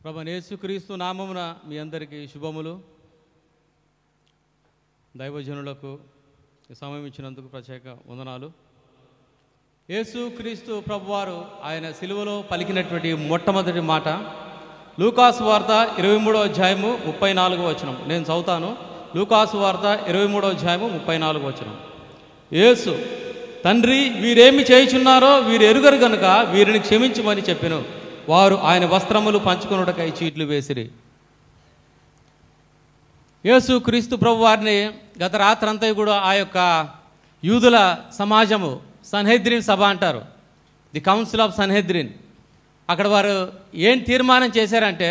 ప్రభువైన యేసుక్రీస్తు నామమున మీ అందరికీ శుభములు. దైవజనులకు సమయం ఇచ్చినందుకు ప్రత్యేక వందనాలు. యేసుక్రీస్తు ప్రభువారు ఆయన సిలువలో పలికినటువంటి మొట్టమొదటి మాట లూకాసు వార్త 23వ అధ్యాయము 34వ వచనం. నేను చదువుతాను. లూకాసు వార్త 23వ అధ్యాయము 34వ వచనం. యేసు, తండ్రి, వీరేమి చేయుచున్నారో వీరు ఎరుగరు గనుక వీరిని క్షమించమని చెప్పెను. వారు ఆయన వస్త్రములు పంచుకొనుటకై చీట్లు వేసిరి. యేసు క్రీస్తు ప్రభు వారిని గత రాత్రంతా కూడా ఆ యొక్క యూదుల సమాజము, సన్హెద్రిన్ సభ అంటారు, ది కౌన్సిల్ ఆఫ్ సన్హెద్రిన్, అక్కడ వారు ఏం తీర్మానం చేశారంటే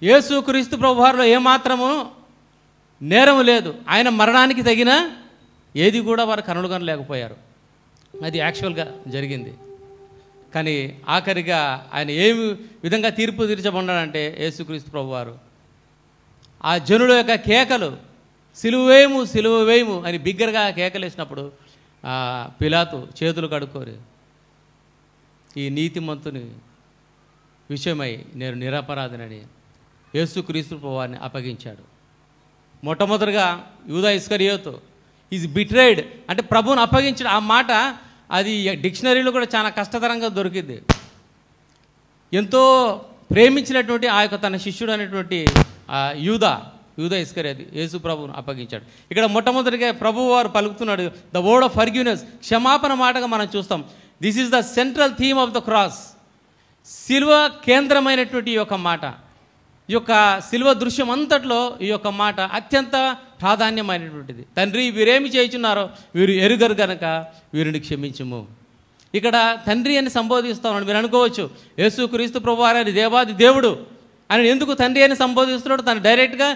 యేసు క్రీస్తు ప్రభు వారిలో ఏమాత్రము నేరం లేదు, ఆయన మరణానికి తగిన ఏది కూడా వారు కనుగొనలేకపోయారు. అది యాక్చువల్గా జరిగింది. కానీ ఆఖరిగా ఆయన ఏమి విధంగా తీర్పు తీర్చబడ్డాడంటే యేసుక్రీస్తు ప్రభువారు ఆ జనుల యొక్క కేకలు సిలువ వేయము, సిలువ వేయము అని బిగ్గరగా కేకలేసినప్పుడు పిలాతు చేతులు కడుక్కోరు, ఈ నీతిమంతుని విషయమై నేను నిరపరాధినని యేసుక్రీస్తు ప్రభువారిని అప్పగించాడు. మొట్టమొదటిగా యూదా ఇస్కరియోతు ఈజ్ బిట్రేడ్ అంటే ప్రభువును అప్పగించిన ఆ మాట అది డిక్షనరీలో కూడా చాలా కష్టతరంగా దొరికింది. ఎంతో ప్రేమించినటువంటి ఆ యొక్క తన శిష్యుడు అనేటువంటి యూదా ఇస్కరియోతు యేసు ప్రభువును అప్పగించాడు. ఇక్కడ మొట్టమొదటిగా ప్రభువు వారు పలుకుతున్నాడు ద వర్డ్ ఆఫ్ ఫర్గివ్నెస్, క్షమాపణ మాటగా మనం చూస్తాం. This is the central theme of the cross. సిలువ కేంద్రమైనటువంటి ఈ యొక్క మాట, ఈ యొక్క సిలువ దృశ్యం అంతట్లో ఈ యొక్క మాట అత్యంత ప్రాధాన్యమైనటువంటిది. తండ్రి, వీరేమి చేయుచున్నారో వీరు ఎరుగరు గనక వీరిని క్షమించుము. ఇక్కడ తండ్రి అని సంబోధిస్తామని మీరు అనుకోవచ్చు, యేసుక్రీస్తు ప్రభువారు అని దేవాది దేవుడు అని ఎందుకు తండ్రి అని సంబోధిస్తున్నాడు, తను డైరెక్ట్గా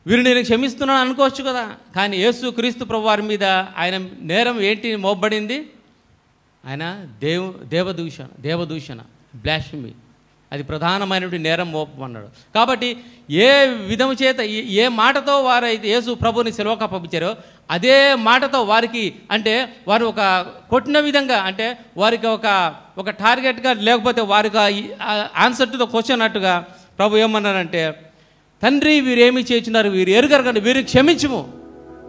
వీరిని నేను క్షమిస్తున్నాను అనుకోవచ్చు కదా. కానీ యేసుక్రీస్తు ప్రభువారి మీద ఆయన నేరం ఏంటి మోపబడింది? ఆయన దేవదూషణ బ్లాస్ఫెమీ, అది ప్రధానమైనటువంటి నేరం మోపమన్నాడు. కాబట్టి ఏ విధము చేత ఏ మాటతో వారైతే యేసు ప్రభుని సిలువకు అప్పగించారో అదే మాటతో వారికి అంటే వారు ఒక కొట్టిన విధంగా అంటే వారికి ఒక టార్గెట్గా లేకపోతే వారికి ఆన్సర్ టు ద క్వశ్చన్ అన్నట్టుగా ప్రభు ఏమన్నారంటే తండ్రి, వీరేమి చేస్తున్నారు వీరు ఎరుగరు కానీ వీరు క్షమించుము,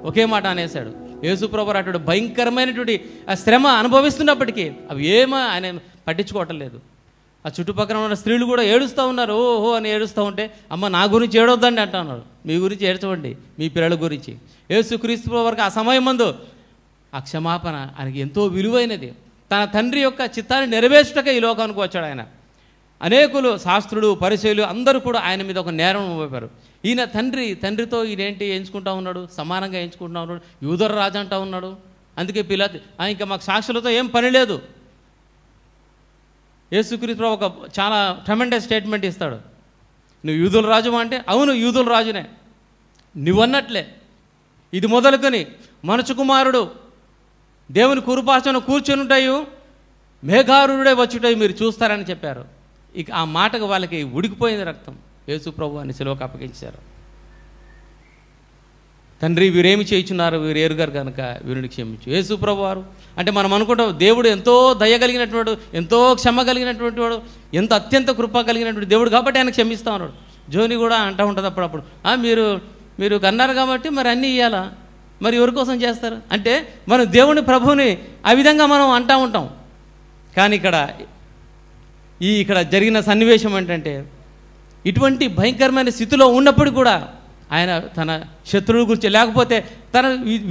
ఒకే మాట అనేశాడు. యేసు ప్రభు అటువంటి భయంకరమైనటువంటి ఆ శ్రమ అనుభవిస్తున్నప్పటికీ అవి ఏమో ఆయన పట్టించుకోవటం లేదు. ఆ చుట్టుపక్కల ఉన్న స్త్రీలు కూడా ఏడుస్తూ ఉన్నారు, ఓహో అని ఏడుస్తూ ఉంటే అమ్మ నా గురించి ఏడవద్దండి అంటున్నారు, మీ గురించి ఏడ్చవండి, మీ పిల్లల గురించి. యేసుక్రీస్తు వరకు ఆ సమయం ముందు ఆ క్షమాపణ ఆయనకి ఎంతో విలువైనది. తన తండ్రి యొక్క చిత్తాన్ని నెరవేర్చుటకే ఈ లోకానికి వచ్చాడు ఆయన. అనేకులు శాస్త్రులు, పరిచయులు అందరూ కూడా ఆయన మీద ఒక నేరం మోపారు. ఈయన తండ్రితో ఈయనేంటి ఎంచుకుంటా ఉన్నాడు, సమానంగా ఎంచుకుంటా ఉన్నాడు, యూదుల రాజు అంటా ఉన్నాడు. అందుకే పిలాతు ఇంకా మాకు సాక్షులతో ఏం పని లేదు. యేసుక్రీస్తు ఒక చాలా ట్రెమెండస్ స్టేట్మెంట్ ఇస్తాడు, నువ్వు యూదుల రాజు అంటే అవును యూదుల రాజునే, నువ్వన్నట్లే ఇది మొదలుకొని మనుషు కుమారుడు దేవుని కురుపాసన కూర్చొనుంటాయు మేఘారుడే వచ్చుటాయి మీరు చూస్తారని చెప్పారు. ఇక ఆ మాటకు వాళ్ళకి ఉడికిపోయింది రక్తం. యేసు ప్రభు అని సిలువకు అప్పగించారు. తండ్రి, వీరేమి చేయుచున్నారు వీరు ఎరుగరు కనుక వీరిని క్షమించు. యేసు ప్రభు వారు అంటే మనం అనుకుంటాం దేవుడు ఎంతో దయ కలిగినటువంటి వాడు, ఎంతో క్షమ కలిగినటువంటి వాడు, ఎంత అత్యంత కృప కలిగినటువంటి దేవుడు కాబట్టి ఆయన క్షమిస్తూ ఉన్నాడు. జోని కూడా అంటూ ఉంటుంది అప్పుడప్పుడు, మీరు కన్నారు కాబట్టి మరి అన్నీ ఇవ్వాలా, మరి ఎవరి కోసం చేస్తారు అంటే మనం దేవుని ప్రభువుని ఆ విధంగా మనం అంటూ ఉంటాం. కానీ ఇక్కడ జరిగిన సన్నివేశం ఏంటంటే ఇటువంటి భయంకరమైన స్థితిలో ఉన్నప్పుడు కూడా ఆయన తన శత్రువుల గురించి లేకపోతే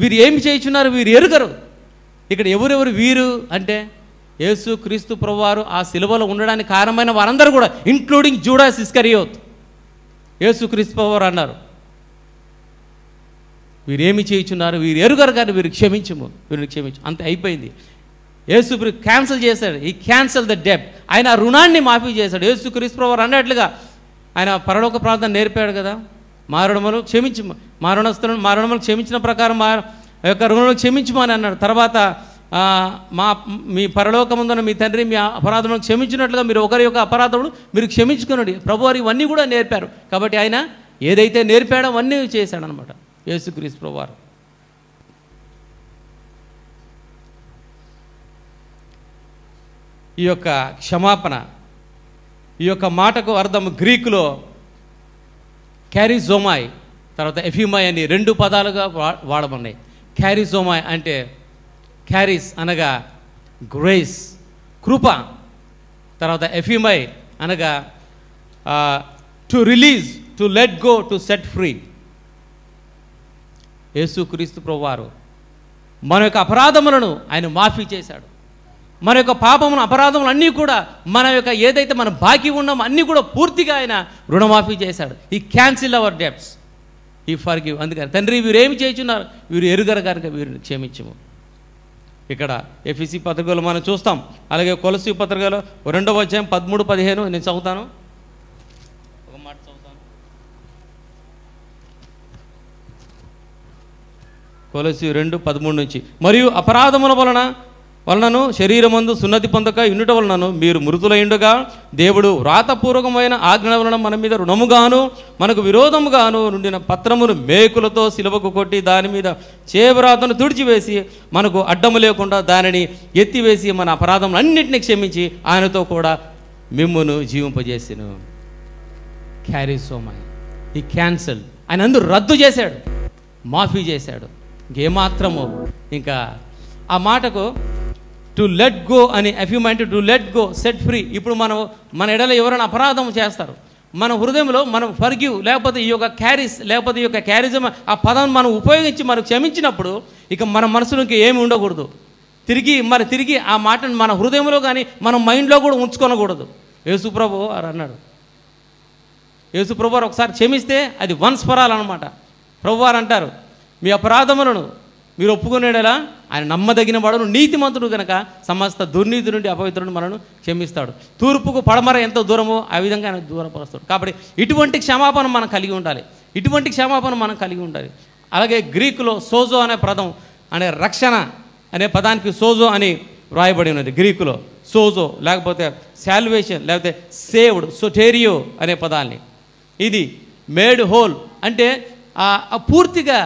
వీరు ఏమి చేయుచున్నారు వీరు ఎరుగరు. ఇక్కడ ఎవరెవరు వీరు అంటే యేసు క్రీస్తు ప్రభువారు ఆ సిలువలో ఉండడానికి కారణమైన వారందరూ కూడా ఇంక్లూడింగ్ జూడాస్ ఇస్కరియోత్. యేసు క్రీస్తు ప్రభువారు అన్నారు వీరేమి చేయుచున్నారు వీరు ఎరుగరు కానీ వీరిని క్షమించు. అంతే అయిపోయింది. యేసు క్యాన్సిల్ చేశాడు. ఈ క్యాన్సిల్ ద డెబ్ట్, ఆయన రుణాన్ని మాఫీ చేశాడు. యేసు క్రీస్తు ప్రభువారు అన్నట్లుగా ఆయన పరలోక ప్రార్థన నేర్పాడు కదా, మారణములు క్షమించిన ప్రకారం మా యొక్క రుణములు క్షమించమని అన్నాడు. తర్వాత మీ పరలోకమందున మీ తండ్రి మీ అపరాధములను క్షమించినట్లుగా మీరు ఒకరి యొక్క అపరాధములు మీరు క్షమించుకున్నాడు. ప్రభువారు ఇవన్నీ కూడా నేర్పారు. కాబట్టి ఆయన ఏదైతే నేర్పాడో అవన్నీ చేశాడనమాట యేసుక్రీస్తు ప్రభువారు. ఈ యొక్క క్షమాపణ, ఈ యొక్క మాటకు అర్థం గ్రీకులో క్యారిజోమాయ్, తర్వాత ఎఫిమాయ్ అని 2 పదాలుగా వాడబడినాయి. క్యారిజోమాయ్ అంటే క్యారిస్ అనగా గ్రేస్, కృప. తర్వాత ఎఫిమాయ్ అనగా to release, to let go, to set free. యేసుక్రీస్తు ప్రభువారు మన యొక్క అపరాధములను ఆయన మాఫీ చేశాడు. మన యొక్క పాపమును, అపరాధములు అన్నీ కూడా, మన యొక్క ఏదైతే మనం బాకీ ఉన్నామో అన్నీ కూడా పూర్తిగా ఆయన రుణమాఫీ చేశాడు. ఈ క్యాన్సిల్ అవర్ డెబ్ట్స్, ఈ ఫర్గివ్. అందుకని తండ్రి వీరు ఏమి చేయుచున్నారు, వీరు ఎరుగరు కనుక వీరిని క్షమించము. ఇక్కడ ఎఫెసీ పత్రికలో మనం చూస్తాం. అలాగే కొలస్సీ పత్రికలో 2వ అధ్యాయం 13-15 నేను చదువుతాను. ఒక మాట చదువుతాను. కొలస్సీ 2:13 నుంచి. మరియు అపరాధముల వలనను శరీరమందు సున్నతి పొందక యుండుట వలనను మీరు మృతులైండుగా దేవుడు వ్రాతపూర్వకమైన ఆజ్ఞల వలన మన మీద రుణముగాను మనకు విరోధముగాను నుండిన పత్రమును మేకులతో సిలువకు కొట్టి దాని మీద చేవ్రాతను తుడిచివేసి మనకు అడ్డము లేకుండా దానిని ఎత్తివేసి మన అపరాధములన్నింటినీ క్షమించి ఆయనతో కూడా మిమ్మును జీవింపజేసెను. క్యారిజోమాయ్, ఈ క్యాన్సల్, ఆయన అందరూ రద్దు చేశాడు, మాఫీ చేశాడు. ఇంకేమాత్రము ఇంకా ఆ మాటకు టు లెట్ గో అని ఎఫ్యూమ్ to let go, set free. ఇప్పుడు మన ఎడల ఎవరైనా అపరాధం చేస్తారు, మన హృదయంలో మనం ఫర్గివ్ లేకపోతే ఈ యొక్క క్యారిస్ లేకపోతే ఈ యొక్క క్యారిజం ఆ పదం మనం ఉపయోగించి మనం క్షమించినప్పుడు ఇక మన మనసులో ఇంకా ఏమి ఉండకూడదు. తిరిగి ఆ మాటను మన హృదయంలో కానీ మన మైండ్లో కూడా ఉంచుకోనకూడదు. యేసుప్రభు వారు అన్నాడు, యేసుప్రభు వారు ఒకసారి క్షమిస్తే అది వన్స్ ఫర్ ఆల్ అనమాట. ప్రభువారు అంటారు, మీ అపరాధములను మీరు ఒప్పుకునేలా ఆయన నమ్మదగిన వాడును నీతిమంతుడు కనుక సమస్త దుర్నీతి నుండి అపవిత్రుడు మనను క్షమిస్తాడు. తూర్పుకు పడమర ఎంత దూరమో ఆ విధంగా ఆయన దూరపరుస్తాడు. కాబట్టి ఇటువంటి క్షమాపణ మనం కలిగి ఉండాలి, ఇటువంటి క్షమాపణ మనం కలిగి ఉండాలి. అలాగే గ్రీకులో సోజో అనే పదం అనే రక్షణ అనే పదానికి సోజో అని వ్రాయబడి ఉన్నది. గ్రీకులో సోజో లేకపోతే శాల్వేషన్ లేకపోతే సేవ్డ్, సొటేరియో అనే పదాన్ని. ఇది మేడ్ హోల్ అంటే పూర్తిగా,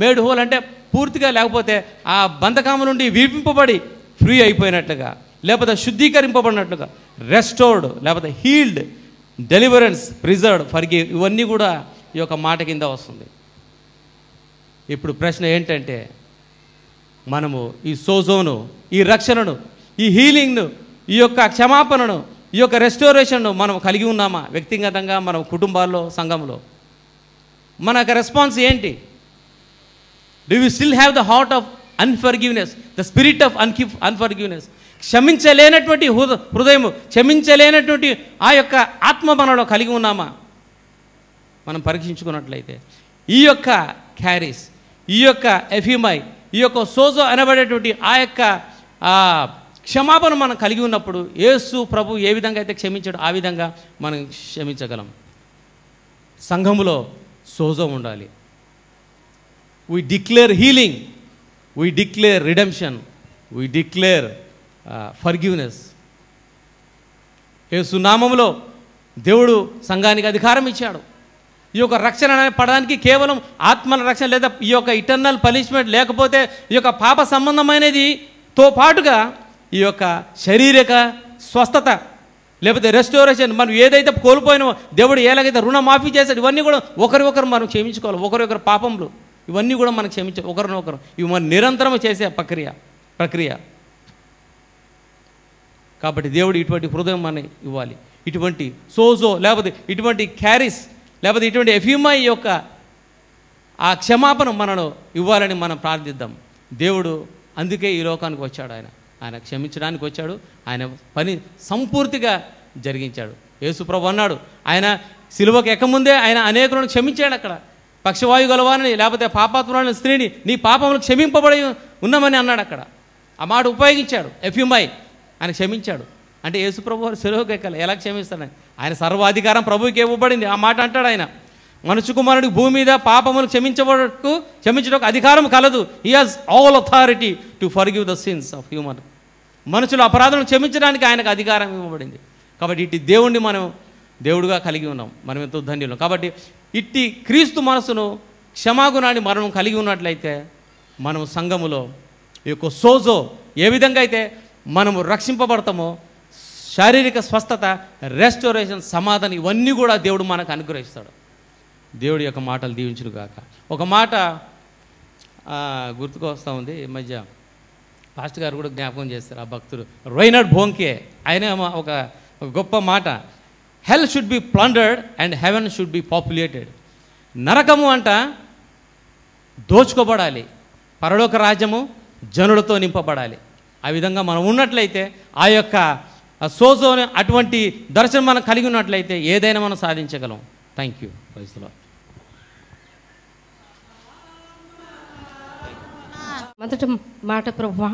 మేడ్ హోల్ అంటే పూర్తిగా లేకపోతే ఆ బంధకము నుండి విడిపింపబడి ఫ్రీ అయిపోయినట్లుగా లేకపోతే శుద్ధీకరింపబడినట్లుగా, రెస్టోర్డ్ లేకపోతే హీల్డ్, డెలివరెన్స్, ప్రిజర్వ్డ్, ఫర్గివ్, ఇవన్నీ కూడా ఈ యొక్క మాట కింద వస్తుంది. ఇప్పుడు ప్రశ్న ఏంటంటే మనము ఈ సోజోను, ఈ రక్షణను, ఈ హీలింగ్ను, ఈ యొక్క క్షమాపణను, ఈ యొక్క రెస్టోరేషన్ను మనం కలిగి ఉన్నామా? వ్యక్తిగతంగా మన కుటుంబాల్లో, సంఘంలో మన యొక్క రెస్పాన్స్ ఏంటి? Do we still have the heart of unforgiveness, the spirit of unforgiveness? క్షమించలేనటువంటి హృదయము, క్షమించలేనటువంటి ఆ యొక్క ఆత్మ మనలో కలిగి ఉన్నామా? మనం పరీక్షించుకున్నట్లయితే ఈ యొక్క క్యారిస్, ఈ యొక్క ఎఫిమై, ఈ యొక్క సోజో అనబడేటువంటి ఆ యొక్క క్షమాపణ మనం కలిగి ఉన్నప్పుడు యేసు ప్రభు ఏ విధంగా అయితే క్షమించాడో ఆ విధంగా మనం క్షమించగలం. సంఘములో సోజో ఉండాలి. We declare healing, we declare redemption, we declare forgiveness. యేసు నామములో దేవుడు సంఘానికి అధికారం ఇచ్చాడు. ఈ యొక్క రక్షణ అనే పడడానికి కేవలం ఆత్మల రక్షణ లేదా ఈ యొక్క ఇటర్నల్ పనిష్మెంట్ లేకపోతే ఈ యొక్క పాప సంబంధమైనదితో పాటుగా ఈ యొక్క శారీరక స్వస్థత లేకపోతే రెస్టోరేషన్, మనం ఏదైతే కోల్పోయినామో దేవుడు ఎలాగైతే రుణమాఫీ చేశాడు ఇవన్నీ కూడా ఒకరికొకరు మనం క్షమించుకోవాలి. ఒకరొకరు పాపములు ఇవన్నీ కూడా మనం క్షమించాలి ఒకరినొకరు. ఇవి మనం నిరంతరం చేసే ప్రక్రియ. కాబట్టి దేవుడు ఇటువంటి హృదయం మనకి ఇవ్వాలి. ఇటువంటి సోజో లేకపోతే ఇటువంటి క్యారిస్ లేకపోతే ఇటువంటి ఎఫ్యూమై యొక్క ఆ క్షమాపణ మనలో ఇవ్వాలని మనం ప్రార్థిద్దాం. దేవుడు అందుకే ఈ లోకానికి వచ్చాడు. ఆయన క్షమించడానికి వచ్చాడు. ఆయన పని సంపూర్తిగా జరిగించాడు. యేసుప్రభు అన్నాడు, ఆయన సిలువకు ఎక్కముందే ఆయన అనేకులను క్షమించాడు. అక్కడ పక్షవాయు గలవాని లేకపోతే పాపాత్మురాలని స్త్రీని నీ పాపములు క్షమింపబడి ఉన్నామని అన్నాడు. అక్కడ ఆ మాట ఉపయోగించాడు. ఎఫ్యూమై ఆయన క్షమించాడు. అంటే యేసుప్రభు వారు సిలువకు ఎక్కాలి, ఎలా క్షమిస్తాడని ఆయన సర్వాధికారం ప్రభువుకి ఇవ్వబడింది. ఆ మాట అంటాడు ఆయన, మనుషు కుమారుడికి భూమి మీద పాపములు క్షమించడానికి అధికారం కలదు. He has all authority to forgive the sins of human. మనుషుల అపరాధం క్షమించడానికి ఆయనకు అధికారం ఇవ్వబడింది. కాబట్టి ఇట్టి దేవుణ్ణి మనం దేవుడుగా కలిగి ఉన్నాం. మనం ఎంతో ధన్యులం. కాబట్టి ఇట్టి క్రీస్తు మనసును, క్షమాగుణాన్ని మనం కలిగి ఉన్నట్లయితే మనం సంఘములో ఈ యొక్క సోజో ఏ విధంగా అయితే మనము రక్షింపబడతామో శారీరక స్వస్థత, రెస్టోరేషన్, సమాధానం, ఇవన్నీ కూడా దేవుడు మనకు అనుగ్రహిస్తాడు. దేవుడి యొక్క మాటలు దీవించును గాక. ఒక మాట గుర్తుకు వస్తూ ఉంది, ఈ మధ్య పాస్టర్ గారు కూడా జ్ఞాపకం చేస్తారు. ఆ భక్తుడు రైనర్డ్ బోంకే, ఆయన ఒక గొప్ప మాట, hell should be plundered and heaven should be populated. నరకము అంట దోచుకోబడాలి, పరలోక రాజ్యము జనులతో నింపబడాలి. ఆ విధంగా మనం ఉన్నట్లయితే, ఆ యొక్క సోజోని అటువంటి దర్శనం మనం కలిగి ఉన్నట్లయితే ఏదైనా మనం సాధించగలం. Thank you. Praise the lord. మొదటి మాట, ప్రభువా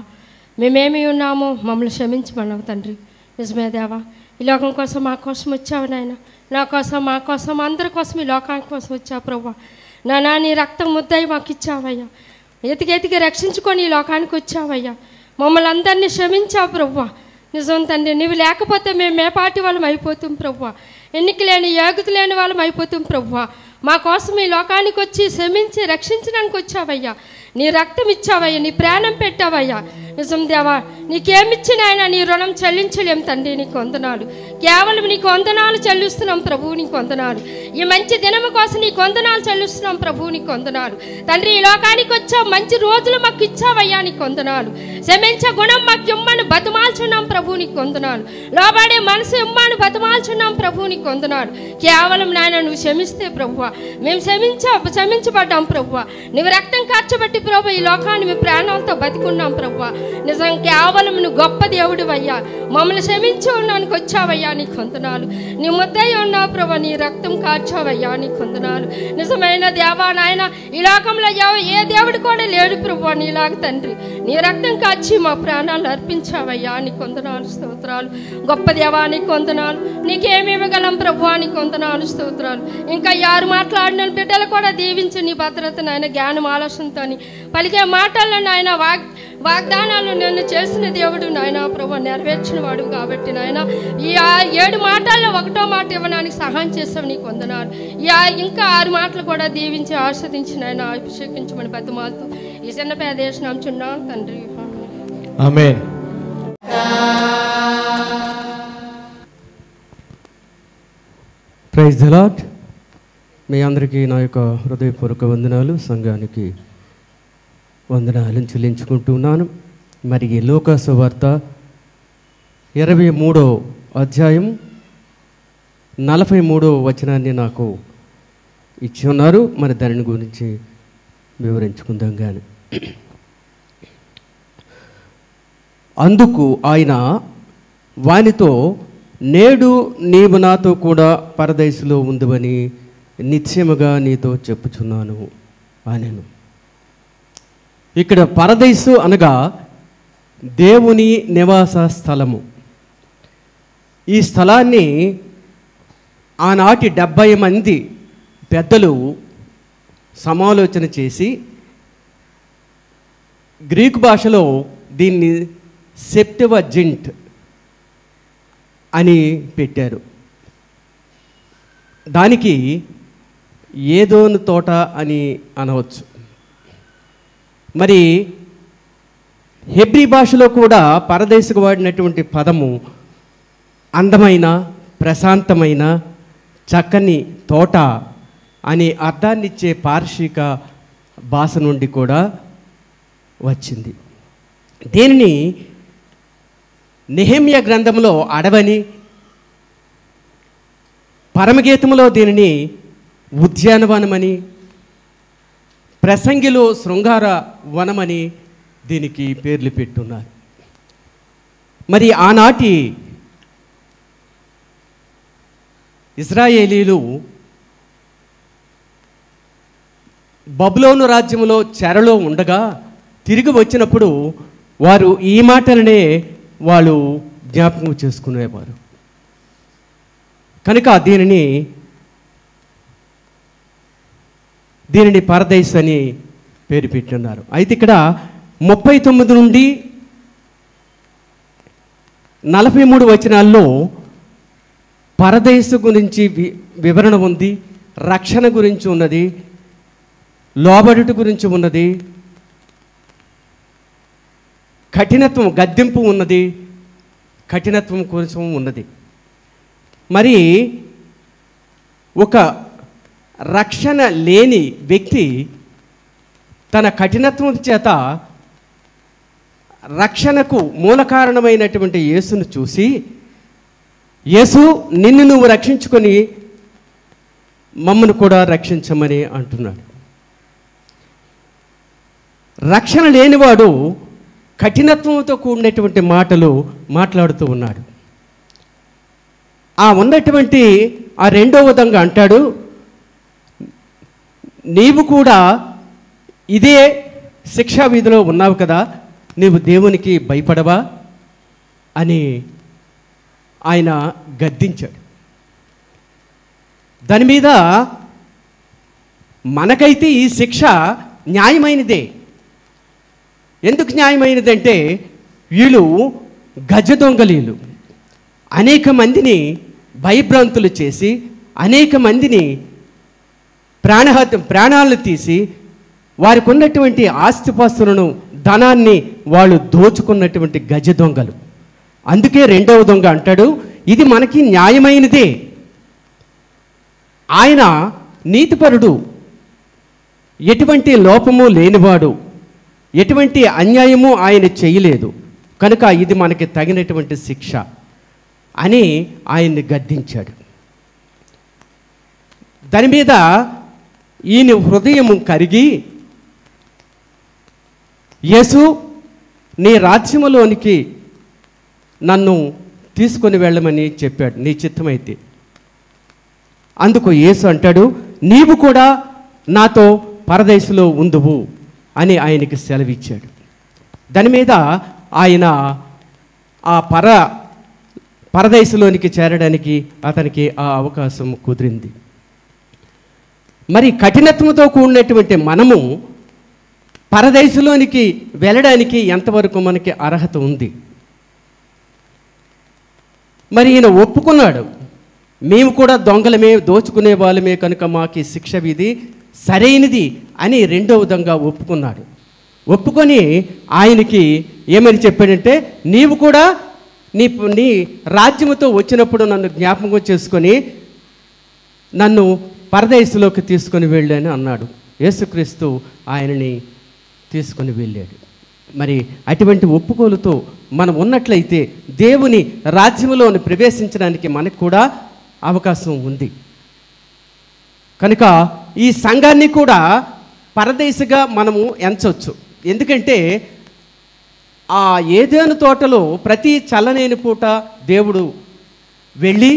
మేమేమి ఉన్నామో మమ్మల్ని క్షమించమన్నావు తండ్రి. నిజమే దేవా, ఈ లోకం కోసం మా కోసం వచ్చావు నాయన, నా కోసం, మా కోసం, అందరి కోసం ఈ లోకానికి కోసం వచ్చావు ప్రభువా. నానా నీ రక్తం ముద్దయి మాకు ఇచ్చావయ్యా, ఎతికి రక్షించుకొని ఈ లోకానికి వచ్చావయ్యా, మమ్మల్ని అందరినీ క్షమించావు ప్రభువా. నిజం తండ్రి, నువ్వు లేకపోతే మేము మేపాటి వాళ్ళం అయిపోతాం ప్రభువా, ఎన్నిక లేని యోగ్యత లేని వాళ్ళం అయిపోతాం ప్రభువా. మా కోసం ఈ లోకానికి వచ్చి క్షమించి రక్షించడానికి వచ్చావయ్యా, నీ రక్తం ఇచ్చావయ్యా, నీ ప్రాణం పెట్టావయ్యా. నిజం దేవా, నీకేమిచ్చిన ఆయన నీ రుణం చెల్లించలేం తండ్రి. నీకు వందనాలు, కేవలం నీకు వందనాలు చెల్లిస్తున్నాం ప్రభువు, నీకు వందనాలు. ఈ మంచి దినము కోసం నీకు వందనాలు చెల్లిస్తున్నాం ప్రభువు, నీకు వందనాలు తండ్రి. ఈ లోకానికి వచ్చావు, మంచి రోజులు మాకు ఇచ్చావయ్యా, నీకు వందనాలు. క్షమించే గుణం మాకు ఇమ్మని బతిమాల్చున్నాం ప్రభువు, నీకు వందనాలు. లోబడే మనసు ఇమ్మని బతిమాల్చున్నాం ప్రభువు, నీకు వందనాలు. కేవలం నాయన నువ్వు క్షమిస్తే ప్రభువా, మేము క్షమించబడ్డాం ప్రభువా. నువ్వు రక్తం కార్చబట్టి ప్రభు ఈ లోకాన్ని మీ ప్రాణాలతో బతికున్నాం ప్రభువా. నిజం కేవలం నువ్వు గొప్ప దేవుడు అయ్యా, మమ్మల్ని క్షమించి ఉన్నానికి వచ్చావయ్యా, నీకు వందనాలు. నీ ముద్దయి ఉన్నావు ప్రభు, నీ రక్తం కార్చావయ్యా, నీకు వందనాలు. నిజమైన దేవా నాయన, ఈ లోకంలో ఏ దేవుడు కూడా లేడు ప్రభు నీలాగ తండ్రి. నీ రక్తం కార్చి మా ప్రాణాలు అర్పించావయ్యా, నీకు వందనాలు, స్తోత్రాలు. గొప్ప దేవా నీకు వందనాలు. నీకేమి ఇవ్వగలం ప్రభు, నీకు వందనాలు, స్తోత్రాలు. ఇంకా యారు మాట్లాడిన బిడ్డలు కూడా దీవించి నీ భద్రత నాయన, జ్ఞానం ఆలోచనతో పలికే మాటల్లో నాయన, వాగ్దానాలు నేను చేసిన దేవుడు నాయన ప్రభు, నెరవేర్చిన వాడు కాబట్టి నాయన, ఈ 7 మాటల్లో 1వ మాట ఇవ్వడానికి సహాయం చేస్తావు, నీకు వందనాలు. ఇంకా 6 మాటలు కూడా దీవించి ఆస్వాదించిన ఆయన అభిషేకించమని బతిమాలుతూ ఈ చిన్న ప్రదేశం చున్నాను తండ్రి. ఆమేన్. Praise the lord. మీ అందరికీ నా యొక్క హృదయపూర్వక వందనాలు, సంఘానికి వందనాలను చెల్లించుకుంటున్నాను. మరి ఈ లూకా సువార్త 23వ అధ్యాయం 43వ వచనాన్ని నాకు ఇచ్చి ఉన్నారు. మరి దాని గురించి వివరించుకుందాం. కానీ అందుకు ఆయన వానితో, నేడు నీవు నాతో కూడా పరదేశులో ఉందువని నిశ్చయముగా నీతో చెప్పుచున్నాను అనెను. ఇక్కడ పరదేశు అనగా దేవుని నివాస స్థలము. ఈ స్థలాన్ని ఆనాటి 70 మంది పెద్దలు సమాలోచన చేసి గ్రీకు భాషలో దీన్ని సెప్టువజింట్ అని పెట్టారు. దానికి ఏదోను తోట అని అనవచ్చు. మరి హెబ్రీ భాషలో కూడా పరదేశకు వాడినటువంటి పదము అందమైన, ప్రశాంతమైన, చక్కని తోట అనే అర్థాన్నిచ్చే పార్షిక భాష నుండి కూడా వచ్చింది. దీనిని నెహెమ్యా గ్రంథంలో అడవని, పరమగీతములో దీనిని ఉద్యానవనమని, ప్రసంగిలో శృంగార వనమని దీనికి పేర్లు పెట్టున్నారు. మరి ఆనాటి ఇశ్రాయేలీలు బబులోను రాజ్యంలో చెరలో ఉండగా తిరిగి వచ్చినప్పుడు వారు ఈ మాటలనే వాళ్ళు జ్ఞాపకం చేసుకునేవారు. కనుక దీనిని పరదేశ్ అని పేరు పెట్టున్నారు. అయితే ఇక్కడ 39 నుండి 43 వచనాల్లో పరదేశు గురించి వివరణ ఉంది, రక్షణ గురించి ఉన్నది, లోబడుట గురించి ఉన్నది, కఠినత్వం, గద్దింపు ఉన్నది, కఠినత్వం కోసం ఉన్నది. మరి ఒక రక్షణ లేని వ్యక్తి తన కఠినత్వం చేత రక్షణకు మూల కారణమైనటువంటి యేసును చూసి, యేసు నిన్ను నువ్వు రక్షించుకొని మమ్మను కూడా రక్షించమని అంటున్నాడు. రక్షణ లేనివాడు కఠినత్వంతో కూడినటువంటి మాటలు మాట్లాడుతూ ఉన్నాడు. ఆ ఉన్నటువంటి ఆ రెండో విధంగా అంటాడు, నీవు కూడా ఇదే శిక్షా విధిలో ఉన్నావు కదా, నీవు దేవునికి భయపడవా అని ఆయన గద్దించాడు. దాని మీద మనకైతే ఈ శిక్ష న్యాయమైనదే. ఎందుకు న్యాయమైనదంటే వీళ్ళు గజ దొంగలీలు అనేక మందిని భయభ్రాంతులు చేసి, అనేక మందిని ప్రాణాలను తీసి, వారికి ఉన్నటువంటి ఆస్తిపాస్తులను ధనాన్ని వాళ్ళు దోచుకున్నటువంటి గజ దొంగలు. అందుకే రెండవ దొంగ అంటాడు, ఇది మనకి న్యాయమైనదే. ఆయన నీతిపరుడు, ఎటువంటి లోపము లేనివాడు, ఎటువంటి అన్యాయము ఆయన చేయలేదు, కనుక ఇది మనకి తగినటువంటి శిక్ష అని ఆయన్ని గద్దించాడు. దాని మీద ఈయన హృదయము కరిగి, యేసు నీ రాజ్యములోనికి నన్ను తీసుకొని వెళ్ళమని చెప్పాడు, నీ చిత్తమైతే. అందుకు యేసు అంటాడు, నీవు కూడా నాతో పరదేశంలో ఉందువు అని ఆయనకి సెలవిచ్చాడు. దాని మీద ఆయన ఆ పరదేశంలోనికి చేరడానికి అతనికి ఆ అవకాశం కుదిరింది. మరి కఠినత్వంతో కూడినటువంటి మనము పరదేశంలోనికి వెళ్ళడానికి ఎంతవరకు మనకి అర్హత ఉంది? మరి ఈయన ఒప్పుకున్నాడు, మేము కూడా దొంగలమే, దోచుకునే వాళ్ళమే, కనుక మాకు శిక్ష విధి సరైనది అని రెండో విధంగా ఒప్పుకున్నాడు. ఒప్పుకొని ఆయనకి ఏమని చెప్పాడంటే, నీవు కూడా నీ రాజ్యముతో వచ్చినప్పుడు నన్ను జ్ఞాపకం చేసుకొని నన్ను పరదేశంలోకి తీసుకొని వెళ్ళాను అన్నాడు. యేసుక్రీస్తు ఆయనని తీసుకొని వెళ్ళాడు. మరి అటువంటి ఒప్పుకోలుతో మనం ఉన్నట్లయితే దేవుని రాజ్యంలోని ప్రవేశించడానికి మనకు కూడా అవకాశం ఉంది. కనుక ఈ సంఘాన్ని కూడా పరదేశిగా మనము ఎంచవచ్చు. ఎందుకంటే ఆ ఏదెను తోటలో ప్రతి చల్లనేని పూట దేవుడు వెళ్ళి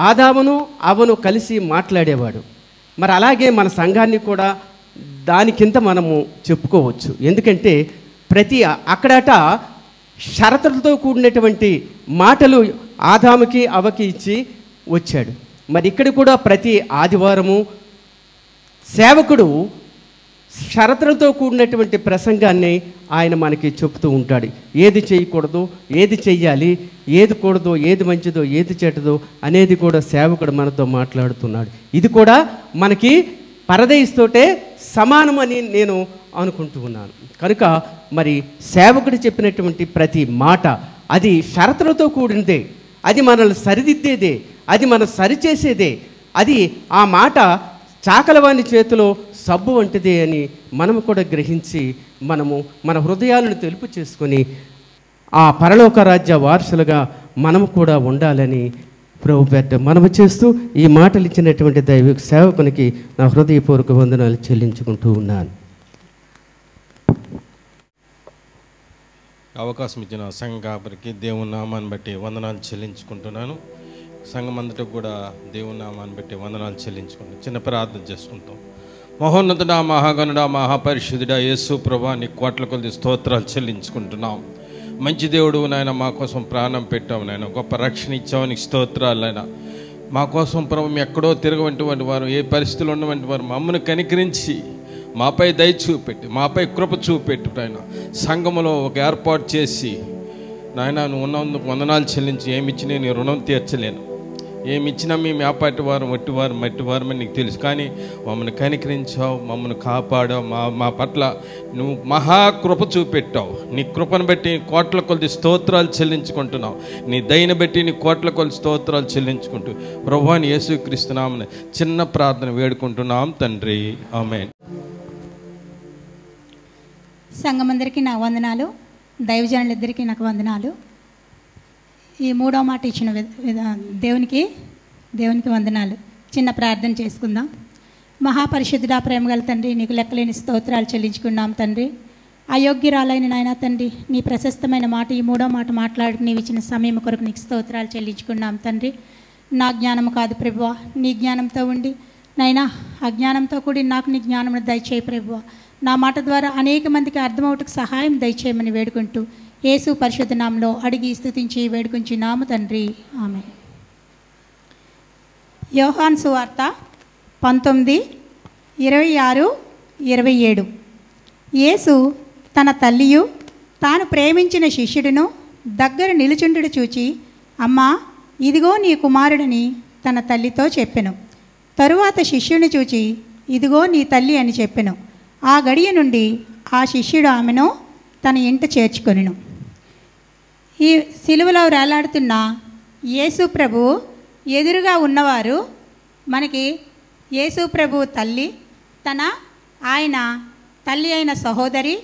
ఆదామును అవ్వను కలిసి మాట్లాడేవాడు. మరి అలాగే మన సంఘాన్ని కూడా దాని కింద మనము చెప్పుకోవచ్చు. ఎందుకంటే ప్రతి అక్కడట షరతులతో కూడినటువంటి మాటలు ఆదాముకి అవ్వకి ఇచ్చి వచ్చాడు. మరి ఇక్కడ కూడా ప్రతి ఆదివారము సేవకుడు షరతులతో కూడినటువంటి ప్రసంగాన్ని ఆయన మనకి చెప్తూ ఉంటాడు. ఏది చేయకూడదు, ఏది చెయ్యాలి, ఏది కూడదో, ఏది మంచిదో, ఏది చెడ్డదో అనేది కూడా సేవకుడు మనతో మాట్లాడుతున్నాడు. ఇది కూడా మనకి పరదేశంతోటే సమానమని నేను అనుకుంటూ ఉన్నాను. కనుక మరి సేవకుడు చెప్పినటువంటి ప్రతి మాట అది షరతులతో కూడినదే, అది మనల్ని సరిదిద్దేదే, అది మనం సరిచేసేదే. అది ఆ మాట చాకలవాని చేతిలో సబ్బు వంటిదే అని మనము కూడా గ్రహించి మనము మన హృదయాలను తెలుపు చేసుకొని ఆ పరలోక రాజ్య వారసులుగా మనము కూడా ఉండాలని ప్రభు పెద్ద మనము చేస్తూ ఈ మాటలు ఇచ్చినటువంటి దైవ సేవకునికి నా హృదయపూర్వక వందనాలు చెల్లించుకుంటూ ఉన్నాను. అవకాశం ఇచ్చిన సంఘాపరికి దేవుని నామాన్ని బట్టి వందనాలు చెల్లించుకుంటున్నాను. సంఘం అంతటా కూడా దేవుని నామాన్ని బట్టి వందనాలు చెల్లించుకుంటాం. చిన్న ప్రార్థన చేసుకుంటాం. మహోన్నతుడా, మహాగణుడా, మహాపరిశుద్ధుడా యేసు ప్రభువా, నీ కోట్ల కొద్ది స్తోత్రాలు చెల్లించుకుంటున్నాం. మంచి దేవుడు నాయన, మా కోసం ప్రాణం పెట్టావు నాయన, గొప్ప రక్షణ ఇచ్చావు, నీకు స్తోత్రాలు నాయన. మా కోసం ప్రభు ఎక్కడో తిరగవంటి వారు, ఏ పరిస్థితులు ఉన్నటువంటి వారు మమ్మల్ని కనికరించి మాపై దయ చూపెట్టి, మాపై కృప చూపెట్టు నాయన. సంఘములో ఒక ఏర్పాటు చేసి నాయన, నువ్వు ఉన్నందుకు వందనాలు చెల్లించి ఏమిచ్చి నేను రుణం తీర్చలేను. ఏమి ఇచ్చినా మేము మేపాటి వారం ఒట్టివారం మట్టివారం అని నీకు తెలుసు, కానీ మమ్మల్ని కనికరించావు, మమ్మల్ని కాపాడావు, మా పట్ల నువ్వు మహాకృప చూపెట్టావు. నీ కృపను బట్టి కోట్ల కొలది స్తోత్రాలు చెల్లించుకుంటున్నావు. నీ దయను బట్టి నీ కోట్ల కొలది స్తోత్రాలు చెల్లించుకుంటూ ప్రభువాని యేసుక్రీస్తు నామమున చిన్న ప్రార్థన వేడుకుంటున్నాం తండ్రి, ఆమేన్. సంఘమందరికీ నా వందనాలు, దైవజనులిద్దరికీ నాకు వందనాలు. ఈ మూడో మాట ఇచ్చిన దేవునికి వందనాలు. చిన్న ప్రార్థన చేసుకుందాం. మహాపరిశుద్ధుడా, ప్రేమగల తండ్రి, నీకు లెక్కలేని స్తోత్రాలు చెల్లించుకున్నాం తండ్రి. అయోగ్యురాలైన నాయన తండ్రి, నీ ప్రశస్తమైన మాట ఈ మూడో మాట మాట్లాడి నీవు ఇచ్చిన సమయం కొరకు నీకు స్తోత్రాలు చెల్లించుకున్నాం తండ్రి. నా జ్ఞానం కాదు ప్రభువా, నీ జ్ఞానంతో ఉండి నైనా అజ్ఞానంతో కూడి నాకు నీ జ్ఞానం దయచేయి ప్రభువా. నా మాట ద్వారా అనేక మందికి అర్థమవుటకు సహాయం దయచేయమని వేడుకుంటూ యేసు పరిశుద్ధ నామములో అడిగి స్తుతించి వేడుకుంటున్నాము తండ్రి, ఆమేన్. యోహాను సువార్త 19:26-27. యేసు తన తల్లియు తాను ప్రేమించిన శిష్యుడును దగ్గర నిలుచుండుడు చూచి, అమ్మా, ఇదిగో నీ కుమారుడని తన తల్లితో చెప్పెను. తరువాత శిష్యుని చూచి, ఇదిగో నీ తల్లి అని చెప్పెను. ఆ గడియ నుండి ఆ శిష్యుడు ఆమెను తన ఇంట చేర్చుకొనెను. ఈ సిలువలో వేలాడుతున్న యేసు ప్రభు ఎదురుగా ఉన్నవారు మనకి యేసు ప్రభు తల్లి, ఆయన తల్లి అయిన సహోదరి,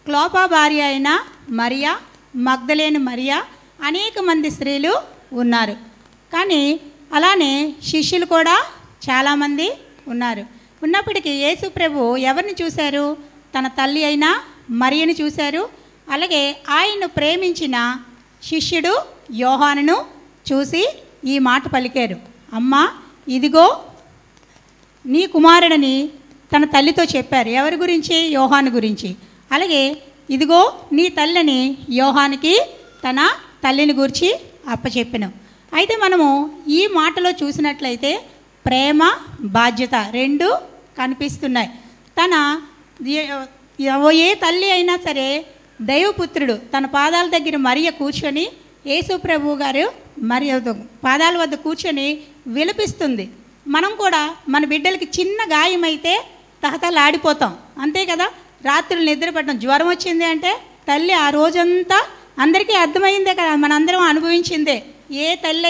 క్లోపా భార్య అయిన మరియా, మగ్దలేను మరియా, అనేక మంది స్త్రీలు ఉన్నారు. కానీ అలానే శిష్యులు కూడా చాలామంది ఉన్నారు. ఉన్నప్పటికీ యేసు ప్రభు ఎవరిని చూశారు? తన తల్లి అయిన మరియను చూశారు. అలాగే ఆయన్ను ప్రేమించిన శిష్యుడు యోహానును చూసి ఈ మాట పలికారు, అమ్మా, ఇదిగో నీ కుమారుడని తన తల్లితో చెప్పారు. ఎవరి గురించి? యోహాను గురించి. అలాగే ఇదిగో నీ తల్లిని యోహానికి తన తల్లిని గురించి అప్పచెప్పెను. అయితే మనము ఈ మాటలో చూసినట్లయితే ప్రేమ, బాధ్యత రెండు కనిపిస్తున్నాయి. ఏ తల్లి అయినా సరే దైవపుత్రుడు తన పాదాల దగ్గర మరియ కూర్చొని, యేసు ప్రభు గారు మరియ పాదాల వద్ద కూర్చొని విలపిస్తుంది. మనం కూడా మన బిడ్డలకి చిన్న గాయమైతే తహతలాడిపోతాం, అంతే కదా. రాత్రులు నిద్రపడడం, జ్వరం వచ్చింది అంటే తల్లి ఆ రోజంతా అందరికీ అర్థమైందే కదా, మనందరం అనుభవించిందే. ఏ తల్లి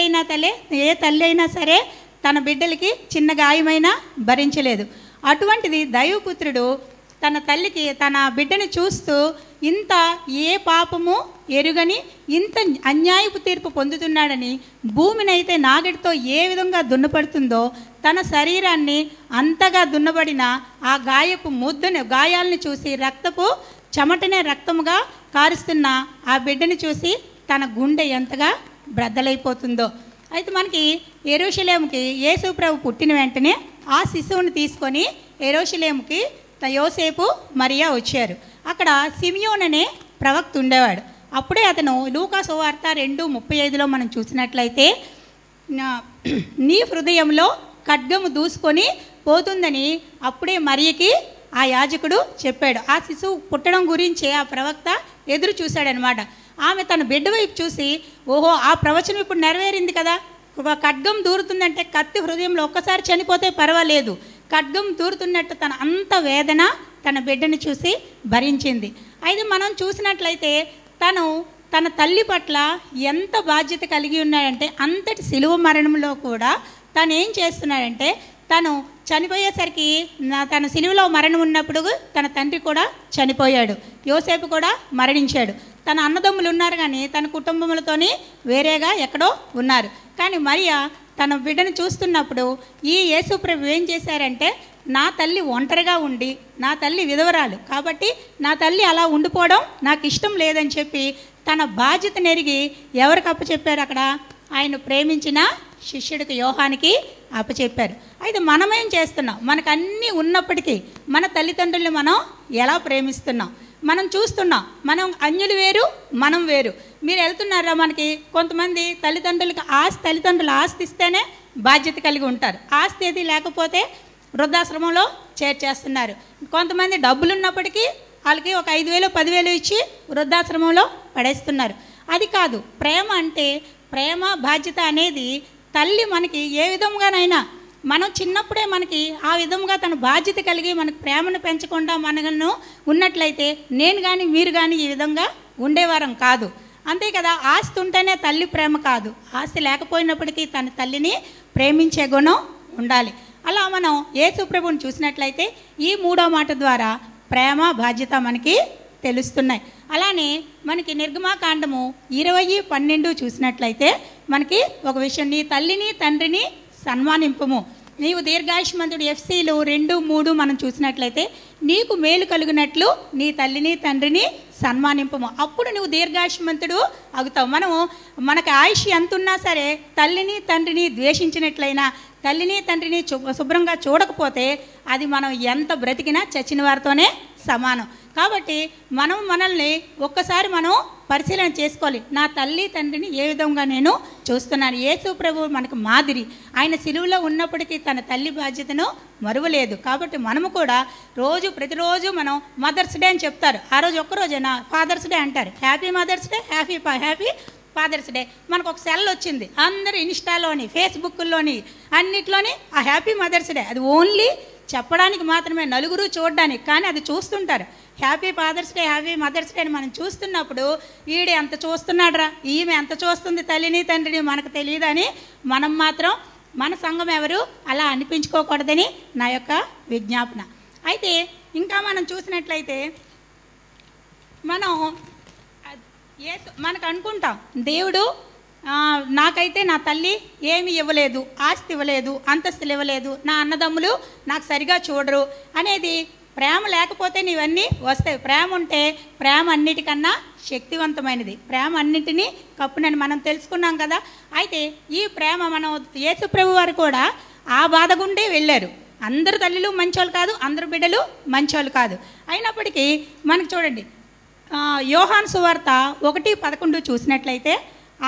అయినా సరే తన బిడ్డలకి చిన్న గాయమైనా భరించలేదు. అటువంటిది దైవపుత్రుడు తన తల్లికి తన బిడ్డని చూస్తూ ఇంత ఏ పాపము ఎరుగని ఇంత అన్యాయపు తీర్పు పొందుతున్నాడని, భూమినైతే నాగటితో ఏ విధంగా దున్నపడుతుందో తన శరీరాన్ని అంతగా దున్నబడిన ఆ గాయపు గాయాలని చూసి రక్తపు చెమటనే రక్తముగా కారుస్తున్న ఆ బిడ్డని చూసి తన గుండె ఎంతగా బ్రద్దలైపోతుందో. అయితే మనకి యెరూషలేముకి యేసు ప్రభు పుట్టిన వెంటనే ఆ శిశువుని తీసుకొని యెరూషలేముకి యోసేపు మరియా వచ్చారు. అక్కడ సిమియోన్ అనే ప్రవక్త ఉండేవాడు. అప్పుడే అతను లూకా సువార్త 2:35లో మనం చూసినట్లయితే, నీ హృదయంలో ఖడ్గము దూసుకొని పోతుందని అప్పుడే మరియకి ఆ యాజకుడు చెప్పాడు. ఆ శిశువు పుట్టడం గురించి ఆ ప్రవక్త ఎదురు చూశాడనమాట. ఆమె తన బిడ్డ వైపు చూసి, ఓహో, ఆ ప్రవచనం ఇప్పుడు నెరవేరింది కదా, ఖడ్గం దూరుతుందంటే కత్తి హృదయంలో ఒక్కసారి చనిపోతే పర్వాలేదు, ఖడ్గం దూరుతున్నట్టు తన అంత వేదన తన బిడ్డని చూసి భరించింది. అయితే మనం చూసినట్లయితే తన తల్లి పట్ల ఎంత బాధ్యత కలిగి ఉన్నాడంటే, అంతటి సిలువ మరణంలో కూడా తను ఏం చేస్తున్నాడంటే, తను చనిపోయేసరికి తన సిలువలో మరణం ఉన్నప్పుడు తన తండ్రి కూడా చనిపోయాడు, యోసేపు కూడా మరణించాడు. తన అన్నదమ్ములు ఉన్నారు కానీ తన కుటుంబములతోని వేరేగా ఎక్కడో ఉన్నారు. కానీ మరియా తన బిడ్డను చూస్తున్నప్పుడు ఈ యేసు ప్రభు ఏం చేశారంటే, నా తల్లి ఒంటరిగా ఉండి, నా తల్లి విధవరాలు కాబట్టి నా తల్లి అలా ఉండిపోవడం నాకు ఇష్టం లేదని చెప్పి తన బాధ్యత నెరిగి ఎవరికి అప్పచెప్పారు? అక్కడ ఆయన ప్రేమించిన శిష్యుడికి యోహానికి అప్పచెప్పారు. అయితే మనమేం చేస్తున్నాం? మనకు అన్నీ ఉన్నప్పటికీ మన తల్లిదండ్రుల్ని మనం ఎలా ప్రేమిస్తున్నాం మనం చూస్తున్నాం. మనం అన్యులు వేరు, మనం వేరు. మీరు వెళ్తున్నారా? మనకి కొంతమంది తల్లిదండ్రులు ఆస్తి ఇస్తేనే బాధ్యత కలిగి ఉంటారు. ఆస్తి ఏది లేకపోతే వృద్ధాశ్రమంలో చేర్చేస్తున్నారు. కొంతమంది డబ్బులు ఉన్నప్పటికీ వాళ్ళకి ఒక 5,000 10,000 ఇచ్చి వృద్ధాశ్రమంలో పడేస్తున్నారు. అది కాదు ప్రేమ అంటే. ప్రేమ బాధ్యత అనేది తల్లి మనకి ఏ విధంగానైనా మనం చిన్నప్పుడే మనకి ఆ విధంగా తన బాధ్యత కలిగి మనకు ప్రేమను పెంచకుండా మనను ఉన్నట్లయితే నేను కానీ మీరు కానీ ఈ విధంగా ఉండేవారం కాదు. అంతే కదా, ఆస్తి ఉంటేనే తల్లి ప్రేమ కాదు, ఆస్తి లేకపోయినప్పటికీ తన తల్లిని ప్రేమించే గుణం ఉండాలి. అలా మనం యేసు ప్రభువుని చూసినట్లయితే ఈ 3వ మాట ద్వారా ప్రేమ బాధ్యత మనకి తెలుస్తున్నాయి. అలానే మనకి నిర్గమాకాండము 20:12 చూసినట్లయితే మనకి ఒక విషయం, నీ తల్లిని తండ్రిని సన్మానింపుము, నీవు దీర్ఘాయుష్మంతుడు. ఎఫ్సీలు 2:3 మనం చూసినట్లయితే నీకు మేలు కలుగునట్లు నీ తల్లిని తండ్రిని సన్మానింపము, అప్పుడు నువ్వు దీర్ఘాయుష్మంతుడు అవుతావు. మనకు ఆయుష్ ఎంత ఉన్నా సరే తల్లిని తండ్రిని ద్వేషించినట్లయినా, తల్లిని తండ్రిని శుభ్రంగా చూడకపోతే అది మనం ఎంత బ్రతికినా చచ్చిన వారితోనే సమానం. కాబట్టి మనల్ని ఒక్కసారి మనం పరిశీలన చేసుకోవాలి. నా తల్లి తండ్రిని ఏ విధంగా నేను చూస్తున్నాను? యేసు ప్రభువు మనకు మాదిరి. ఆయన సిలువలో ఉన్నప్పటికీ తన తల్లి బాధ్యతను మరువలేదు. కాబట్టి మనము కూడా ప్రతిరోజు మనం మదర్స్ డే అని చెప్తారు, ఆ రోజు ఒక్కరోజేనా ఫాదర్స్ డే అంటారు, happy mother's day, happy father's day. మనకు ఒక సెల్ వచ్చింది, అందరూ ఇన్స్టాలోని ఫేస్బుక్లోని అన్నిట్లోని ఆ హ్యాపీ మదర్స్ డే. అది ఓన్లీ చెప్పడానికి మాత్రమే, నలుగురు చూడడానికి, కానీ అది చూస్తుంటారు. Happy father's day, happy mother's day అని మనం చూస్తున్నప్పుడు ఈడు ఎంత చూస్తున్నాడురా, ఈమె ఎంత చూస్తుంది తల్లిని తండ్రిని మనకు తెలియదని మనం మాత్రం మన సంఘం ఎవరు అలా అనిపించుకోకూడదని నా యొక్క విజ్ఞాపన. అయితే ఇంకా మనం చూసినట్లయితే మనకు అనుకుంటాం, దేవుడు నాకైతే నా తల్లి ఏమి ఇవ్వలేదు, ఆస్తి ఇవ్వలేదు, అంతస్తులు ఇవ్వలేదు, నా అన్నదమ్ములు నాకు సరిగా చూడరు అనేది. ప్రేమ లేకపోతే నీవన్నీ వస్తాయి. ప్రేమ ఉంటే ప్రేమ అన్నిటికన్నా శక్తివంతమైనది, ప్రేమ అన్నిటినీ కప్పునని మనం తెలుసుకున్నాం కదా. అయితే ఈ ప్రేమ మనం యేసు ప్రభు వారు కూడా ఆ బాధ గుండే వెళ్ళారు. అందరు తల్లులు మంచోళ్ళు కాదు, అందరు బిడ్డలు మంచోళ్ళు కాదు. అయినప్పటికీ మనకు చూడండి, యోహాను సువార్త 1:11 చూసినట్లయితే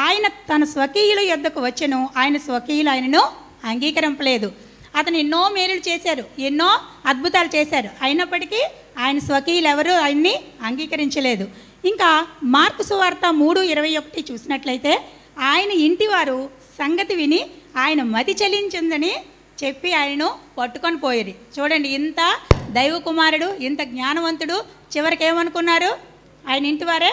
ఆయన తన స్వకీయుల యొద్దకు వచ్చెను, ఆయన స్వకీయులు ఆయనను అంగీకరింపలేదు. అతను ఎన్నో మేలులు చేశారు, ఎన్నో అద్భుతాలు చేశారు, అయినప్పటికీ ఆయన స్వకీయులు ఎవరు ఆయన్ని అంగీకరించలేదు. ఇంకా మార్కు సువార్త 3:21 చూసినట్లయితే ఆయన ఇంటివారు సంగతి విని ఆయన మతి చెలించిందని చెప్పి ఆయనను పట్టుకొని పోయేది. చూడండి, ఇంత దైవ కుమారుడు, ఇంత జ్ఞానవంతుడు, చివరికి ఏమనుకున్నారు? ఆయన ఇంటివారే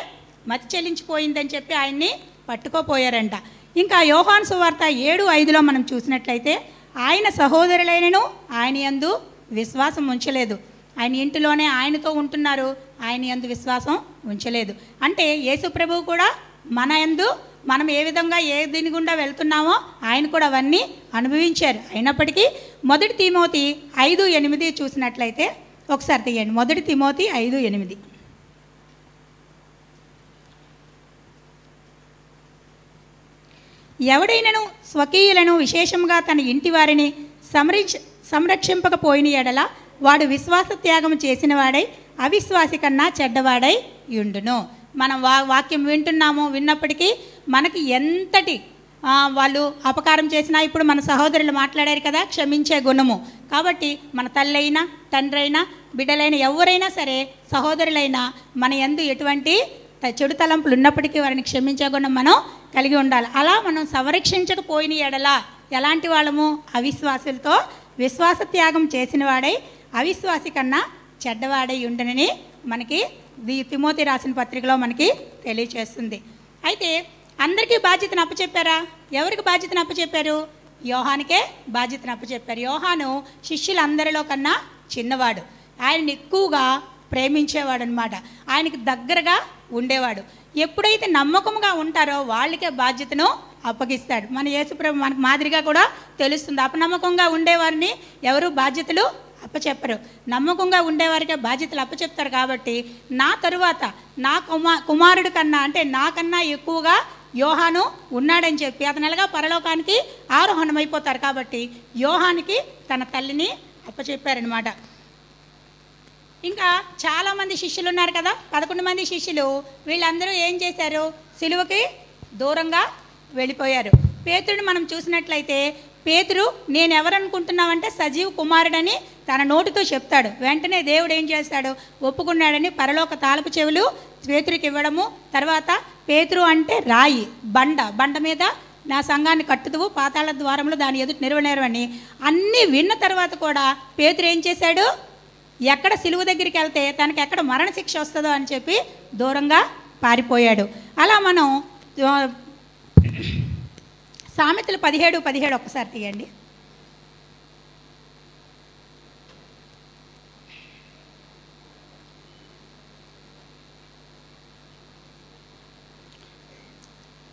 మతి చెల్లించిపోయిందని చెప్పి ఆయన్ని పట్టుకోపోయారంట. ఇంకా యోహాను సువార్త 7:5 మనం చూసినట్లయితే ఆయన సహోదరులైనను ఆయన యందు విశ్వాసం ఉంచలేదు. ఆయన ఇంటిలోనే ఆయనతో ఉంటున్నారు, ఆయన యందు విశ్వాసం ఉంచలేదు. అంటే యేసు ప్రభువు కూడా మన యందు మనం ఏ విధంగా ఏ దీని గుండా వెళ్తున్నామో ఆయన కూడా అవన్నీ అనుభవించారు. అయినప్పటికీ 1 తిమోతి 5:8 చూసినట్లయితే ఒకసారి తీయండి. 1 తిమోతి 5:8. ఎవడైనను స్వకీయులను విశేషంగా తన ఇంటి వారిని సంరక్షింపకపోయిన ఎడల వాడు విశ్వాస త్యాగం చేసిన వాడై అవిశ్వాసి కన్నా చెడ్డవాడై ఉండును. మనం వాక్యం విన్నప్పటికీ మనకి ఎంతటి వాళ్ళు అపకారం చేసినా, ఇప్పుడు మన సహోదరులు మాట్లాడారు కదా, క్షమించే గుణము. కాబట్టి మన తల్లైనా తండ్రైనా బిడ్డలైనా ఎవరైనా సరే సహోదరులైనా మన యందు ఎటువంటి చెడు తలంపులు ఉన్నప్పటికీ వారిని క్షమించే గుణం మనం కలిగి ఉండాలి. అలా మనం సంరక్షించకపోయిన ఎడల ఎలాంటి వాళ్ళము? అవిశ్వాసులతో విశ్వాస త్యాగం చేసిన వాడై అవిశ్వాసి కన్నా చెడ్డవాడై ఉండనని మనకి తిమోతి రాసిన పత్రికలో మనకి తెలియచేస్తుంది. అయితే అందరికీ బాధ్యతను అప్పచెప్పారా? ఎవరికి బాధ్యతను అప్పచెప్పారు? యోహానికే బాధ్యతను అప్పచెప్పారు. యోహాను శిష్యులందరిలో కన్నా చిన్నవాడు, ఆయన్ని ఎక్కువగా ప్రేమించేవాడు అనమాట, ఆయనకి దగ్గరగా ఉండేవాడు. ఎప్పుడైతే నమ్మకంగా ఉంటారో వాళ్ళకే బాధ్యతను అప్పగిస్తాడు. మన యేసుప్రభు మనకు మాదిరిగా కూడా తెలుస్తుంది. అపనమ్మకంగా ఉండేవారిని ఎవరు బాధ్యతలు అప్పచెప్పరు, నమ్మకంగా ఉండేవారికే బాధ్యతలు అప్పచెప్తారు. కాబట్టి నా తరువాత నా కుమారుడు కన్నా, అంటే నాకన్నా ఎక్కువగా యోహాను ఉన్నాడని చెప్పి అతను ఎలాగా పరలోకానికి ఆరోహణమైపోతారు. కాబట్టి యోహానికి తన తల్లిని అప్పచెప్పారనమాట. ఇంకా చాలామంది శిష్యులు ఉన్నారు కదా, 11 మంది శిష్యులు. వీళ్ళందరూ ఏం చేశారు? సిలువకి దూరంగా వెళ్ళిపోయారు. పేతురుని మనం చూసినట్లయితే పేతురు నేను ఎవరనుకుంటున్నావంటే సజీవ కుమారుడని తన నోటితో చెప్తాడు. వెంటనే దేవుడు ఏం చేస్తాడు? ఒప్పుకున్నాడని పరలోక తాలపు చెవులు పేతురికి ఇవ్వడము. తర్వాత పేతురు అంటే రాయి, బండ మీద నా సంఘాన్ని కట్టుదువు, పాతాళ ద్వారంలో దాని ఎదుట నిలవనేరవని అన్నీ విన్న తర్వాత కూడా పేతురు ఏం చేశాడు? ఎక్కడ సిలువ దగ్గరికి వెళ్తే తనకి ఎక్కడ మరణశిక్ష వస్తుందో అని చెప్పి దూరంగా పారిపోయాడు. అలా మనం సామెతలు 17:17 ఒక్కసారి తీయండి.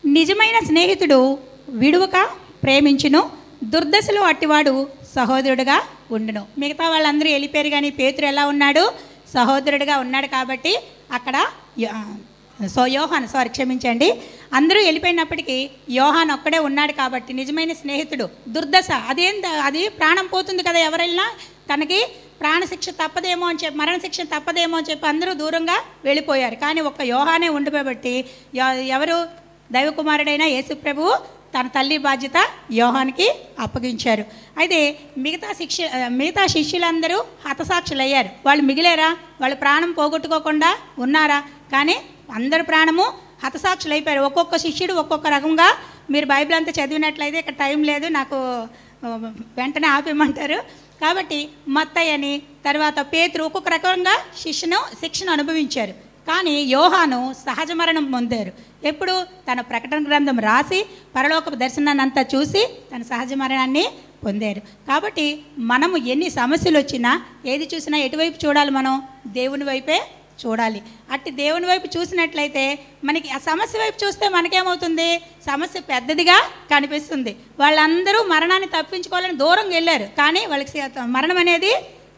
నిజమైన స్నేహితుడు విడువక ప్రేమించును, దుర్దశలో అట్టివాడు సహోదరుడుగా ఉండును. మిగతా వాళ్ళందరూ వెళ్ళిపోయారు, కానీ పేతురు ఎలా ఉన్నాడు? సహోదరుడిగా ఉన్నాడు. కాబట్టి అక్కడ యోహాను క్షమించండి, అందరూ వెళ్ళిపోయినప్పటికీ యోహాను ఒక్కడే ఉన్నాడు. కాబట్టి నిజమైన స్నేహితుడు. దుర్దశ అది ప్రాణం పోతుంది కదా, ఎవరైనా తనకి ప్రాణశిక్ష తప్పదేమో అని చెప్పి, మరణశిక్ష తప్పదేమో అని చెప్పి అందరూ దూరంగా వెళ్ళిపోయారు. కానీ ఒక్క యోహానే ఉండిపోబట్టి ఎవరు? దైవకుమారుడైన యేసు ప్రభువు తన తల్లి బాధ్యత యోహానికి అప్పగించారు. అయితే మిగతా శిష్యులందరూ హతసాక్షులయ్యారు. వాళ్ళు మిగిలేరా? వాళ్ళు ప్రాణం పోగొట్టుకోకుండా ఉన్నారా? కానీ అందరు ప్రాణము హతసాక్షులైపోయారు. ఒక్కొక్క శిష్యుడు ఒక్కొక్క రకంగా. మీరు బైబిల్ అంతా చదివినట్లయితే ఇక్కడ టైం లేదు, నాకు వెంటనే ఆపేయమంటారు. కాబట్టి మత్తయ్యని, తర్వాత పేతురు ఒక్కొక్క రకంగా శిక్షను అనుభవించారు. కానీ యోహాను సహజ మరణం పొందారు. ఎప్పుడు? తన ప్రకటన గ్రంథం రాసి పరలోక దర్శనాన్ని అంతా చూసి తన సహజ మరణాన్ని పొందారు. కాబట్టి మనము ఎన్ని సమస్యలు వచ్చినా ఏది చూసినా ఎటువైపు చూడాలి? మనం దేవుని వైపే చూడాలి. అట్టి దేవుని వైపు చూసినట్లయితే మనకి ఆ సమస్య వైపు చూస్తే మనకేమవుతుంది? సమస్య పెద్దదిగా కనిపిస్తుంది. వాళ్ళందరూ మరణాన్ని తప్పించుకోవాలని దూరంగా వెళ్ళారు, కానీ వాళ్ళకి మరణం అనేది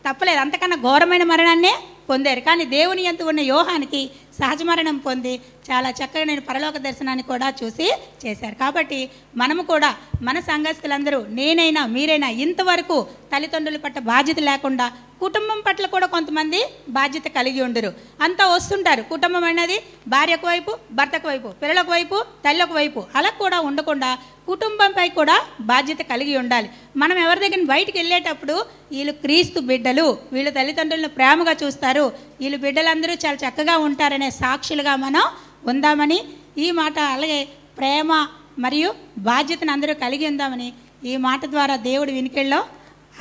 తప్పలేదు. అంతకన్నా ఘోరమైన మరణాన్నే పొందారు. కానీ దేవుని యందు ఉన్న యోహానికి సహజ మరణం పొంది చాలా చక్కగా నేను పరలోక దర్శనాన్ని కూడా చూసి చేశారు. కాబట్టి మనము కూడా మన సంఘస్థులందరూ, నేనైనా మీరైనా, ఇంతవరకు తల్లిదండ్రుల పట్ల బాధ్యత లేకుండా కుటుంబం పట్ల కూడా కొంతమంది బాధ్యత కలిగి ఉండరు. అంతా వస్తుంటారు. కుటుంబం అనేది భార్యకు వైపు, భర్తకు వైపు, పిల్లలకు వైపు, తల్లికి వైపు అలా కూడా ఉండకుండా కుటుంబంపై కూడా బాధ్యత కలిగి ఉండాలి. మనం ఎవరి దగ్గర బయటికి వెళ్ళేటప్పుడు వీళ్ళు క్రీస్తు బిడ్డలు, వీళ్ళు తల్లిదండ్రులను ప్రేమగా చూస్తారు, వీళ్ళు బిడ్డలందరూ చాలా చక్కగా ఉంటారనే సాక్షులుగా మనం ఉందామని ఈ మాట, అలాగే ప్రేమ మరియు బాధ్యతను అందరూ కలిగి ఉందామని ఈ మాట ద్వారా దేవుడు వినికిడిలో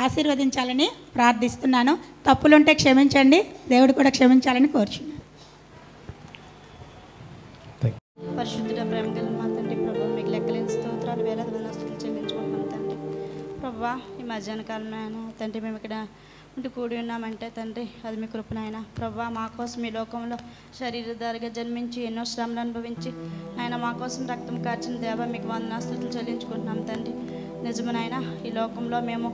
ఆశీర్వదించాలని ప్రార్థిస్తున్నాను. తప్పులుంటే క్షమించండి, దేవుడు కూడా క్షమించాలని కోరుచున్నాను. పరిశుద్ధుడ ప్రేమ గల మా తండ్రి ప్రభు, మీకు లెక్కలేని స్తోత్రాలు, వేలాది వందనాలు చెల్లించుకుంటున్నాం తండ్రి ప్రభా. ఈ మధ్యాహ్న కాలంలో తండ్రి మేము ఇక్కడ ఉండి కూడి ఉన్నామంటే తండ్రి అది మీ కృపనైనా ప్రభా. మా కోసం ఈ లోకంలో శరీరధారిగా జన్మించి ఎన్నో శ్రమలు అనుభవించి ఆయన మా కోసం రక్తం కార్చిన దేవ మీకు వందనాస్తుతులు చెల్లించుకుంటున్నాం తండ్రి. నిజమనైనా ఈ లోకంలో మేము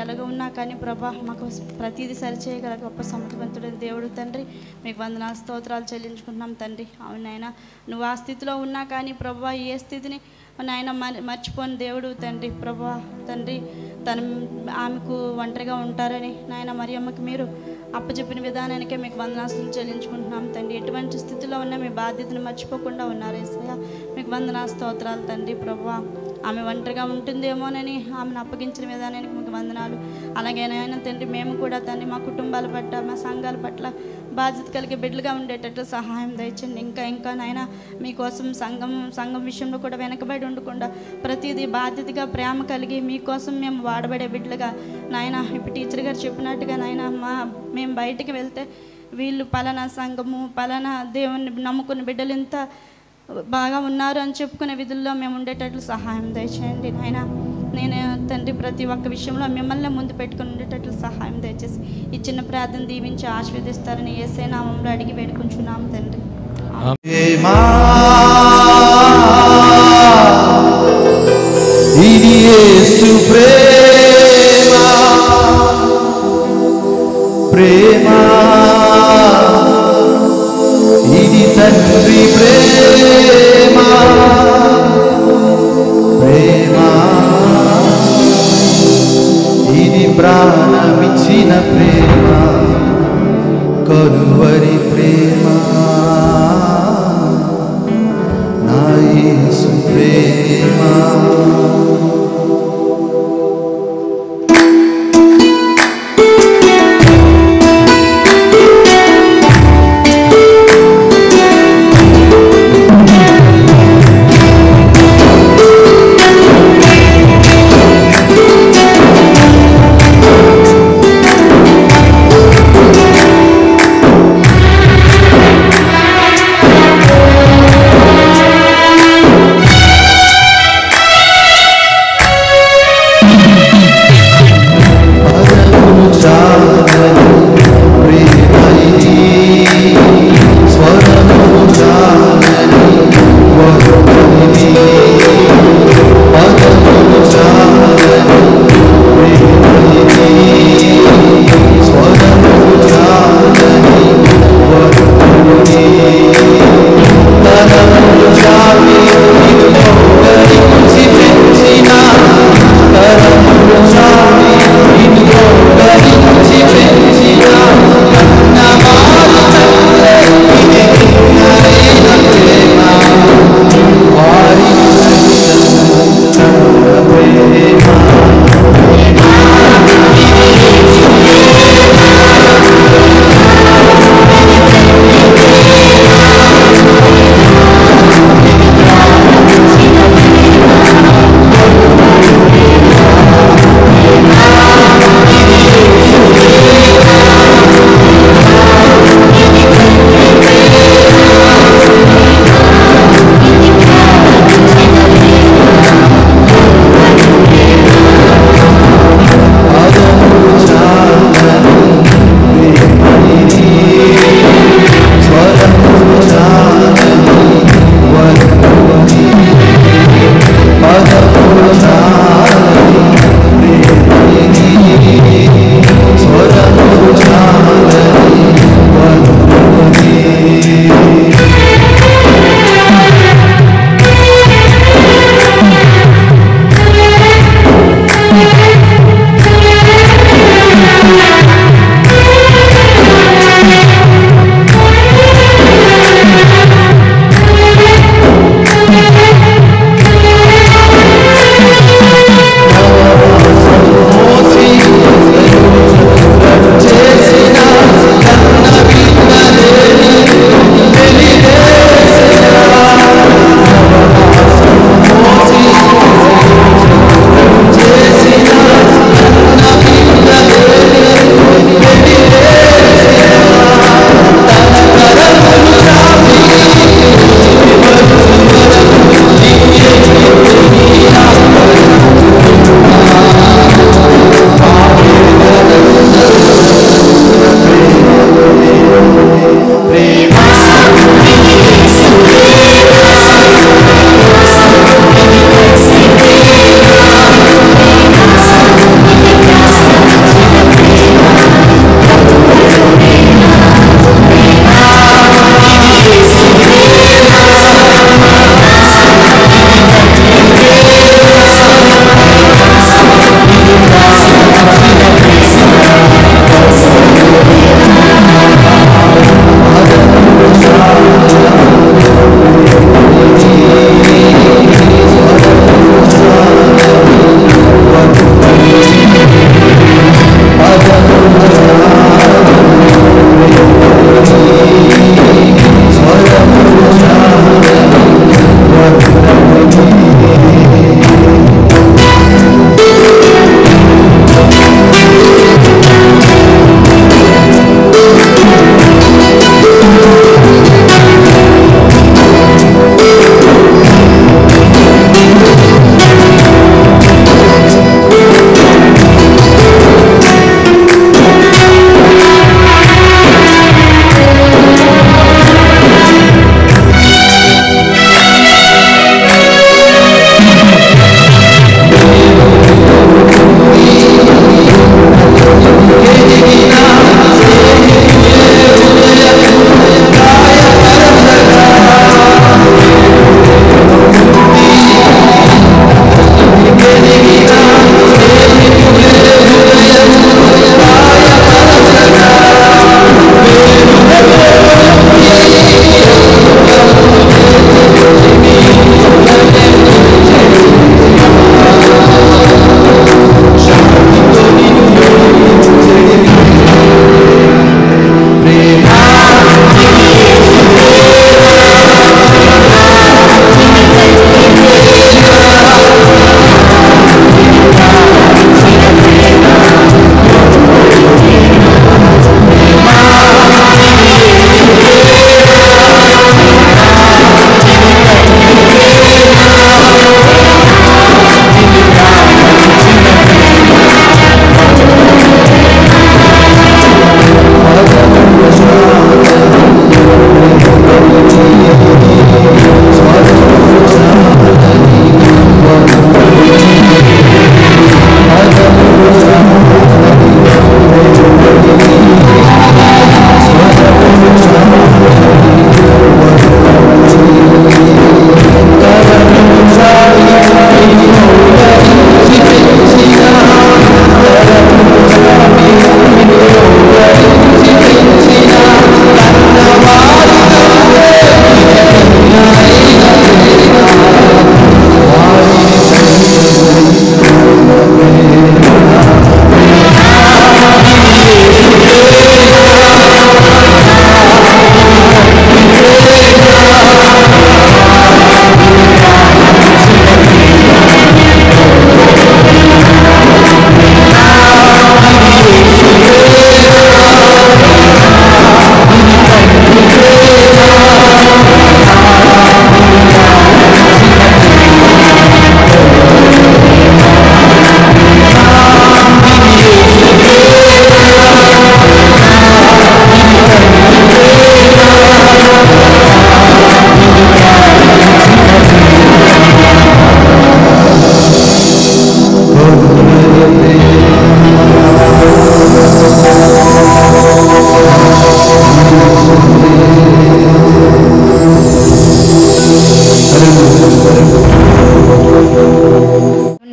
ఎలాగ ఉన్నా కానీ ప్రభా మాకు ప్రతిదీ సరిచేయగల గొప్ప సమర్థవంతుడైన దేవుడు తండ్రి, మీకు వందనాలు స్తోత్రాలు చెల్లించుకుంటున్నాం తండ్రి. అవునైనా నువ్వు ఆ స్థితిలో ఉన్నా కానీ ప్రభా ఏ స్థితిని నాయన మర్చిపోని దేవుడు తండ్రి ప్రభా. తండ్రి ఆమెకు ఒంటరిగా ఉంటారని నాయన మరియమ్మకి మీరు అప్పచెప్పిన విధానానికే మీకు వందనాస్తులు చెల్లించుకుంటున్నాం తండ్రి. ఎటువంటి స్థితిలో ఉన్నా మీ బాధ్యతను మర్చిపోకుండా ఉన్నారు యేసయ్య, మీకు వందనా స్తోత్రాలు తండ్రి ప్రభా. ఆమె ఒంటరిగా ఉంటుందేమోనని ఆమెను అప్పగించిన విధానానికి మీకు వందనాలు. అలాగే నాయన తండ్రి మేము కూడా తండ్రి మా కుటుంబాల పట్ల, మా సంఘాల పట్ల బాధ్యత కలిగే బిడ్డలుగా ఉండేటట్లు సహాయం దయచండి. ఇంకా నాయన మీకోసం సంఘం విషయంలో కూడా వెనకబడి ఉండకుండా ప్రతిదీ బాధ్యతగా ప్రేమ కలిగి మీకోసం మేము వాడబడే బిడ్డలుగా నాయన, ఇప్పుడు టీచర్ గారు చెప్పినట్టుగా నాయన మేము బయటికి వెళ్తే వీళ్ళు పలానా సంఘము, పలానా దేవుని నమ్ముకున్న బిడ్డలు ఇంత బాగా ఉన్నారు అని చెప్పుకునే విధుల్లో మేము ఉండేటట్లు సహాయం దయచేయండి నాయన. నేను తండ్రి ప్రతి ఒక్క విషయంలో మిమ్మల్ని ముందు పెట్టుకుని ఉండేటట్లు సహాయం దయచేసి ఈ చిన్న ప్రార్థన దీవించి ఆశీర్వదిస్తారని యేసయ్య నామములో అడిగి వేడుకుంటున్నాం తండ్రి. ఇది యేసు ప్రేమ, ఇది తండ్రి ప్రేమ, ఇది ప్రాణమిచ్చిన ప్రేమ, కలువరి ప్రేమ, నా యేసు ప్రేమ.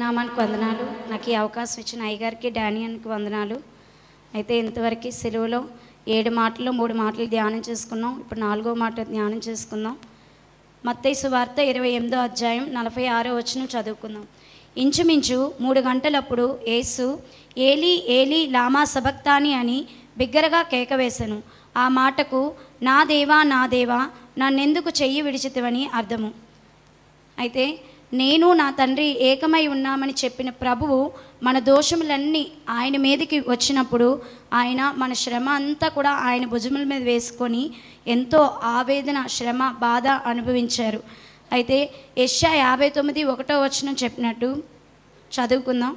నామానికి వందనాలు. నాకు ఈ అవకాశం ఇచ్చిన అయ్యగారికి డానియన్కి వందనాలు. అయితే ఇంతవరకు సెలవులో 7 మాటల్లో 3 మాటలు ధ్యానం చేసుకున్నాం. ఇప్పుడు 4వ మాట ధ్యానం చేసుకుందాం. మత్తయి సువార్త 28వ అధ్యాయం 46వ వచనం చదువుకుందాం. ఇంచుమించు 3 గంటలప్పుడు యేసు ఏలీ ఏలీ లామా సబక్తాని అని బిగ్గరగా కేక వేసెను. ఆ మాటకు నా దేవా నా దేవా నన్నెందుకు చెయ్యి విడిచితివని అర్థము. అయితే నేను నా తండ్రి ఏకమై ఉన్నామని చెప్పిన ప్రభువు మన దోషములన్నీ ఆయన మీదకి వచ్చినప్పుడు ఆయన మన శ్రమ అంతా కూడా ఆయన భుజముల మీద వేసుకొని ఎంతో ఆవేదన, శ్రమ, బాధ అనుభవించారు. అయితే యెషయా 59:1వ వచనం చెప్పినట్టు చదువుకుందాం.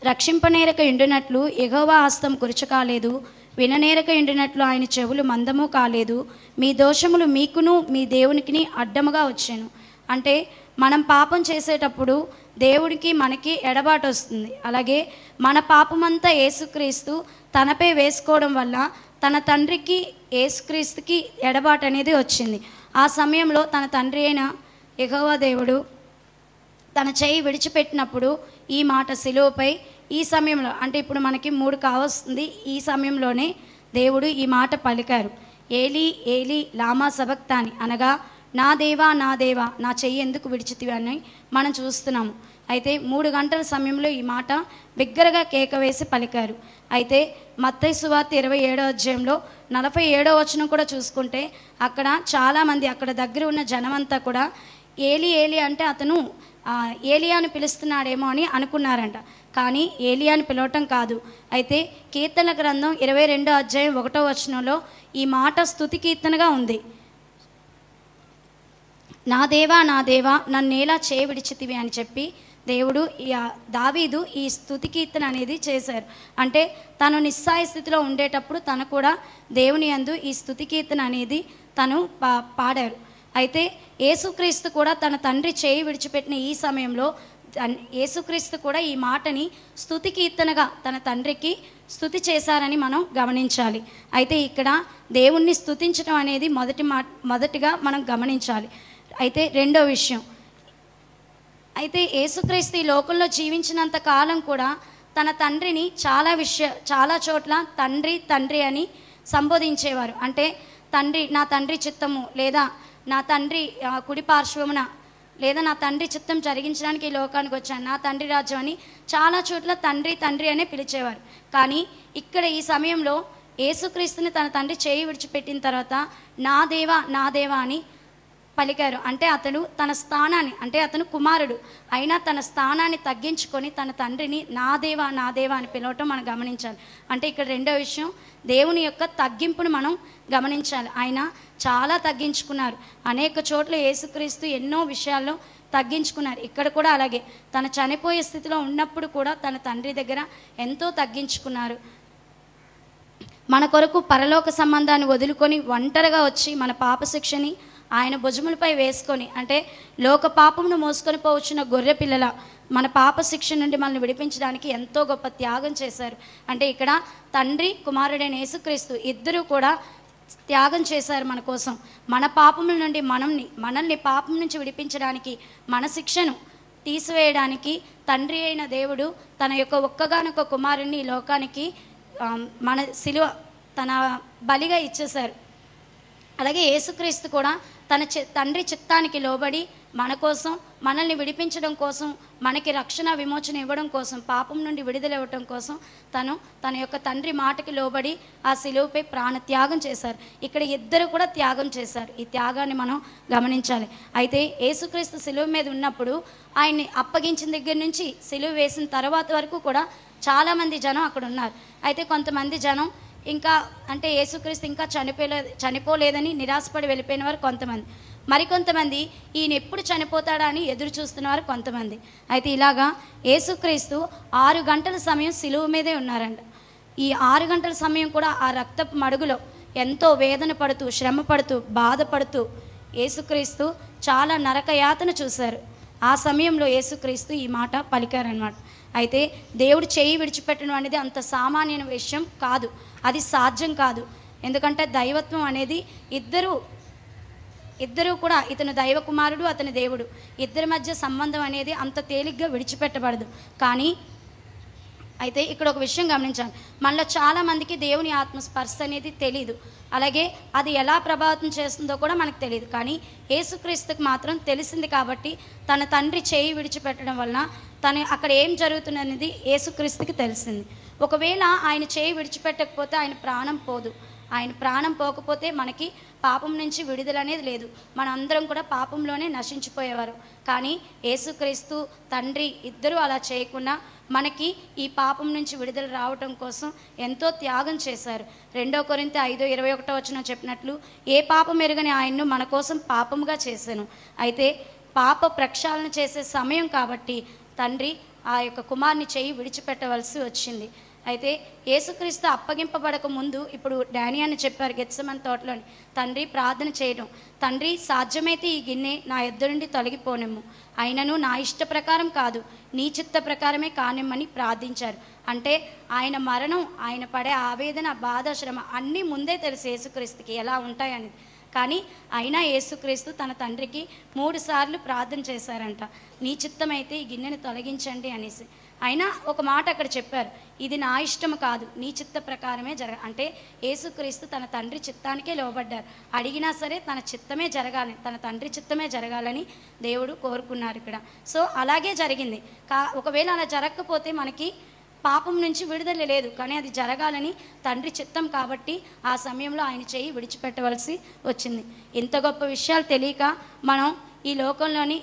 రక్షింపనేరక ఎండినట్లు యెహోవా హస్తం కురుచకాలేదు, విననేరక ఎండినట్లు ఆయన చెవులు మందము కాలేదు, మీ దోషములు మీకును మీ దేవునికి అడ్డముగా వచ్చాను. అంటే మనం పాపం చేసేటప్పుడు దేవుడికి మనకి ఎడబాటు వస్తుంది. అలాగే మన పాపమంతా యేసుక్రీస్తు తనపై వేసుకోవడం వల్ల తన తండ్రికి యేసుక్రీస్తుకి ఎడబాటు అనేది వచ్చింది. ఆ సమయంలో తన తండ్రి అయిన యెహోవా దేవుడు తన చేయి విడిచిపెట్టినప్పుడు ఈ మాట సిలువపై ఈ సమయంలో, అంటే ఇప్పుడు మనకి 3 కావస్తుంది, ఈ సమయంలోనే దేవుడు ఈ మాట పలికారు. ఏలీ ఏలీ లామా సబక్తాని అనగా నా దేవా నా దేవా నా చెయ్యి ఎందుకు విడిచితివి అని మనం చూస్తున్నాము. అయితే 3 గంటల సమయంలో ఈ మాట బిగ్గరగా కేక వేసి పలికారు. అయితే మత్తయి సువార్త 27వ అధ్యాయంలో 47వ వచనం కూడా చూసుకుంటే అక్కడ చాలామంది అక్కడ దగ్గర ఉన్న జనమంతా కూడా ఏలి ఏలి అంటే అతను ఏలియాను పిలుస్తున్నాడేమో అని అనుకున్నారంట. కానీ ఏలియాను పిలవటం కాదు. అయితే కీర్తన గ్రంథం 22వ అధ్యాయం 1వ వచనంలో ఈ మాట స్తుతి కీర్తనగా ఉంది. నా దేవా నా దేవా నన్నేలా చేయి విడిచితివి అని చెప్పి దేవుడు దావీదు ఈ స్తుతి కీర్తన అనేది చేశారు. అంటే తను నిస్సాయ స్థితిలో ఉండేటప్పుడు తను కూడా దేవుని యందు ఈ స్తుతి కీర్తన అనేది తను పాడారు. అయితే యేసుక్రీస్తు కూడా తన తండ్రి చేయి విడిచిపెట్టిన ఈ సమయంలో యేసుక్రీస్తు కూడా ఈ మాటని స్తుతి కీర్తనగా తన తండ్రికి స్తుతి చేశారని మనం గమనించాలి. అయితే ఇక్కడ దేవుణ్ణి స్తుతించడం అనేది మొదటిగా మనం గమనించాలి. అయితే రెండో విషయం, అయితే యేసుక్రీస్తు ఈ లోకంలో జీవించినంత కాలం కూడా తన తండ్రిని చాలా చోట్ల తండ్రి తండ్రి అని సంబోధించేవారు. అంటే తండ్రి, నా తండ్రి చిత్తము, లేదా నా తండ్రి కుడి పార్శ్వమున, లేదా నా తండ్రి చిత్తం జరిగించడానికి ఈ లోకానికి వచ్చాను, నా తండ్రి రాజ్యం అని చాలా చోట్ల తండ్రి తండ్రి అనే పిలిచేవారు. కానీ ఇక్కడ ఈ సమయంలో యేసుక్రీస్తుని తన తండ్రి చేయి విడిచిపెట్టిన తర్వాత నా దేవా నా దేవా అని పలికారు. అంటే అతను తన స్థానాన్ని, అంటే అతను కుమారుడు అయినా తన స్థానాన్ని తగ్గించుకొని తన తండ్రిని నా దేవా నా దేవా అని పిలవటం మనం గమనించాలి. అంటే ఇక్కడ రెండో విషయం, దేవుని యొక్క తగ్గింపును మనం గమనించాలి. ఆయన చాలా తగ్గించుకున్నారు. అనేక చోట్ల యేసుక్రీస్తు ఎన్నో విషయాల్లో తగ్గించుకున్నారు. ఇక్కడ కూడా అలాగే తన చనిపోయే స్థితిలో ఉన్నప్పుడు కూడా తన తండ్రి దగ్గర ఎంతో తగ్గించుకున్నారు. మన కొరకు పరలోక సంబంధాన్ని వదులుకొని ఒంటరిగా వచ్చి మన పాప శిక్షని ఆయన భుజములపై వేసుకొని, అంటే లోక పాపమును మోసుకొని పోవచ్చిన గొర్రె పిల్లల మన పాప శిక్ష నుండి మనల్ని విడిపించడానికి ఎంతో గొప్ప త్యాగం చేశారు. అంటే ఇక్కడ తండ్రి కుమారుడైన యేసుక్రీస్తు ఇద్దరూ కూడా త్యాగం చేశారు మన కోసం. మన పాపముల నుండి మనల్ని పాపం నుంచి విడిపించడానికి, మన శిక్షను తీసివేయడానికి తండ్రి అయిన దేవుడు తన యొక్క ఒక్కగానొక్క కుమారుణ్ణి ఈ లోకానికి మన శిలువ తన బలిగా ఇచ్చేశారు. అలాగే యేసుక్రీస్తు కూడా తన తండ్రి చిత్తానికి లోబడి మన కోసం, మనల్ని విడిపించడం కోసం, మనకి రక్షణ విమోచన ఇవ్వడం కోసం, పాపం నుండి విడుదల ఇవ్వడం కోసం తన యొక్క తండ్రి మాటకి లోబడి ఆ శిలువపై ప్రాణ త్యాగం చేశారు. ఇక్కడ ఇద్దరు కూడా త్యాగం చేశారు. ఈ త్యాగాన్ని మనం గమనించాలి. అయితే యేసుక్రీస్తు శిలువ మీద ఉన్నప్పుడు ఆయన్ని అప్పగించిన దగ్గర నుంచి శిలువ వేసిన తర్వాత వరకు కూడా చాలామంది జనం అక్కడ ఉన్నారు. అయితే కొంతమంది జనం ఇంకా, అంటే యేసుక్రీస్తు ఇంకా చనిపోలేదని నిరాశపడి వెళ్ళిపోయిన వారు కొంతమంది, మరికొంతమంది ఈయన ఎప్పుడు చనిపోతాడా అని ఎదురు చూస్తున్నవారు కొంతమంది. అయితే ఇలాగా యేసుక్రీస్తు 6 గంటల సమయం శిలువ మీదే ఉన్నారంట. ఈ 6 గంటల సమయం కూడా ఆ రక్తపు మడుగులో ఎంతో వేదన పడుతూ, శ్రమ పడుతూ, బాధపడుతూ యేసుక్రీస్తు చాలా నరకయాతన చూశారు. ఆ సమయంలో యేసుక్రీస్తు ఈ మాట పలికారనమాట. అయితే దేవుడు చేయి విడిచిపెట్టడం అనేది అంత సామాన్యమైన విషయం కాదు, అది సాధ్యం కాదు. ఎందుకంటే దైవత్వం అనేది ఇద్దరు ఇద్దరు కూడా ఇతను దైవ కుమారుడు, అతని దేవుడు, ఇద్దరి మధ్య సంబంధం అనేది అంత తేలిగ్గా విడిచిపెట్టబడదు. కానీ అయితే ఇక్కడ ఒక విషయం గమనించాలి, మనలో చాలామందికి దేవుని ఆత్మస్పర్శ అనేది తెలీదు, అలాగే అది ఎలా ప్రభావితం చేస్తుందో కూడా మనకు తెలియదు. కానీ యేసుక్రీస్తుకు మాత్రం తెలిసింది కాబట్టి తన తండ్రి చేయి విడిచిపెట్టడం వలన తను అక్కడ ఏం జరుగుతున్నది యేసుక్రీస్తుకి తెలిసింది. ఒకవేళ ఆయన చేయి విడిచిపెట్టకపోతే ఆయన ప్రాణం పోదు. ఆయన ప్రాణం పోకపోతే మనకి పాపం నుంచి విడుదల అనేది లేదు, మనందరం కూడా పాపంలోనే నశించిపోయేవారు. కానీ యేసుక్రీస్తు తండ్రి ఇద్దరూ అలా చేయకుండా మనకి ఈ పాపం నుంచి విడుదల రావటం కోసం ఎంతో త్యాగం చేశారు. 2 కొరింథీ 5:21 చెప్పినట్లు, ఏ పాపం ఎరుగని ఆయన్ను మన కోసం పాపముగా చేశాను. అయితే పాప ప్రక్షాళన చేసే సమయం కాబట్టి తండ్రి ఆ యొక్క కుమారుని చేయి విడిచిపెట్టవలసి వచ్చింది. అయితే యేసుక్రీస్తు అప్పగింపబడక ముందు ఇప్పుడు డానీ అని చెప్పారు గెత్సెమనే తోటలోని, తండ్రి ప్రార్థన చేయడం, తండ్రి సాధ్యమైతే ఈ గిన్నె నా ఎదురు నుండి తొలగిపోనిమ్ము, అయినను నా ఇష్ట ప్రకారం కాదు నీ చిత్త ప్రకారమే కానిమ్మని ప్రార్థించారు. అంటే ఆయన మరణం, ఆయన పడే ఆవేదన, బాధ, శ్రమ అన్నీ ముందే తెలుసు యేసుక్రీస్తుకి ఎలా ఉంటాయని. కానీ అయినా యేసుక్రీస్తు తన తండ్రికి 3 సార్లు ప్రార్థన చేశారంట, నీ చిత్తమైతే ఈ గిన్నెని తొలగించండి అనేసి. అయినా ఒక మాట అక్కడ చెప్పారు, ఇది నా ఇష్టం కాదు నీ చిత్త ప్రకారమే అంటే యేసుక్రీస్తు తన తండ్రి చిత్తానికే లోబడ్డారు. అడిగినా సరే తన చిత్తమే జరగాలి, తన తండ్రి చిత్తమే జరగాలని దేవుడు కోరుకున్నారు ఇక్కడ. సో అలాగే జరిగింది. ఒకవేళ అలా జరగకపోతే మనకి పాపం నుంచి విడుదల లేదు. కానీ అది జరగాలని తండ్రి చిత్తం కాబట్టి ఆ సమయంలో ఆయన చేయి విడిచిపెట్టవలసి వచ్చింది. ఇంత గొప్ప విషయాలు తెలియక మనం ఈ లోకంలోని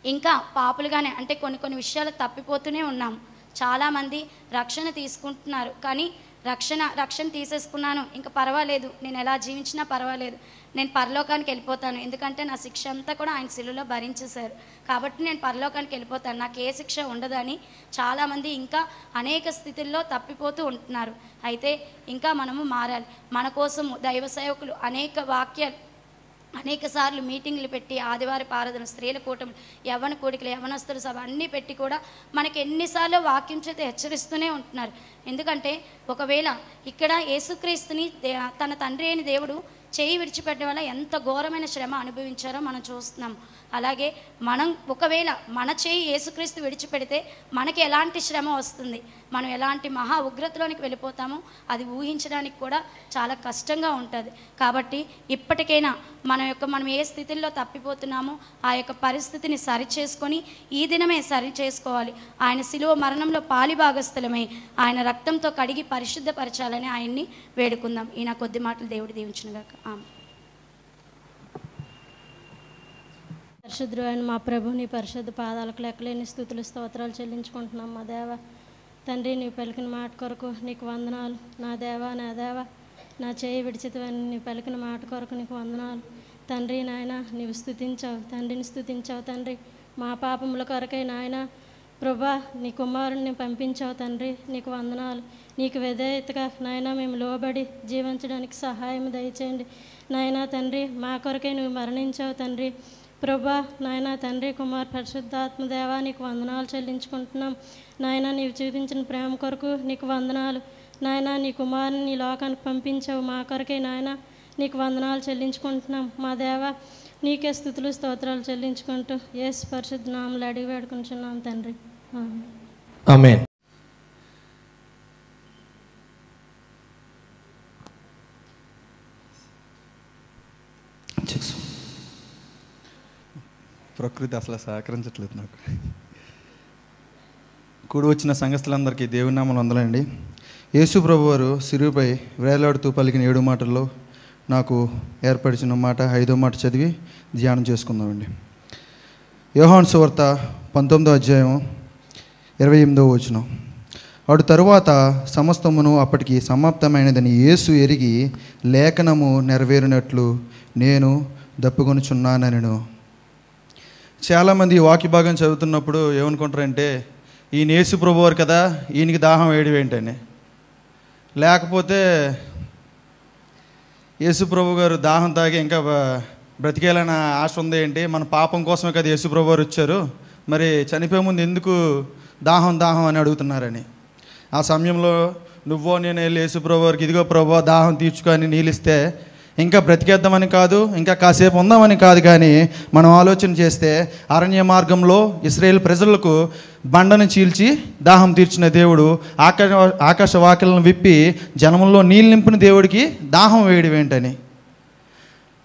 ఇంకా పాపులుగానే అంటే కొన్ని విషయాలు తప్పిపోతూనే ఉన్నాము. చాలామంది రక్షణ తీసుకుంటున్నారు, కానీ రక్షణ తీసేసుకున్నాను, ఇంకా పర్వాలేదు, నేను ఎలా జీవించినా పర్వాలేదు, నేను పరలోకానికి వెళ్ళిపోతాను, ఎందుకంటే నా శిక్ష అంతా కూడా ఆయన శిలువలో భరించేశారు కాబట్టి నేను పరలోకానికి వెళ్ళిపోతాను, నాకు ఏ శిక్ష ఉండదని చాలామంది ఇంకా అనేక స్థితుల్లో తప్పిపోతూ ఉంటున్నారు. అయితే ఇంకా మనము మారాలి. మన కోసం దైవ సేవకులు అనేక సార్లు మీటింగ్లు పెట్టి, ఆదివారపు ఆరాధన, స్త్రీల కూటములు, యవ్వన కూడికలు, యవ్వనస్తుల సభ అన్నీ పెట్టి కూడా మనకి ఎన్నిసార్లు వాక్యం చేత హెచ్చరిస్తూనే ఉంటున్నారు. ఎందుకంటే ఒకవేళ ఇక్కడ యేసుక్రీస్తుని తన తండ్రి అయిన దేవుడు చేయి విడిచిపెట్టడం వల్ల ఎంత ఘోరమైన శ్రమ అనుభవించారో మనం చూస్తున్నాం. అలాగే మనం ఒకవేళ మన చేయి యేసుక్రీస్తు విడిచిపెడితే మనకి ఎలాంటి శ్రమ వస్తుంది, మనం ఎలాంటి మహా ఉగ్రతలోనికి వెళ్ళిపోతామో అది ఊహించడానికి కూడా చాలా కష్టంగా ఉంటుంది. కాబట్టి ఇప్పటికైనా మనం ఏ స్థితిలో తప్పిపోతున్నామో ఆ యొక్క పరిస్థితిని సరిచేసుకొని ఈ దినమే సరి చేసుకోవాలి. ఆయన శిలువ మరణంలో పాలిభాగస్థులమై ఆయన రక్తంతో కడిగి పరిశుద్ధపరచాలని ఆయన్ని వేడుకుందాం. ఈయన కొద్ది మాటలు దేవుడు దీవించునుగాక. ఆమెన్. పరిశుద్ధుడు అయిన మా ప్రభు, నీ పరిశుద్ధ పాదాలకు లెక్కలేని స్తుతులు స్తోత్రాలు చెల్లించుకుంటున్నాం. మా దేవ తండ్రి, నీ పలికిన మాట కొరకు నీకు వందనాలు. నా దేవ నా చేయి విడిచితవని నీ పలికిన మాట కొరకు నీకు వందనాలు తండ్రి. నాయన నీవు స్తుతించావు, తండ్రిని స్తుతించావు తండ్రి. మా పాపముల కొరకై నాయన ప్రభా నీ కుమారుని పంపించావు తండ్రి, నీకు వందనాలు. నీకు విధేయతగా నాయన మేము లోబడి జీవించడానికి సహాయం దయచేయండి నాయన తండ్రి. మా కొరకై నువ్వు మరణించావు తండ్రి ప్రభా. నాయన తండ్రి, కుమార్ పరిశుద్ధాత్మ దేవా నీకు వందనాలు చెల్లించుకుంటున్నాం నాయన. నీవు చూపించిన ప్రేమ కొరకు నీకు వందనాలు నాయన. నీ కుమారుని నీ లోకానికి పంపించావు మా కొరకై నాయన, నీకు వందనాలు చెల్లించుకుంటున్నాం మా దేవ. నీకే స్తుతులు స్తోత్రాలు చెల్లించుకుంటూ యేసు పరిశుద్ధ నామములో అడిగి వేడుకుంటున్నాం తండ్రి. ఆమేన్. ప్రకృతి అసలు సహకరించట్లేదు నాకు. కూడి వచ్చిన సంఘస్థులందరికీ దేవుని నామములు వందలండి. యేసు ప్రభు వారు సిలువపై వేలాడుతూ పలికిన 7 మాటల్లో నాకు ఏర్పరిచిన మాట 5వ మాట చదివి ధ్యానం చేసుకుందామండి. యోహాను సువార్త 19వ అధ్యాయం 28వ వచనం. వాడు తరువాత సమస్తమును అప్పటికి సమాప్తమైనదని యేసు ఎరిగి లేఖనము నెరవేరినట్లు నేను దప్పుకొనుచున్నానెను. చాలామంది వాక్య భాగం చదువుతున్నప్పుడు ఏమనుకుంటారంటే, ఈయన యేసు ప్రభువారు కదా, ఈయనకి దాహం వేయడం ఏంటని. లేకపోతే యేసు ప్రభు గారు దాహం తాగి ఇంకా బ్రతికేయాలన్న ఆశ ఉంది ఏంటి, మన పాపం కోసమే కదా యేసు ప్రభు వారు వచ్చారు, మరి చనిపోయే ముందు ఎందుకు దాహం అని అడుగుతున్నారని. ఆ సమయంలో నువ్వో నేను వెళ్ళి యేసు ప్రభు వారికి ఇదిగో ప్రభు దాహం తీర్చుకొని నీళ్ళిస్తే ఇంకా బ్రతికేద్దామని కాదు, ఇంకా కాసేపు ఉందామని కాదు. కానీ మనం ఆలోచన చేస్తే అరణ్య మార్గంలో ఇశ్రాయేలు ప్రజలకు బండను చీల్చి దాహం తీర్చిన దేవుడు, ఆకాశ వాకిలను విప్పి జనముల్లో నీళ్ళు నింపిన దేవుడికి దాహం వేయడం ఏంటని.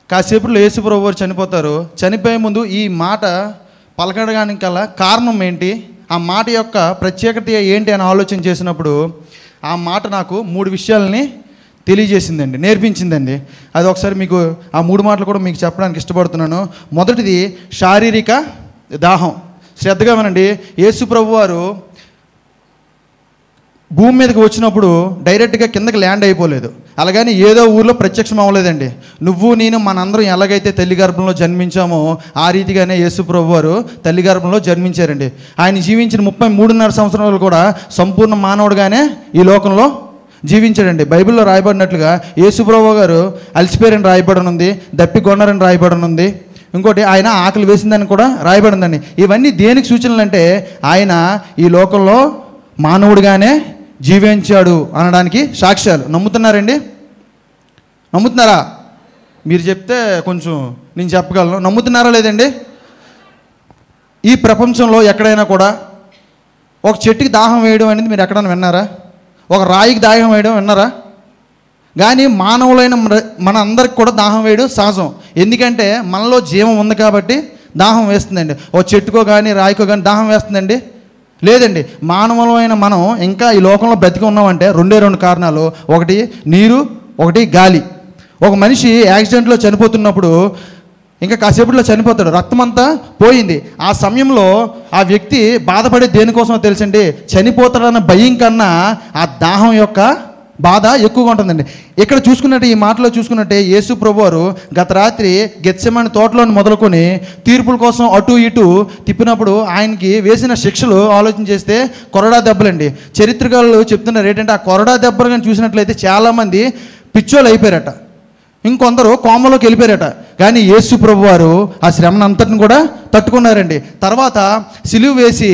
కాసేపులో యేసు ప్రభువు వారు చనిపోతారు. చనిపోయే ముందు ఈ మాట పలకడానికి గల కారణం ఏంటి, ఆ మాట యొక్క ప్రత్యేకత ఏంటి అని ఆలోచన చేసినప్పుడు ఆ మాట నాకు 3 విషయాలని తెలియజేసిందండి, నేర్పించిందండి. అది ఒకసారి మీకు ఆ 3 మాటలు కూడా మీకు చెప్పడానికి ఇష్టపడుతున్నాను. మొదటిది శారీరక దాహం. శ్రద్ధగా వినండి. యేసు ప్రభు వారు భూమి మీదకి వచ్చినప్పుడు డైరెక్ట్గా కిందకి ల్యాండ్ అయిపోలేదు, అలాగని ఏదో ఊర్లో ప్రత్యక్షం అవ్వలేదండి. నువ్వు నేను మనందరం ఎలాగైతే తల్లి గర్భంలో జన్మించామో ఆ రీతిగానే యేసు ప్రభు వారు తల్లి గర్భంలో జన్మించారండి. ఆయన జీవించిన 33.5 సంవత్సరాలు కూడా సంపూర్ణ మానవుడిగానే ఈ లోకంలో జీవించాడండి. బైబిల్లో రాయబడినట్లుగా యేసు ప్రభు గారు అలసిపోయారని రాయబడనుంది, దప్పికొన్నారని రాయబడనుంది. ఇంకోటి ఆయన ఆకలి వేసిందని కూడా రాయబడిందండి. ఇవన్నీ దేనికి సూచనలు అంటే ఆయన ఈ లోకంలో మానవుడిగానే జీవించాడు అనడానికి సాక్ష్యాలు. నమ్ముతున్నారండి? నమ్ముతున్నారా? మీరు చెప్తే కొంచెం నేను చెప్పగలను. నమ్ముతున్నారా లేదండి? ఈ ప్రపంచంలో ఎక్కడైనా కూడా ఒక చెట్టుకి దాహం వేయడం అనేది మీరు ఎక్కడైనా విన్నారా? ఒక రాయికి దాహం వేయడం విన్నారా? కానీ మానవులైన మన అందరికి కూడా దాహం వేయడం సహజం. ఎందుకంటే మనలో జీవం ఉంది కాబట్టి దాహం వేస్తుందండి. ఓ చెట్టుకో కానీ రాయికో కానీ దాహం వేస్తుందండి? లేదండి. మానవులమైన మనం ఇంకా ఈ లోకంలో బ్రతికి ఉన్నామంటే 2 కారణాలు. ఒకటి నీరు, ఒకటి గాలి. ఒక మనిషి యాక్సిడెంట్లో చనిపోతున్నప్పుడు ఇంకా కాసేపట్లో చనిపోతాడు, రక్తం అంతా పోయింది. ఆ సమయంలో ఆ వ్యక్తి బాధపడే దేనికోసమో తెలుసండి, చనిపోతాడన్న భయం కన్నా ఆ దాహం యొక్క బాధ ఎక్కువగా ఉంటుందండి. ఇక్కడ చూసుకున్నట్టు ఈ మాటలో చూసుకున్నట్టే యేసు ప్రభువారు గత రాత్రి గెత్సెమనే తోటలోని మొదలుకొని తీర్పుల కోసం అటు ఇటు తిప్పినప్పుడు ఆయనకి వేసిన శిక్షలు ఆలోచన చేస్తే కొరడా దెబ్బలండి. చరిత్రకారులు చెప్తున్నారు ఏంటంటే ఆ కొరడా దెబ్బలు కానీ చూసినట్లయితే చాలామంది పిచ్చోళ్ళు అయిపోయారట, ఇంకొందరు కోమలోకి వెళ్ళిపోయారట. కానీ యేసు ప్రభువారు ఆ శ్రమను అంతటిని కూడా తట్టుకున్నారండి. తర్వాత సిలువ వేసి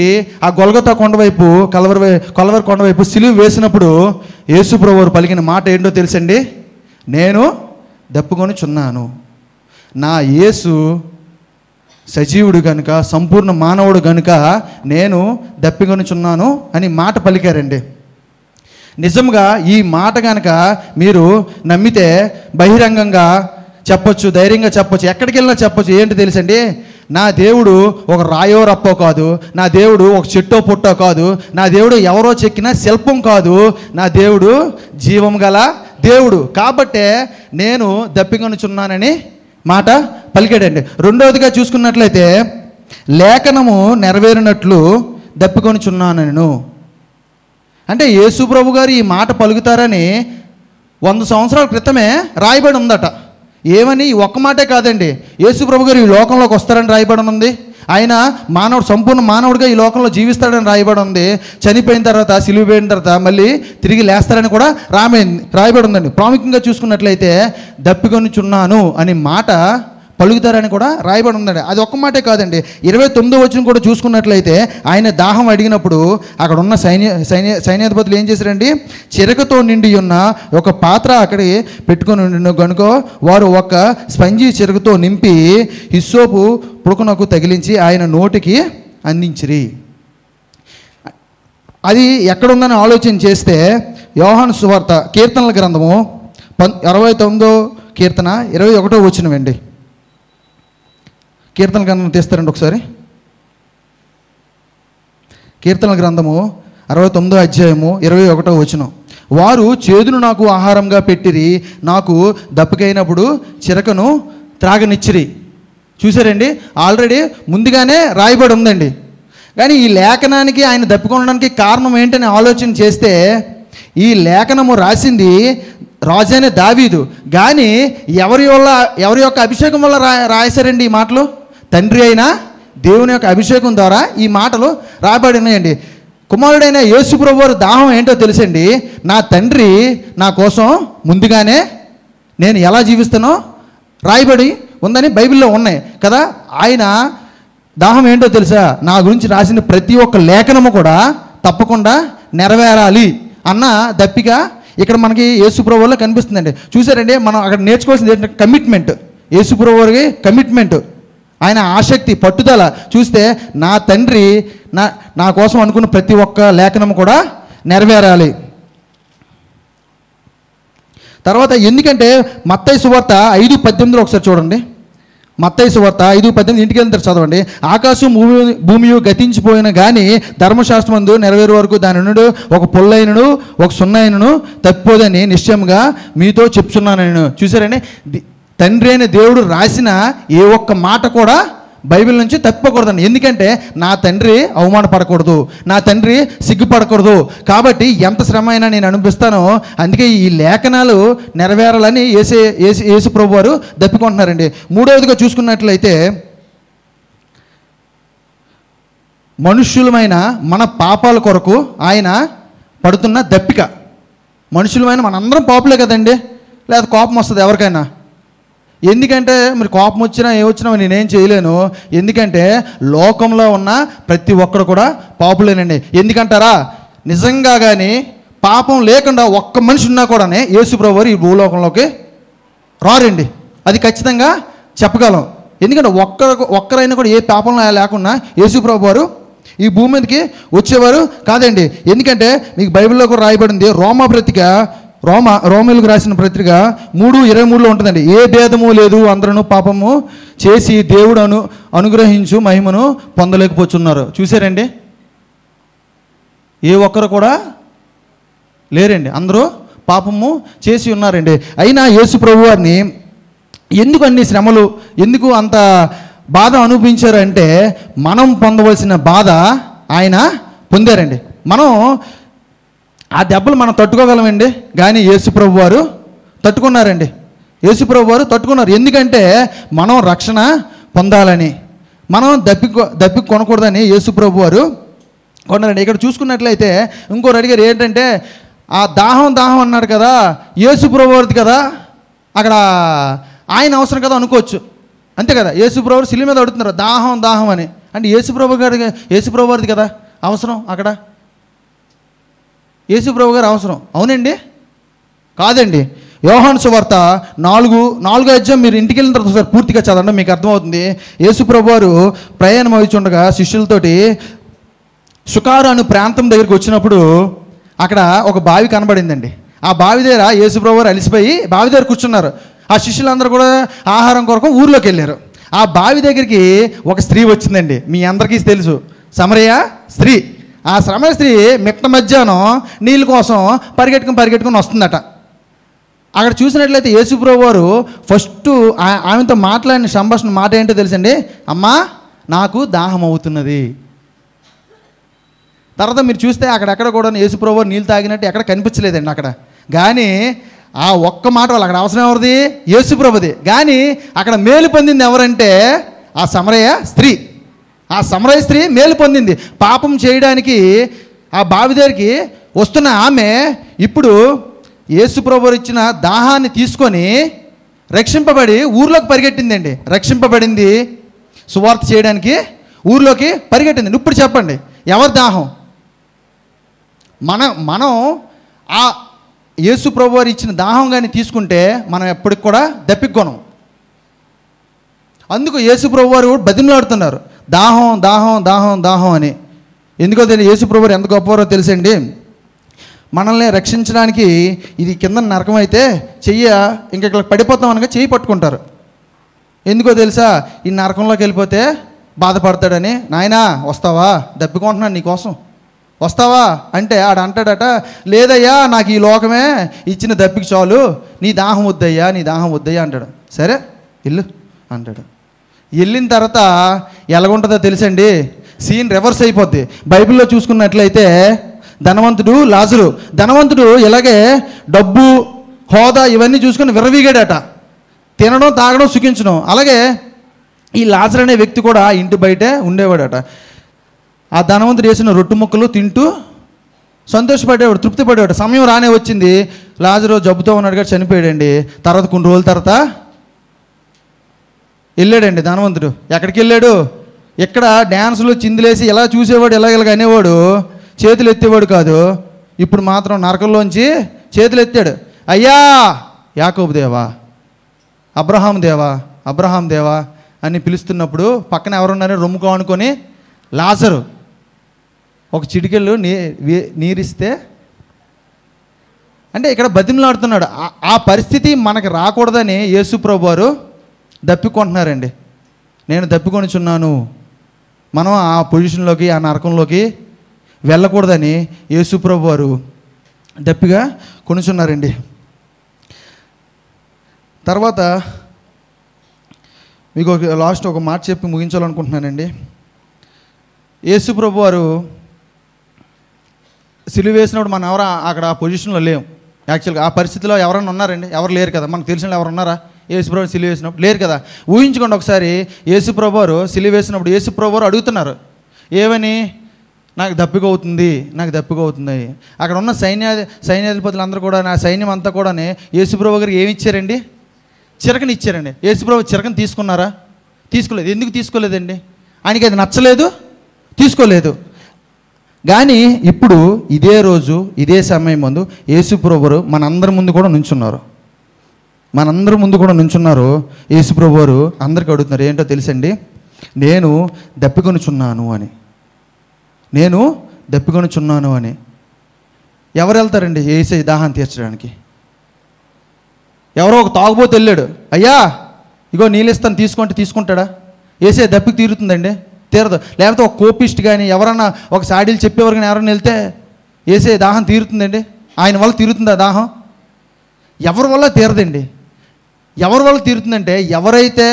ఆ గొల్గొతా కొండవైపు కలవరి కొండవైపు సిలువ వేసినప్పుడు యేసు ప్రభువారు పలికిన మాట ఏంటో తెలుసండి, నేను దప్పుకొనుచున్నాను. నా యేసు సజీవుడు కనుక, సంపూర్ణ మానవుడు కనుక నేను దప్పికొనుచున్నాను అని మాట పలికారండి. నిజంగా ఈ మాట కనుక మీరు నమ్మితే బహిరంగంగా చెప్పొచ్చు, ధైర్యంగా చెప్పొచ్చు, ఎక్కడికి వెళ్ళినా చెప్పొచ్చు. ఏంటి తెలుసండి, నా దేవుడు ఒక రాయో రప్పో కాదు, నా దేవుడు ఒక చెట్టో పుట్టో కాదు, నా దేవుడు ఎవరో చెక్కిన శిల్పం కాదు, నా దేవుడు జీవం గల దేవుడు. కాబట్టే నేను దప్పికొనుచున్నానని మాట పలికాడండి. రెండవదిగా చూసుకున్నట్లయితే లేఖనము నెరవేరినట్లు దప్పికొనుచున్నాను. అంటే యేసు ప్రభు గారు ఈ మాట పలుకుతారని 100 సంవత్సరాల క్రితమే రాయబడి ఉందట. ఏమని? ఒక్క మాటే కాదండి, యేసు ప్రభు గారు ఈ లోకంలోకి వస్తారని రాయబడి ఉంది. ఆయన మానవుడు, సంపూర్ణ మానవుడిగా ఈ లోకంలో జీవిస్తాడని రాయబడి ఉంది. చనిపోయిన తర్వాత, సిలువ వేయిన తర్వాత మళ్ళీ తిరిగి లేస్తారని కూడా రాయబడి ఉందండి. ప్రాముఖ్యంగా చూసుకున్నట్లయితే దప్పికొనుచున్నాను అని మాట పలుకుతారని కూడా రాయబడి ఉందండి. అది ఒక్క మాటే కాదండి. 29వ వచనం కూడా చూసుకున్నట్లయితే ఆయన దాహం అడిగినప్పుడు అక్కడ ఉన్న సైన్యాధిపతులు ఏం చేశారండి, చిరకతో నిండి ఉన్న ఒక పాత్ర అక్కడి పెట్టుకొని కనుక వారు ఒక స్పంజి చిరకతో నింపి హిస్సోపు పుడకనకు తగిలించి ఆయన నోటికి అందించిరి. అది ఎక్కడుందని ఆలోచన చేస్తే యోహాను సువార్త కీర్తనల గ్రంథము 69వ కీర్తన 21వ వచనం అండి. కీర్తన గ్రంథం తీస్తారండి ఒకసారి. కీర్తన గ్రంథము 69వ అధ్యాయము 21వ వచనం. వారు చేదును నాకు ఆహారంగా పెట్టిరి, నాకు దప్పికైనప్పుడు చిరకను త్రాగనిచ్చిరి. చూసారండి, ఆల్రెడీ ముందుగానే రాయబడి ఉందండి. కానీ ఈ లేఖనానికి ఆయన దప్పికొనడానికి కారణం ఏంటని ఆలోచన చేస్తే ఈ లేఖనము రాసింది రాజైన దావీదు. కానీ ఎవరి యొక్క అభిషేకం వల్ల రాశారండి ఈ మాటలు? తండ్రి అయిన దేవుని యొక్క అభిషేకం ద్వారా ఈ మాటలు రాయబడినాయండి. కుమారుడైన యేసు ప్రభువారు దాహం ఏంటో తెలుసండి, నా తండ్రి నా కోసం ముందుగానే నేను ఎలా జీవిస్తానో రాయబడి ఉందని బైబిల్లో ఉన్నాయి కదా. ఆయన దాహం ఏంటో తెలుసా, నా గురించి రాసిన ప్రతి ఒక్క లేఖనము కూడా తప్పకుండా నెరవేరాలి అన్న దప్పిక ఇక్కడ మనకి యేసుప్రభువులో కనిపిస్తుందండి. చూసారండి, మనం అక్కడ నేర్చుకోవాల్సింది ఏంటంటే కమిట్మెంట్. యేసుప్రభువుకి కమిట్మెంట్, ఆయన ఆసక్తి, పట్టుదల. చూస్తే నా తండ్రి నా కోసం అనుకున్న ప్రతి ఒక్క లేఖనం కూడా నెరవేరాలి. తర్వాత ఎందుకంటే మత్తయి సువార్త 5:18 ఒకసారి చూడండి. మత్తయి సువార్త 5:18 ఇంటికి వెళ్తారు చదవండి. ఆకాశం భూమి గతించిపోయిన కానీ ధర్మశాస్త్రమందు నెరవేరు వరకు దాని నుండి ఒక పొల్లైనను ఒక సున్నైనను తప్పిపోదని నిశ్చయంగా మీతో చెప్తున్నాను. చూసారండి, తండ్రి అయిన దేవుడు రాసిన ఏ ఒక్క మాట కూడా బైబిల్ నుంచి తప్పిపోకూడదండి. ఎందుకంటే నా తండ్రి అవమానపడకూడదు, నా తండ్రి సిగ్గుపడకూడదు. కాబట్టి ఎంత శ్రమ అయినా నేను అనిపిస్తానో, అందుకే ఈ లేఖనాలు నెరవేరాలని యేసు ప్రభు వారు దప్పికొంటున్నారండి. మూడవదిగా చూసుకున్నట్లయితే మనుష్యులమైన మన పాపాల కొరకు ఆయన పడుతున్న దప్పిక. మనుషులమైన మనందరం పాపులే కదండి, లేదా కోపం వస్తుంది ఎవరికైనా. ఎందుకంటే మరి కోపం వచ్చినా ఏమొచ్చినా నేనేం చేయలేను. ఎందుకంటే లోకంలో ఉన్న ప్రతి ఒక్కరు కూడా పాపులేనండి. ఎందుకంటారా, నిజంగా కానీ పాపం లేకుండా ఒక్క మనిషి ఉన్నా కూడా యేసుప్రభు వారు ఈ భూలోకంలోకి రారండి. అది ఖచ్చితంగా చెప్పగలం. ఎందుకంటే ఒక్కరైనా కూడా ఏ పాపం లేకుండా యేసుప్రభు వారు ఈ భూమి మీదకి వచ్చేవారు కాదండి. ఎందుకంటే మీకు బైబిల్లో కూడా రాయబడింది, రోమీయులకు రాసిన పత్రిక 3:23 ఉంటుందండి. ఏ భేదము లేదు, అందరూ పాపము చేసి దేవుడు అనుగ్రహించు మహిమను పొందలేకపోతున్నారు. చూసారండి, ఏ ఒక్కరు కూడా లేరండి, అందరూ పాపము చేసి ఉన్నారండి. అయినా యేసు ప్రభు వారిని ఎందుకు అన్ని శ్రమలు, ఎందుకు అంత బాధ అనుభవించారంటే మనం పొందవలసిన బాధ ఆయన పొందారండి. మనం ఆ దెబ్బలు మనం తట్టుకోగలమండి, కానీ యేసుప్రభు వారు తట్టుకున్నారండి. యేసుప్రభు వారు తట్టుకున్నారు. ఎందుకంటే మనం రక్షణ పొందాలని, మనం దప్పి కొనకూడదని యేసుప్రభు వారు కొన్నారండి. ఇక్కడ చూసుకున్నట్లయితే ఇంకోరు అడిగారు ఏంటంటే, ఆ దాహం అన్నాడు కదా, యేసుప్రభు వారిది కదా, అక్కడ ఆయన అవసరం కదా అనుకోవచ్చు, అంతే కదా. యేసుప్రభు వారు శిలువ మీద అడుగుతున్నారు దాహం అని, అంటే యేసుప్రభు వారిది కదా అవసరం అక్కడ. యేసుప్రభు గారు అవసరం అవునండి? కాదండి. యోహాను సువార్త 4 అధ్యాయం మీరు ఇంటికి వెళ్ళిన తర్వాత ఒకసారి పూర్తిగా చదవండి, మీకు అర్థమవుతుంది. యేసుప్రభు వారు ప్రయాణం అవుతుండగా శిష్యులతోటి షుకారు అను ప్రాంతం దగ్గరికి వచ్చినప్పుడు అక్కడ ఒక బావి కనబడిందండి. ఆ బావి దగ్గర యేసుప్రభు వారు అలిసిపోయి బావి దగ్గర కూర్చున్నారు. ఆ శిష్యులందరూ కూడా ఆహారం కొరకు ఊర్లోకి వెళ్ళారు. ఆ బావి దగ్గరికి ఒక స్త్రీ వచ్చిందండి, మీ అందరికీ తెలుసు, సమరయ స్త్రీ. ఆ సమరయ స్త్రీ మిట్ట మధ్యాహ్నం నీళ్ళ కోసం పరిగెట్టుకుని వస్తుందట. అక్కడ చూసినట్లయితే యేసుప్రభు వారు ఫస్ట్ ఆమెతో మాట్లాడిన సంభాషణ మాట ఏంటో తెలుసండి, అమ్మా నాకు దాహం అవుతున్నది. తర్వాత మీరు చూస్తే అక్కడెక్కడ కూడా యేసుప్రభు వారు నీళ్ళు తాగినట్టు ఎక్కడ కనిపించలేదండి అక్కడ. కానీ ఆ ఒక్క మాట వాళ్ళు అక్కడ అవసరం ఎవరిది? యేసుప్రభుది. కానీ అక్కడ మేలు పొందింది ఎవరంటే ఆ సమరయ స్త్రీ. ఆ సమరయ స్త్రీ మేలు పొందింది. పాపం చేయడానికి ఆ బావి దగ్గరికి వస్తున్న ఆమె ఇప్పుడు యేసుప్రభు ఇచ్చిన దాహాన్ని తీసుకొని రక్షింపబడి ఊర్లోకి పరిగెట్టిందండి. రక్షింపబడింది, సువార్త చేయడానికి ఊర్లోకి పరిగెట్టింది. ఇప్పుడు చెప్పండి, ఎవరి దాహం? మనం ఆ యేసుప్రభు వారు ఇచ్చిన దాహం కానీ తీసుకుంటే మనం ఎప్పటికి కూడా దప్పికొనం. అందుకు యేసుప్రభు వారు బతిమలాడుతున్నారు దాహం అని. ఎందుకో తెలియదు, యేసుప్రభు వారు ఎంత గొప్పవారో తెలుసండి. మనల్ని రక్షించడానికి ఇది కింద నరకం అయితే ఇంకా ఇక్కడ పడిపోతాం అనగా చెయ్యి పట్టుకుంటారు. ఎందుకో తెలుసా, ఈ నరకంలోకి వెళ్ళిపోతే బాధపడతాడని. నాయనా వస్తావా, దప్పికొంటున్నాను నీకోసం, వస్తావా అంటే ఆడ అంటాడట, లేదయ్యా నాకు ఈ లోకమే ఇచ్చిన దప్పికి చాలు, నీ దాహం వద్దయ్యా అంటాడు. సరే ఇల్లు అంటాడు. వెళ్ళిన తర్వాత ఎలాగుంటుందో తెలుసండి, సీన్ రివర్స్ అయిపోద్ది. బైబిల్లో చూసుకున్నట్లయితే ధనవంతుడు ఇలాగే డబ్బు హోదా ఇవన్నీ చూసుకొని విర్రవీగాడట, తినడం తాగడం సుఖించడం. అలాగే ఈ లాజరు అనే వ్యక్తి కూడా ఇంటి బయటే ఉండేవాడట. ఆ ధనవంతుడు వేసిన రొట్టు ముక్కలు తింటూ సంతోషపడేవాడు, తృప్తి పడేవాడు. సమయం రానే వచ్చింది, లాజరు జబ్బుతో ఉన్నాడుగా చనిపోయాడండి. తర్వాత కొన్ని రోజుల తర్వాత వెళ్ళాడండి ధనవంతుడు. ఎక్కడికి వెళ్ళాడు? ఇక్కడ డ్యాన్సులు చిందులేసి ఎలా చూసేవాడు, ఇలాగ అనేవాడు, చేతులు ఎత్తేవాడు కాదు. ఇప్పుడు మాత్రం నరకంలోంచి చేతులు ఎత్తాడు, అయ్యా యాకోబు దేవా, అబ్రహాం దేవా, అబ్రహాం దేవా అని పిలుస్తున్నప్పుడు పక్కన ఎవరున్నారో రొమ్ముకో అనుకొని లాజరు ఒక చిటికెళ్ళు నీరిస్తే, అంటే ఇక్కడ బతిమలాడుతున్నాడు. ఆ పరిస్థితి మనకు రాకూడదని యేసు ప్రభు వారు దప్పికొంటున్నారండి. నేను దప్పికొనిచున్నాను, మనం ఆ పొజిషన్లోకి, ఆ నరకంలోకి వెళ్ళకూడదని యేసు ప్రభు వారు దప్పిగా కొనుచున్నారండి. తర్వాత మీకు లాస్ట్ ఒక మాట చెప్పి ముగించాలనుకుంటున్నానండి. యేసు ప్రభు వారు సిలువ వేసినప్పుడు మనం ఎవరు అక్కడ ఆ పొజిషన్లో లేవు. యాక్చువల్గా ఆ పరిస్థితిలో ఎవరైనా ఉన్నారండి? ఎవరు లేరు కదా. మనకు తెలిసిన ఎవరు ఉన్నారా? యేసు ప్రభు సిలువ వేసినప్పుడు లేరు కదా. ఊహించుకోండి ఒకసారి, యేసు ప్రభు వారు సిలువ వేసినప్పుడు యేసు ప్రభు వారు అడుగుతున్నారు ఏమని, నాకు దప్పిక అవుతుంది, నాకు దప్పిక అవుతుంది. అక్కడ ఉన్న సైన్యాధిపతులు అందరూ కూడా, నా సైన్యం అంతా కూడా యేసు ప్రభు గారికి ఏమి ఇచ్చారండి? చిరకని ఇచ్చారండి. యేసు ప్రభు చిరకని తీసుకున్నారా? తీసుకోలేదు. ఎందుకు తీసుకోలేదండి? ఆయనకి అది నచ్చలేదు, తీసుకోలేదు. కానీ ఇప్పుడు ఇదే రోజు ఇదే సమయం ముందు యేసు ప్రభువారు మనందరి ముందు కూడా నుంచున్నారు. మనందరి ముందు కూడా నుంచున్నారు. యేసు ప్రభువారు అందరికీ అడుగుతున్నారు, ఏంటో తెలుసండి, నేను దప్పికొనుచున్నాను అని. నేను దప్పికొనుచున్నాను అని. ఎవరు వెళ్తారండి యేసయ్య దాహాన్ని తీర్చడానికి? ఎవరో ఒక తాగుబోతు వెళ్ళాడు, అయ్యా ఇగో నీళ్ళు ఇస్తాను తీసుకుంటే తీసుకుంటాడా? యేసయ్య దప్పికి తీరుతుందండి? తీరదు. లేకపోతే ఒక కోపిస్ట్ కానీ ఎవరన్నా ఒక సాడీలు చెప్పేవారు కానీ ఎవరైనా వెళ్తే యేసయ్య దాహం తీరుతుందండి? ఆయన వల్ల తీరుతుందా దాహం? ఎవరి వల్ల తీరదండి. ఎవరి వల్ల తీరుతుందంటే ఎవరైతే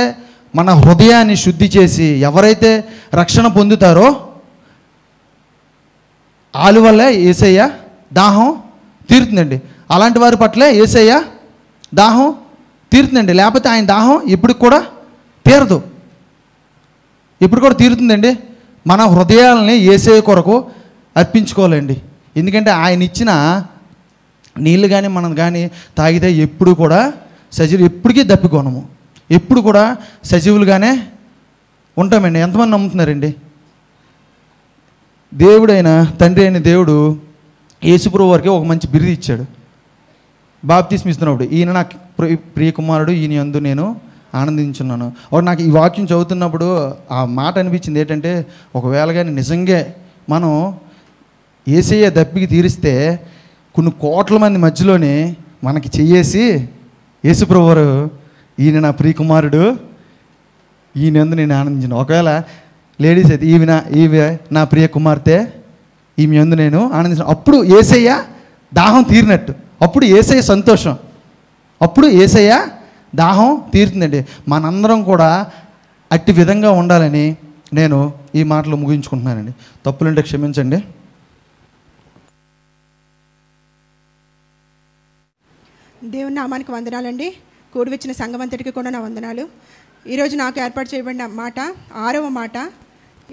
మన హృదయాన్ని శుద్ధి చేసి ఎవరైతే రక్షణ పొందుతారో వాళ్ళ వల్లే యేసయ్య దాహం తీరుతుందండి. అలాంటి వారి పట్లే యేసయ్య దాహం తీరుతుందండి. లేకపోతే ఆయన దాహం ఇప్పుడు కూడా తీరదు. ఇప్పుడు కూడా తీరుతుందండి. మన హృదయాలని యేసయ్య కొరకు అర్పించుకోవాలండి. ఎందుకంటే ఆయన ఇచ్చిన నీళ్ళు కానీ మనం కానీ తాగితే ఎప్పుడు కూడా సజీవులు, ఎప్పటికీ దప్పికొనము, ఎప్పుడు కూడా సజీవులుగానే ఉంటామండి. ఎంతమంది నమ్ముతున్నారండి? దేవుడైన తండ్రి అయిన దేవుడు యేసుప్రభు వారికి ఒక మంచి బిరుదు ఇచ్చాడు. బాప్తిస్మ ఇస్తున్నప్పుడు, ఈయన నాకు ప్రియ కుమారుడు, ఈయన యందు నేను ఆనందించున్నాను. నాకు ఈ వాక్యం చదువుతున్నప్పుడు ఆ మాట అనిపించింది ఏంటంటే, ఒకవేళ కానీ నిజంగా మనం యేసయ్య దప్పికి తీరిస్తే కొన్ని కోట్ల మంది మధ్యలోనే మనకి చెయ్యేసి యేసుప్రభు వారు, ఈయన నా ప్రియ కుమారుడు, ఈయన యందు నేను ఆనందించాను. ఒకవేళ లేడీస్ అయితే ఈమె నా ప్రియ కుమార్తె, ఈమె యందు నేను ఆనందించాను. అప్పుడు యేసయ్య దాహం తీరినట్టు, అప్పుడు యేసయ్య సంతోషం, అప్పుడు యేసయ్య దాహం తీరుతుందండి. మనందరం కూడా అట్టి విధంగా ఉండాలని నేను ఈ మాటలు ముగించుకుంటున్నానండి. తప్పులుంటే క్షమించండి. దేవుని నామానికి వందనాలండి. కూడి వచ్చిన సంఘమంతటికి కూడా నా వందనాలు. ఈరోజు నాకు ఏర్పాటు చేయబడిన మాట 6వ మాట,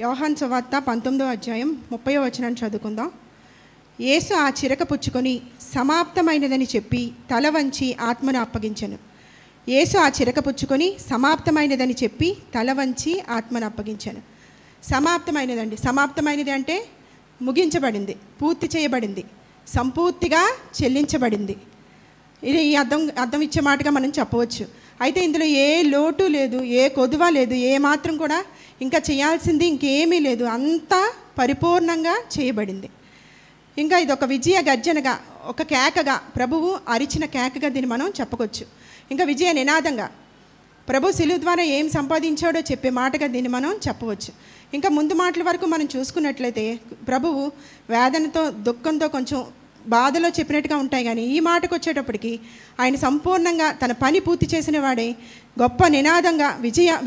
యోహాను సువార్త 19వ అధ్యాయం 30వ వచనాన్ని చదువుకుందాం. యేసు ఆ చిరక పుచ్చుకొని సమాప్తమైనదని చెప్పి తల వంచి ఆత్మను అప్పగించెను. యేసు ఆ చిరక పుచ్చుకొని సమాప్తమైనదని చెప్పి తల వంచి ఆత్మను అప్పగించాను. సమాప్తమైనదండి. సమాప్తమైనది అంటే ముగించబడింది, పూర్తి చేయబడింది, సంపూర్తిగా చెల్లించబడింది. ఇది ఈ అర్థం ఇచ్చే మాటగా మనం చెప్పవచ్చు. అయితే ఇందులో ఏ లోటు లేదు, ఏ కొదువ లేదు, ఏ మాత్రం కూడా ఇంకా చేయాల్సింది ఇంకేమీ లేదు. అంతా పరిపూర్ణంగా చేయబడింది. ఇంకా ఇది ఒక విజయ గర్జనగా, ఒక కేకగా, ప్రభువు అరిచిన కేకగా దీన్ని మనం చెప్పవచ్చు. ఇంకా విజయ నినాదంగా ప్రభు శిలువ ద్వారా ఏం సంపాదించాడో చెప్పే మాటగా దీన్ని మనం చెప్పవచ్చు. ఇంకా ముందు మాటల వరకు మనం చూసుకున్నట్లయితే ప్రభువు వేదనతో, దుఃఖంతో, కొంచెం బాధలో చెప్పినట్టుగా ఉంటాయి. కానీ ఈ మాటకు వచ్చేటప్పటికి ఆయన సంపూర్ణంగా తన పని పూర్తి చేసిన వాడే గొప్ప నినాదంగా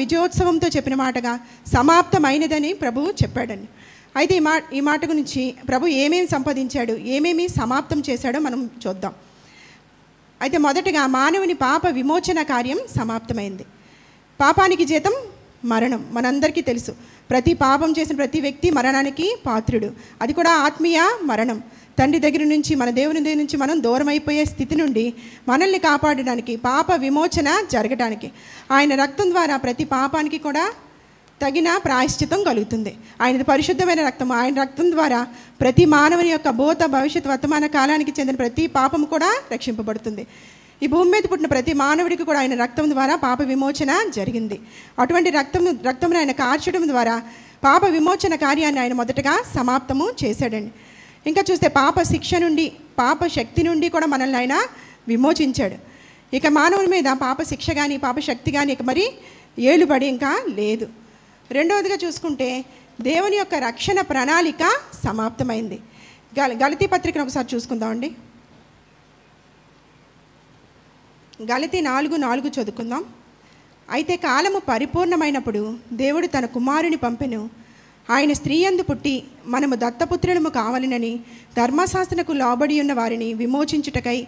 విజయోత్సవంతో చెప్పిన మాటగా సమాప్తమైనదని ప్రభువు చెప్పాడండి. అయితే ఈ మాట గురించి ప్రభు ఏమేమి సంపాదించాడు, ఏమేమి సమాప్తం చేశాడో మనం చూద్దాం. అయితే మొదటగా మానవుని పాప విమోచన కార్యం సమాప్తమైంది. పాపానికి జీతం మరణం, మనందరికీ తెలుసు. ప్రతి పాపం చేసిన ప్రతి వ్యక్తి మరణానికి పాత్రుడు. అది కూడా ఆత్మీయ మరణం. తండ్రి దగ్గర నుంచి, మన దేవుని దగ్గర నుంచి మనం దూరం అయిపోయే స్థితి నుండి మనల్ని కాపాడడానికి, పాప విమోచన జరగడానికి ఆయన రక్తం ద్వారా ప్రతి పాపానికి కూడా తగిన ప్రాయశ్చితం కలుగుతుంది. ఆయనది పరిశుద్ధమైన రక్తం. ఆయన రక్తం ద్వారా ప్రతి మానవుని యొక్క భూత భవిష్యత్ వర్తమాన కాలానికి చెందిన ప్రతి పాపం కూడా రక్షింపబడుతుంది. ఈ భూమి మీద పుట్టిన ప్రతి మానవుడికి కూడా ఆయన రక్తం ద్వారా పాప విమోచన జరిగింది. అటువంటి రక్తమును ఆయన కార్చడం ద్వారా పాప విమోచన కార్యాన్ని ఆయన మొదటగా సమాప్తము చేశాడండి. ఇంకా చూస్తే పాప శిక్ష నుండి, పాప శక్తి నుండి కూడా మనల్ని ఆయన విమోచించాడు. ఇక మానవుని మీద పాప శిక్ష కానీ పాప శక్తి కానీ ఇక మరి ఏలుబడి ఇంకా లేదు. రెండవదిగా చూసుకుంటే దేవుని యొక్క రక్షణ ప్రణాళిక సమాప్తమైంది. గలతీ పత్రికను ఒకసారి చూసుకుందామండి. గలతీ 4:4 చదువుకుందాం. అయితే కాలము పరిపూర్ణమైనప్పుడు దేవుడు తన కుమారుని పంపెను. ఆయన స్త్రీ యందు పుట్టి మనము దత్తపుత్రులము కావాలనని ధర్మశాస్త్రమునకు లోబడి ఉన్న వారిని విమోచించుటకై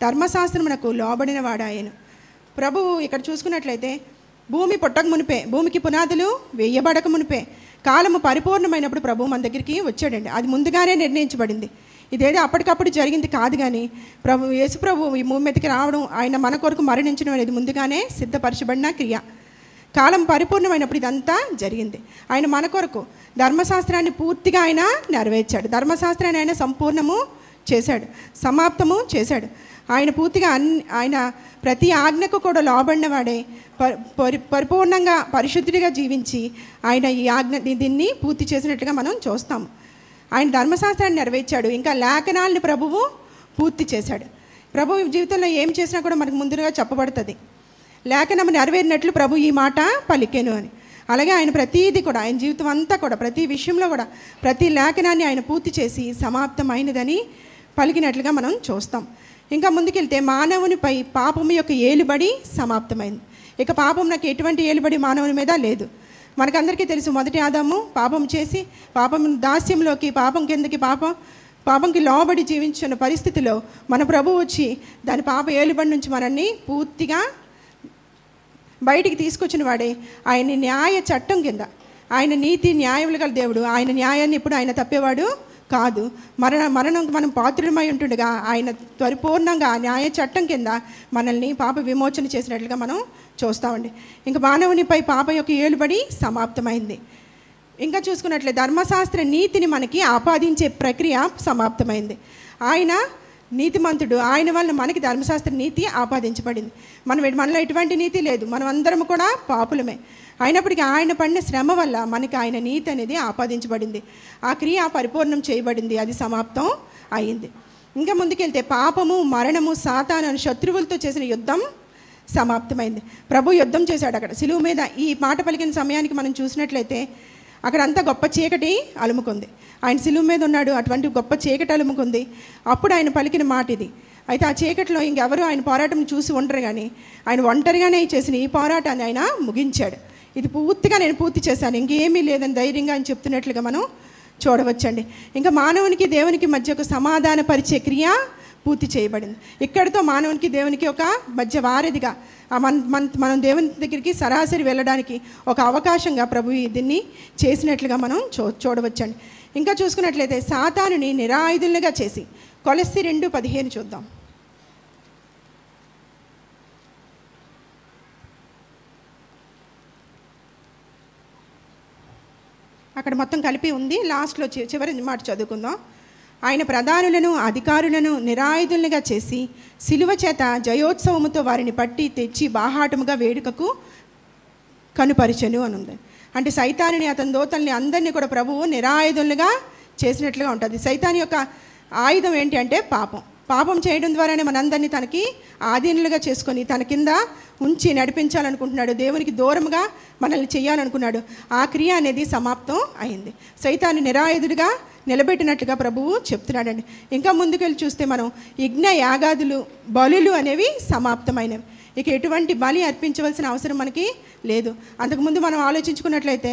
ధర్మశాస్త్రమునకు లోబడిన వాడాయను. ప్రభువు ఇక్కడ చూసుకున్నట్లయితే భూమి పుట్టక మునిపే, భూమికి పునాదులు వేయబడక మునిపే కాలము పరిపూర్ణమైనప్పుడు ప్రభు మన దగ్గరికి వచ్చాడండి. అది ముందుగానే నిర్ణయించబడింది. ఇదేదో అప్పటికప్పుడు జరిగింది కాదు. కానీ యేసు ప్రభు ఈ భూమి మీదకి రావడం, ఆయన మన కొరకు మరణించడం అనేది ముందుగానే సిద్ధపరచబడిన క్రియ. కాలం పరిపూర్ణమైనప్పుడు ఇదంతా జరిగింది. ఆయన మన కొరకు ధర్మశాస్త్రాన్ని పూర్తిగా ఆయన నెరవేర్చాడు. ధర్మశాస్త్రాన్ని ఆయన సంపూర్ణము చేశాడు, సమాప్తము చేశాడు. ఆయన పూర్తిగా ఆయన ప్రతి ఆజ్ఞకు కూడా లోబడిన వాడే పరిపూర్ణంగా పరిశుద్ధిగా జీవించి ఆయన ఈ దీన్ని పూర్తి చేసినట్లుగా మనం చూస్తాము. ఆయన ధర్మశాస్త్రాన్ని నెరవేర్చాడు. ఇంకా లేఖనాలను ప్రభువు పూర్తి చేశాడు. ప్రభు జీవితంలో ఏం చేసినా కూడా మనకు ముందుగా చెప్పబడుతుంది. లేఖనము నెరవేరినట్లు ప్రభు ఈ మాట పలికెను అని. అలాగే ఆయన ప్రతీది కూడా, ఆయన జీవితం అంతా కూడా ప్రతి విషయంలో కూడా ప్రతి లేఖనాన్ని ఆయన పూర్తి చేసి సమాప్తమైనదని పలికినట్లుగా మనం చూస్తాం. ఇంకా ముందుకెళ్తే మానవునిపై పాపము యొక్క ఏలుబడి సమాప్తమైంది. ఇక పాపం నాకు ఎటువంటి ఏలుబడి మానవుని మీద లేదు. మనకందరికీ తెలుసు, మొదటి ఆదాము పాపం చేసి పాపం దాస్యంలోకి, పాపం కిందకి, పాపంకి లోబడి జీవించిన పరిస్థితిలో మన ప్రభువు వచ్చి దాని పాప ఏలుబడి నుంచి మనల్ని పూర్తిగా బయటికి తీసుకొచ్చిన వాడే. ఆయన న్యాయ చట్టం కింద, ఆయన నీతి న్యాయములు గల దేవుడు. ఆయన న్యాయాన్ని ఇప్పుడు ఆయన తప్పేవాడు కాదు. మరణం మనం పాత్రులమై ఉంటుండగా ఆయన పరిపూర్ణంగా న్యాయ చట్టం కింద మనల్ని పాప విమోచన చేసినట్లుగా మనం చూస్తామండి. ఇంకా మానవునిపై పాప యొక్క ఏలుబడి సమాప్తమైంది. ఇంకా చూసుకున్నట్లయితే ధర్మశాస్త్ర నీతిని మనకి ఆపాదించే ప్రక్రియ సమాప్తమైంది. ఆయన నీతిమంతుడు, ఆయన వల్ల మనకి ధర్మశాస్త్ర నీతి ఆపాదించబడింది. మనలో ఎటువంటి నీతి లేదు, మనం అందరం కూడా పాపులమే. అయినప్పటికీ ఆయన పడిన శ్రమ వల్ల మనకి ఆయన నీతి అనేది ఆపాదించబడింది. ఆ క్రియ పరిపూర్ణం చేయబడింది, అది సమాప్తం అయింది. ఇంకా ముందుకెళ్తే పాపము, మరణము, సాతాను అనే శత్రువులతో చేసిన యుద్ధం సమాప్తమైంది. ప్రభు యుద్ధం చేశాడు అక్కడ సిలువ మీద. ఈ మాట పలికిన సమయానికి మనం చూసినట్లయితే అక్కడంతా గొప్ప చీకటి అలుముకుంది. ఆయన సిలువ మీద ఉన్నాడు, అటువంటి గొప్ప చీకటి అలుముకుంది. అప్పుడు ఆయన పలికిన మాట ఇది. అయితే ఆ చీకటిలో ఇంకెవరు ఆయన పోరాటం చూసి ఉండరు, కానీ ఆయన ఒంటరిగానే చేసిన ఈ పోరాటాన్ని ఆయన ముగించాడు. ఇది పూర్తిగా నేను పూర్తి చేశాను, ఇంకేమీ లేదని ధైర్యంగా ఆయన చెప్తున్నట్లుగా మనం చూడవచ్చండి. ఇంకా మానవునికి దేవునికి మధ్య ఒక సమాధాన పరిచే క్రియ పూర్తి చేయబడింది. ఇక్కడితో మానవునికి దేవునికి ఒక మధ్య వారధిగా మనం దేవుని దగ్గరికి సరాసరి వెళ్ళడానికి ఒక అవకాశంగా ప్రభు దీన్ని చేసినట్లుగా మనం చూడవచ్చండి. ఇంకా చూసుకున్నట్లయితే సాతానుని నిరాయుధులుగా చేసి కొలస్సీ 2:15 చూద్దాం. అక్కడ మొత్తం కలిపి ఉంది, లాస్ట్లో చివరి మాట చదువుకుందాం. ఆయన ప్రధానులను అధికారులను నిరాయుధులుగా చేసి సిలువ చేత జయోత్సవముతో వారిని పట్టి తెచ్చి బాహాటముగా వేడుకకు కనుపరిచెను అని ఉంది. అంటే సైతానుని, అతని దూతల్ని అందరినీ కూడా ప్రభువు నిరాయుధులుగా చేసినట్లుగా ఉంటుంది. సైతాను యొక్క ఆయుధం ఏంటి అంటే పాపం చేయడం ద్వారానే మనందరినీ తనకి ఆధీనులుగా చేసుకొని తన కింద ఉంచి నడిపించాలనుకుంటున్నాడు. దేవునికి దూరంగా మనల్ని చేయాలనుకున్నాడు. ఆ క్రియ అనేది సమాప్తం అయింది. సైతాన్ని నిరాయుధుడిగా నిలబెట్టినట్లుగా ప్రభువు చెప్తున్నాడండి. ఇంకా ముందుకెళ్ళి చూస్తే మనం యజ్ఞ యాగాదులు, బలులు అనేవి సమాప్తమైనవి. ఇక ఎటువంటి బలి అర్పించవలసిన అవసరం మనకి లేదు. అంతకుముందు మనం ఆలోచించుకున్నట్లయితే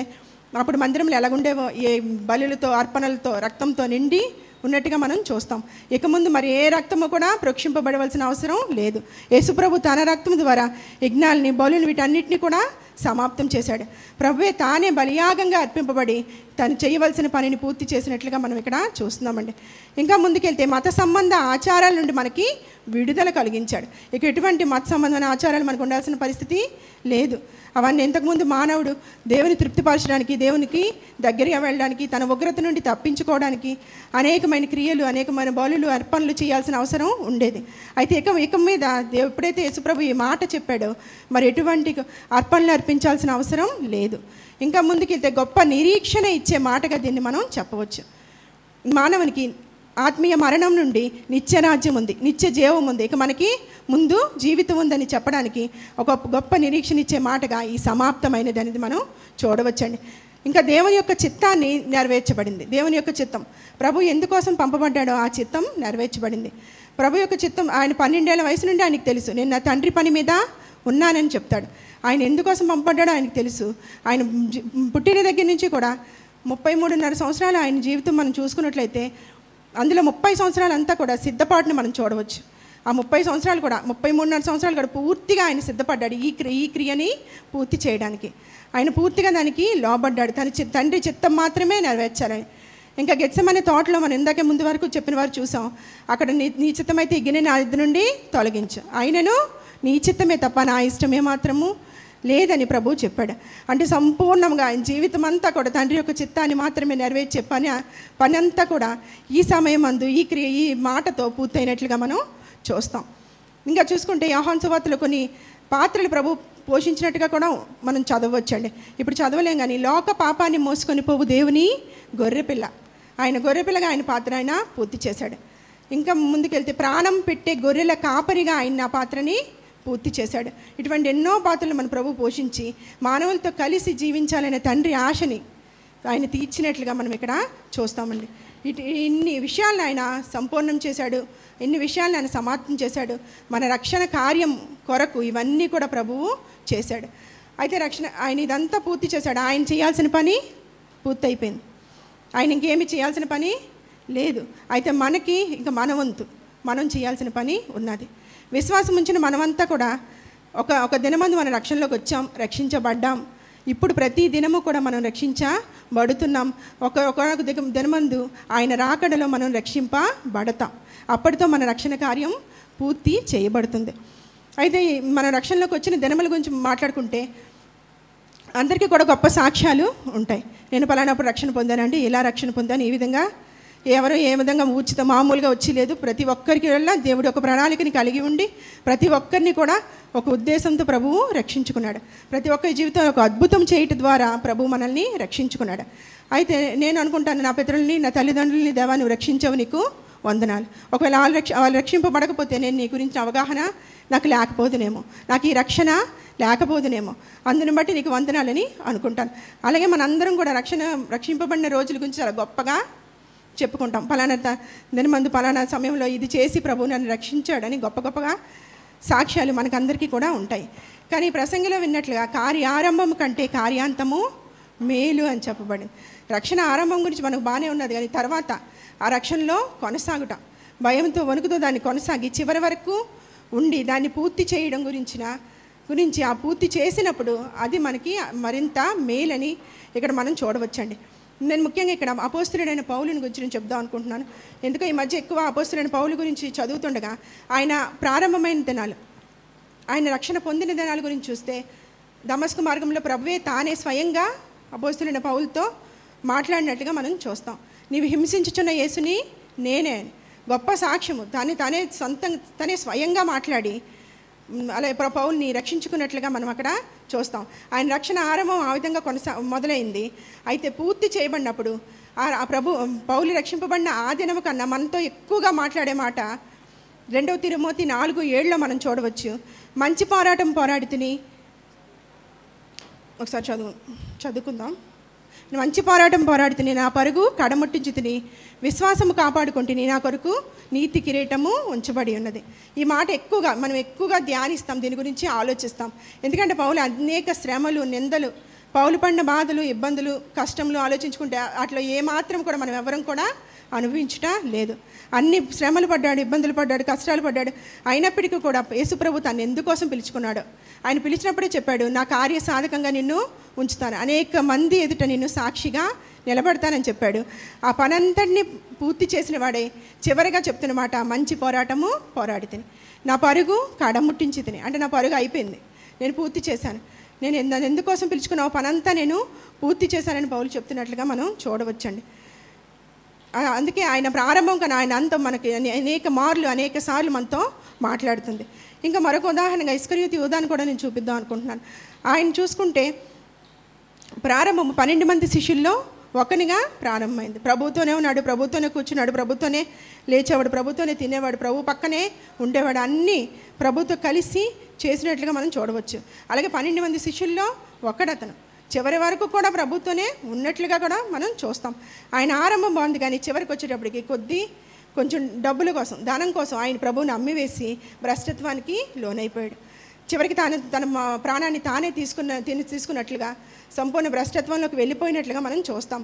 అప్పుడు మందిరంలో ఎలాగుండేవో, ఏ బలులతో, అర్పణలతో, రక్తంతో నిండి ఉన్నట్టుగా మనం చూస్తాం. ఇక ముందు మరి ఏ రక్తము కూడా ప్రోక్షింపబడవలసిన అవసరం లేదు. యేసుప్రభు తన రక్తం ద్వారా యజ్ఞాలని, బలుని, వీటన్నిటిని కూడా సమాప్తం చేశాడు. ప్రభువే తానే బలియాగంగా అర్పింపబడి తను చేయవలసిన పనిని పూర్తి చేసినట్లుగా మనం ఇక్కడ చూస్తున్నామండి. ఇంకా ముందుకెళ్తే మత సంబంధ ఆచారాల నుండి మనకి విడుదల కలిగించాడు. ఇక ఎటువంటి మత సంబంధమైన ఆచారాలు మనకు ఉండాల్సిన పరిస్థితి లేదు. అవన్నీ ఇంతకుముందు మానవుడు దేవుని తృప్తిపరచడానికి, దేవునికి దగ్గరగా వెళ్ళడానికి, తన ఉగ్రత నుండి తప్పించుకోవడానికి అనేకమైన క్రియలు, అనేకమైన బలులు, అర్పణలు చేయాల్సిన అవసరం ఉండేది. అయితే ఇక మీద ఎప్పుడైతే యేసుప్రభు ఈ మాట చెప్పాడో మరి ఎటువంటి అర్పణలు అర్పించాల్సిన అవసరం లేదు. ఇంకా ముందుకెళ్తే గొప్ప నిరీక్షణ ఇచ్చే మాటగా దీన్ని మనం చెప్పవచ్చు. మానవునికి ఆత్మీయ మరణం నుండి నిత్య రాజ్యం ఉంది, నిత్య జీవం ఉంది, ఇక మనకి ముందు జీవితం ఉందని చెప్పడానికి ఒక గొప్ప నిరీక్షణ ఇచ్చే మాటగా ఈ సమాప్తమైనది అనేది మనం చూడవచ్చండి. ఇంకా దేవుని యొక్క చిత్తాన్ని నెరవేర్చబడింది. దేవుని యొక్క చిత్తం, ప్రభు ఎందుకోసం పంపబడ్డాడో ఆ చిత్తం నెరవేర్చబడింది. ప్రభు యొక్క చిత్తం ఆయన 12 ఏళ్ల వయసు నుండి ఆయనకు తెలుసు, నేను నా తండ్రి పని మీద ఉన్నానని చెప్తాడు. ఆయన ఎందుకోసం పంపబడ్డాడో ఆయనకు తెలుసు. ఆయన పుట్టిన దగ్గర నుంచి కూడా 33.5 సంవత్సరాలు ఆయన జీవితం మనం చూసుకున్నట్లయితే అందులో 30 సంవత్సరాలు అంతా కూడా సిద్ధపాటును మనం చూడవచ్చు. ఆ 30 సంవత్సరాలు కూడా 33.5 సంవత్సరాలు కూడా పూర్తిగా ఆయన సిద్ధపడ్డాడు ఈ క్రియని పూర్తి చేయడానికి. ఆయన పూర్తిగా దానికి లోబడ్డాడు. తండ్రి చిత్తం మాత్రమే నెరవేర్చాలని. ఇంకా గెత్సెమనే తోటలో మనం ఇందాకే ముందు వరకు చెప్పిన వారు చూసాం. అక్కడ నీ చిత్తమైతే ఈ గిన్నె నా ఇద్దరి నుండి తొలగించు, ఆయనను నీ చిత్తమే తప్ప నా ఇష్టమే మాత్రము లేదని ప్రభు చెప్పాడు. అంటే సంపూర్ణంగా ఆయన జీవితం అంతా కూడా తండ్రి యొక్క చిత్తాన్ని మాత్రమే నెరవేర్చే పని అంతా కూడా ఈ సమయం అందు ఈ మాటతో పూర్తయినట్లుగా మనం చూస్తాం. ఇంకా చూసుకుంటే యోహాను సువార్తలో కొన్ని పాత్రలు ప్రభు పోషించినట్టుగా కూడా మనం చదవచ్చండి. ఇప్పుడు చదవలేం కానీ లోక పాపాన్ని మోసుకొని పోవు దేవుని గొర్రెపిల్ల, ఆయన గొర్రెపిల్లగా ఆయన పాత్ర ఆయన పూర్తి చేశాడు. ఇంకా ముందుకెళ్తే ప్రాణం పెట్టే గొర్రెల కాపరిగా ఆయన ఆ పాత్రని పూర్తి చేశాడు. ఇటువంటి ఎన్నో పాత్రలు మన ప్రభు పోషించి మానవులతో కలిసి జీవించాలనే తండ్రి ఆశని ఆయన తీర్చినట్లుగా మనం ఇక్కడ చూస్తామండి. ఇన్ని విషయాలను ఆయన సంపూర్ణం చేశాడు, ఎన్ని విషయాలను ఆయన సమాప్తం చేశాడు. మన రక్షణ కార్యం కొరకు ఇవన్నీ కూడా ప్రభువు చేశాడు. అయితే ఆయన ఇదంతా పూర్తి చేశాడు. ఆయన చేయాల్సిన పని పూర్తి అయిపోయింది. ఆయన ఇంకేమి చేయాల్సిన పని లేదు. అయితే మనకి ఇంకా మన వంతు మనం చేయాల్సిన పని ఉన్నది. విశ్వాసం ఉంచిన మనమంతా కూడా ఒక దినమందు మన రక్షణలోకి వచ్చాం, రక్షించబడ్డాం. ఇప్పుడు ప్రతి దినము కూడా మనం రక్షించబడుతున్నాం. ఒక దినమందు ఆయన రాకడలో మనం రక్షింపబడతాం. అప్పటితో మన రక్షణ కార్యం పూర్తి చేయబడుతుంది. అయితే మన రక్షణలోకి వచ్చిన దినముల గురించి మాట్లాడుకుంటే అందరికీ కూడా గొప్ప సాక్ష్యాలు ఉంటాయి. నేను పలానాప్పుడు రక్షణ పొందానండి, ఇలా రక్షణ పొందాను, ఈ విధంగా ఎవరు ఏ విధంగా మామూలుగా వచ్చి లేదు. ప్రతి ఒక్కరికి వల్ల దేవుడు ఒక ప్రణాళికని కలిగి ఉండి ప్రతి ఒక్కరిని కూడా ఒక ఉద్దేశంతో ప్రభువు రక్షించుకున్నాడు. ప్రతి ఒక్కరి జీవితంలో ఒక అద్భుతం చేయటం ద్వారా ప్రభువు మనల్ని రక్షించుకున్నాడు. అయితే నేను అనుకుంటాను, నా పితరుల్ని నా తల్లిదండ్రులని దేవా నువ్వు రక్షించవు, నీకు వందనాలు. ఒకవేళ వాళ్ళు రక్షింపబడకపోతే నేను నీ గురించి అవగాహన నాకు లేకపోదునేమో, నాకు ఈ రక్షణ లేకపోదునేమో, అందుని బట్టి నీకు వందనాలని అనుకుంటాను. అలాగే మనందరం కూడా రక్షింపబడిన రోజుల గురించి చాలా గొప్పగా చెప్పుకుంటాం. పలానా దినమందు పలానా సమయంలో ఇది చేసి ప్రభు నన్ను రక్షించాడని గొప్పగా సాక్ష్యాలు మనకందరికీ కూడా ఉంటాయి. కానీ ప్రసంగిలో విన్నట్లుగా కార్యారంభం కంటే కార్యాంతము మేలు అని చెప్పబడింది. రక్షణ ఆరంభం గురించి మనకు బాగానే ఉన్నది, కానీ తర్వాత ఆ రక్షణలో కొనసాగుతాం. భయంతో వణుకుతో దాన్ని కొనసాగి చివరి వరకు ఉండి దాన్ని పూర్తి చేయడం గురించి ఆ పూర్తి చేసినప్పుడు అది మనకి మరింత మేలని ఇక్కడ మనం చూడవచ్చండి. నేను ముఖ్యంగా ఇక్కడ అపోస్తలుడైన పౌలుని గురించి నేను చెప్దాం అనుకుంటున్నాను. ఎందుకంటే ఈ మధ్య ఎక్కువ అపోస్తలుడైన పౌలు గురించి చదువుతుండగా ఆయన ప్రారంభమైన దినాలు, ఆయన రక్షణ పొందిన దినాల గురించి చూస్తే దమస్కు మార్గంలో ప్రభువే తానే స్వయంగా అపోస్తలుడైన పౌలుతో మాట్లాడినట్టుగా మనం చూస్తాం. నీవు హింసించుచున్న యేసుని నేనే అని గొప్ప సాక్ష్యము తనే స్వయంగా మాట్లాడి అలాగే పౌల్ని రక్షించుకున్నట్లుగా మనం అక్కడ చూస్తాం. ఆయన రక్షణ ఆరంభం ఆ విధంగా మొదలైంది. అయితే పూర్తి చేయబడినప్పుడు ఆ పౌలు రక్షింపబడిన ఆ దినము కన్నా మనతో ఎక్కువగా మాట్లాడే మాట 2 తిమోతి 4:7 మనం చూడవచ్చు. మంచి పోరాటం పోరాడితిని, ఒకసారి చదువుకుందాం. మంచి పోరాటం పోరాడితిని, నా పరుగు కడముట్టించుతిని, విశ్వాసము కాపాడుకుంటుని, నా కొరకు నీతి కిరీటము ఉంచబడి ఉన్నది. ఈ మాట మనం ఎక్కువగా ధ్యానిస్తాం, దీని గురించి ఆలోచిస్తాం. ఎందుకంటే పౌలు అనేక శ్రమలు నిందలు పౌలు పడిన బాధలు, ఇబ్బందులు, కష్టములు ఆలోచించుకుంటే అట్లా ఏమాత్రం కూడా మనం ఎవరం కూడా అనుభవించట లేదు. అన్ని శ్రమలు పడ్డాడు, ఇబ్బందులు పడ్డాడు, కష్టాలు పడ్డాడు. అయినప్పటికీ కూడా యేసుప్రభు తను ఎందుకోసం పిలుచుకున్నాడు? ఆయన పిలిచినప్పుడే చెప్పాడు, నా కార్య సాధకంగా నిన్ను ఉంచుతాను, అనేక మంది ఎదుట నిన్ను సాక్షిగా నిలబడతానని చెప్పాడు. ఆ పనంతటినీ పూర్తి చేసిన వాడే చివరిగా చెప్తున్న మాట, మంచి పోరాటము పోరాడి తిని, నా పరుగు కడముట్టించి తిని. అంటే నా పరుగు అయిపోయింది, నేను పూర్తి చేశాను, నేను ఎందుకోసం పిలుచుకున్నావు పనంతా నేను పూర్తి చేశానని పౌలు చెప్తున్నట్లుగా మనం చూడవచ్చండి. అందుకే ఆయన ప్రారంభం కన్నా ఆయన అంతం మనకి అనేక మార్లు, అనేక సార్లు మనతో మాట్లాడుతుంది. ఇంకా మరొక ఉదాహరణగా ఇస్కరియోతు యూదాను కూడా నేను చూపిద్దాం అనుకుంటున్నాను. ఆయన చూసుకుంటే ప్రారంభం 12 మంది శిష్యుల్లో ఒకనిగా ప్రారంభమైంది. ప్రభుతోనే ఉన్నాడు, ప్రభుతోనే కూర్చున్నాడు, ప్రభుతోనే లేచేవాడు, ప్రభుతోనే తినేవాడు, ప్రభు పక్కనే ఉండేవాడు, అన్నీ ప్రభుతో కలిసి చేసినట్లుగా మనం చూడవచ్చు. అలాగే 12 మంది శిష్యుల్లో ఒకడతను చివరి వరకు కూడా ప్రభుతోనే ఉన్నట్లుగా కూడా మనం చూస్తాం. ఆయన ఆరంభం బాగుంది, కానీ చివరికి వచ్చేటప్పటికి కొంచెం డబ్బుల కోసం, ధనం కోసం ఆయన ప్రభువుని అమ్మివేసి భ్రష్టత్వానికి లోనైపోయాడు. చివరికి తన ప్రాణాన్ని తానే తీసుకున్నట్లుగా సంపూర్ణ భ్రష్టత్వంలోకి వెళ్ళిపోయినట్లుగా మనం చూస్తాం.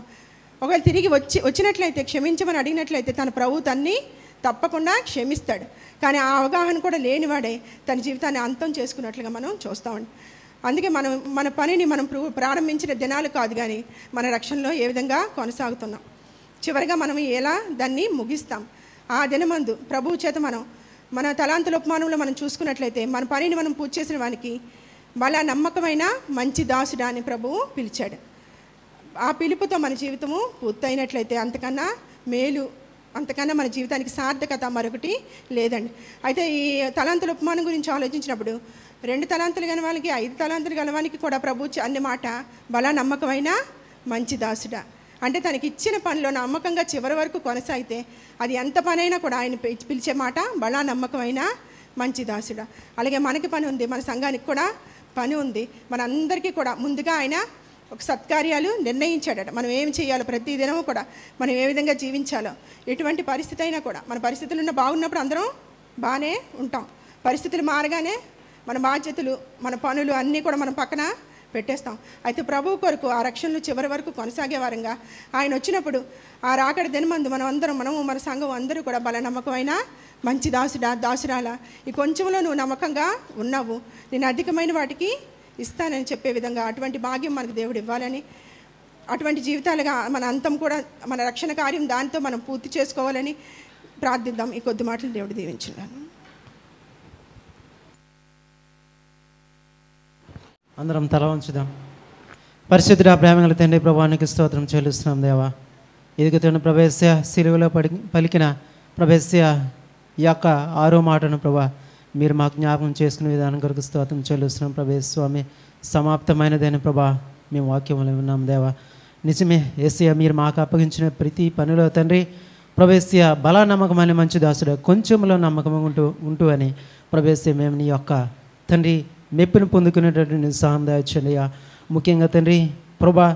ఒకవేళ తిరిగి వచ్చినట్లయితే, క్షమించమని అడిగినట్లయితే తన ప్రభు తన్ని తప్పకుండా క్షమిస్తాడు. కానీ ఆ అవగాహన కూడా లేనివాడే తన జీవితాన్ని అంతం చేసుకున్నట్లుగా మనం చూస్తామండి. అందుకే మన పనిని మనం ప్రారంభించిన దినాలు కాదు, కానీ మన రక్షణలో ఏ విధంగా కొనసాగుతున్నాం, చివరిగా మనం ఎలా దాన్ని ముగిస్తాం. ఆ దినమందు ప్రభువు చేత మన తలాంతుల ఉపమానంలో మనం చూసుకున్నట్లయితే మన పనిని మనం పూర్తి చేసిన వానికి బలా నమ్మకమైన మంచి దాసుడా అని ప్రభువు పిలిచాడు. ఆ పిలుపుతో మన జీవితము పూర్తయినట్లయితే అంతకన్నా మేలు, అంతకన్నా మన జీవితానికి సార్థకత మరొకటి లేదండి. అయితే ఈ తలాంతుల ఉపమానం గురించి ఆలోచించినప్పుడు 2 తలాంతులు గల వాళ్ళకి 5 తలాంతులు గలవానికి కూడా ప్రభు అన్న మాట బలా నమ్మకమైన మంచి దాసుడా. అంటే తనకి ఇచ్చిన పనిలో నమ్మకంగా చివరి వరకు కొనసాగితే అది ఎంత పనైనా కూడా ఆయన పిలిచే మాట బలా నమ్మకమైన మంచి దాసుడా. అలాగే మనకి పని ఉంది, మన సంఘానికి కూడా పని ఉంది. మనందరికీ కూడా ముందుగా ఆయన ఒక సత్కార్యాలు నిర్ణయించాడట. మనం ఏం చేయాలో, ప్రతి దినము కూడా మనం ఏ విధంగా జీవించాలో, ఎటువంటి పరిస్థితి అయినా కూడా మన పరిస్థితులు బాగున్నప్పుడు అందరం బాగానే ఉంటాం. పరిస్థితులు మారగానే మన బాధ్యతలు, మన పనులు అన్నీ కూడా మనం పక్కన పెట్టేస్తాం. అయితే ప్రభువు కొరకు ఆ రక్షణలు చివరి వరకు కొనసాగే వారంగా ఆయన వచ్చినప్పుడు ఆ రాకడ దినమందు మనము మన సంఘం అందరూ కూడా బల నమ్మకమైన మంచి దాసురాలా, ఈ కొంచెంలో నువ్వు నమ్మకంగా ఉన్నావు, నేను అధికమైన వాటికి ఇస్తానని చెప్పే విధంగా అటువంటి భాగ్యం మనకు దేవుడు ఇవ్వాలని, అటువంటి జీవితాలుగా మన అంతం కూడా మన రక్షణ కార్యం దాంతో మనం పూర్తి చేసుకోవాలని ప్రార్థిద్దాం. ఈ కొద్ది మాటలు దేవుడు దీవించున్నాను. అందరం తల ఉంచుదాం. పరిశుద్ధుడా, ప్రేమగల తండ్రి, ప్రభువానికి స్తోత్రం చెల్లిస్తున్నాం దేవా. ఎదుగుతున్న ప్రభేస్య సిలువలో పలికిన ప్రభేస్య ఈ యొక్క 6వ మాటను ప్రభా మీరు మాకు జ్ఞాపకం చేసుకునే విధానం కొరకు స్తోత్రం చెల్లిస్తున్నాం. ప్రభేశ్ స్వామి, సమాప్తమైనదైన ప్రభా మేము వాక్యంలో ఉన్నాం దేవా. నిజమే యేసయ్య, మీరు మాకు అప్పగించిన ప్రతి పనిలో తండ్రి ప్రభేస్య బలా నమ్మకమైన మంచి దాసుడు, కొంచెంలో నమ్మకం ఉంటూ అని ప్రభేస్య మేము నీ యొక్క తండ్రి మెప్పును పొందుకునేటటువంటి సహాయం దయచేయండి. ముఖ్యంగా తండ్రి ప్రభా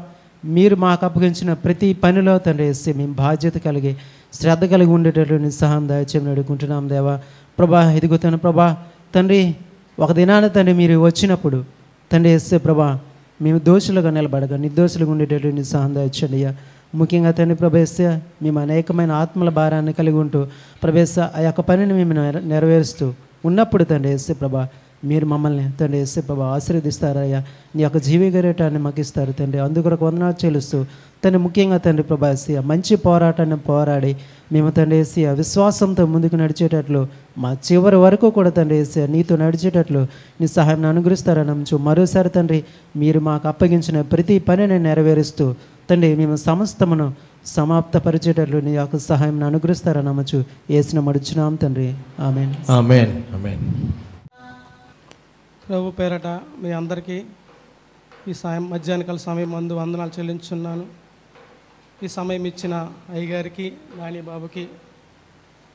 మీరు మాకు అప్పగించిన ప్రతి పనిలో తండ్రి వేస్తే మేము బాధ్యత కలిగి శ్రద్ధ కలిగి ఉండేటటువంటి సహాయం దయచేయమని అడుగుకుంటున్నాం దేవా. ప్రభా ఎదుగుతున్న ప్రభా తండ్రి, ఒక దినాన తండ్రి మీరు వచ్చినప్పుడు తండ్రి వేస్తే ప్రభా మేము దోషులుగా నిలబడగా నిర్దోషులుగా ఉండేటటువంటి సహాయం దయచేయండి. ముఖ్యంగా తండ్రి ప్రభేస్తే మేము అనేకమైన ఆత్మల భారాన్ని కలిగి ఉంటూ ప్రభేశ ఆ యొక్క పనిని మేము నెరవేరుస్తూ ఉన్నప్పుడు తండ్రి వేస్తే ప్రభా మీరు మమ్మల్ని తండ్రి యేసు ప్రభా ఆశీర్వదిస్తారయ్యా. నీ యొక్క జీవిగరేటాన్ని మాకు ఇస్తారు తండ్రి. అందుకొరకు వందనాలు చెల్లిస్తూ తండ్రి ముఖ్యంగా తండ్రి ప్రభా యేసయ్య మంచి పోరాటాన్ని పోరాడి మేము తండ్రి యేసయ్య విశ్వాసంతో ముందుకు నడిచేటట్లు మా చివరి వరకు కూడా తండ్రి యేసయ్య నీతో నడిచేటట్లు నీ సహాయం అనుగ్రహిస్తారని నమ్ముచు మరోసారి తండ్రి మీరు మాకు అప్పగించిన ప్రతి పనిని నెరవేరుస్తూ తండ్రి మేము సమస్తమును సమాప్తపరిచేటట్లు నీ యొక్క సహాయం అనుగ్రహిస్తారని నమ్మచ్చు యేసుని మడుచున్నాం తండ్రి. ఆమేన్. ఆమేన్. ఆమేన్. ప్రభు పేరట మీ అందరికీ ఈ మధ్యాహ్నకాల సమయం మందు వందనాలు చెల్లించున్నాను. ఈ సమయం ఇచ్చిన అయ్యగారికి, నానిబాబుకి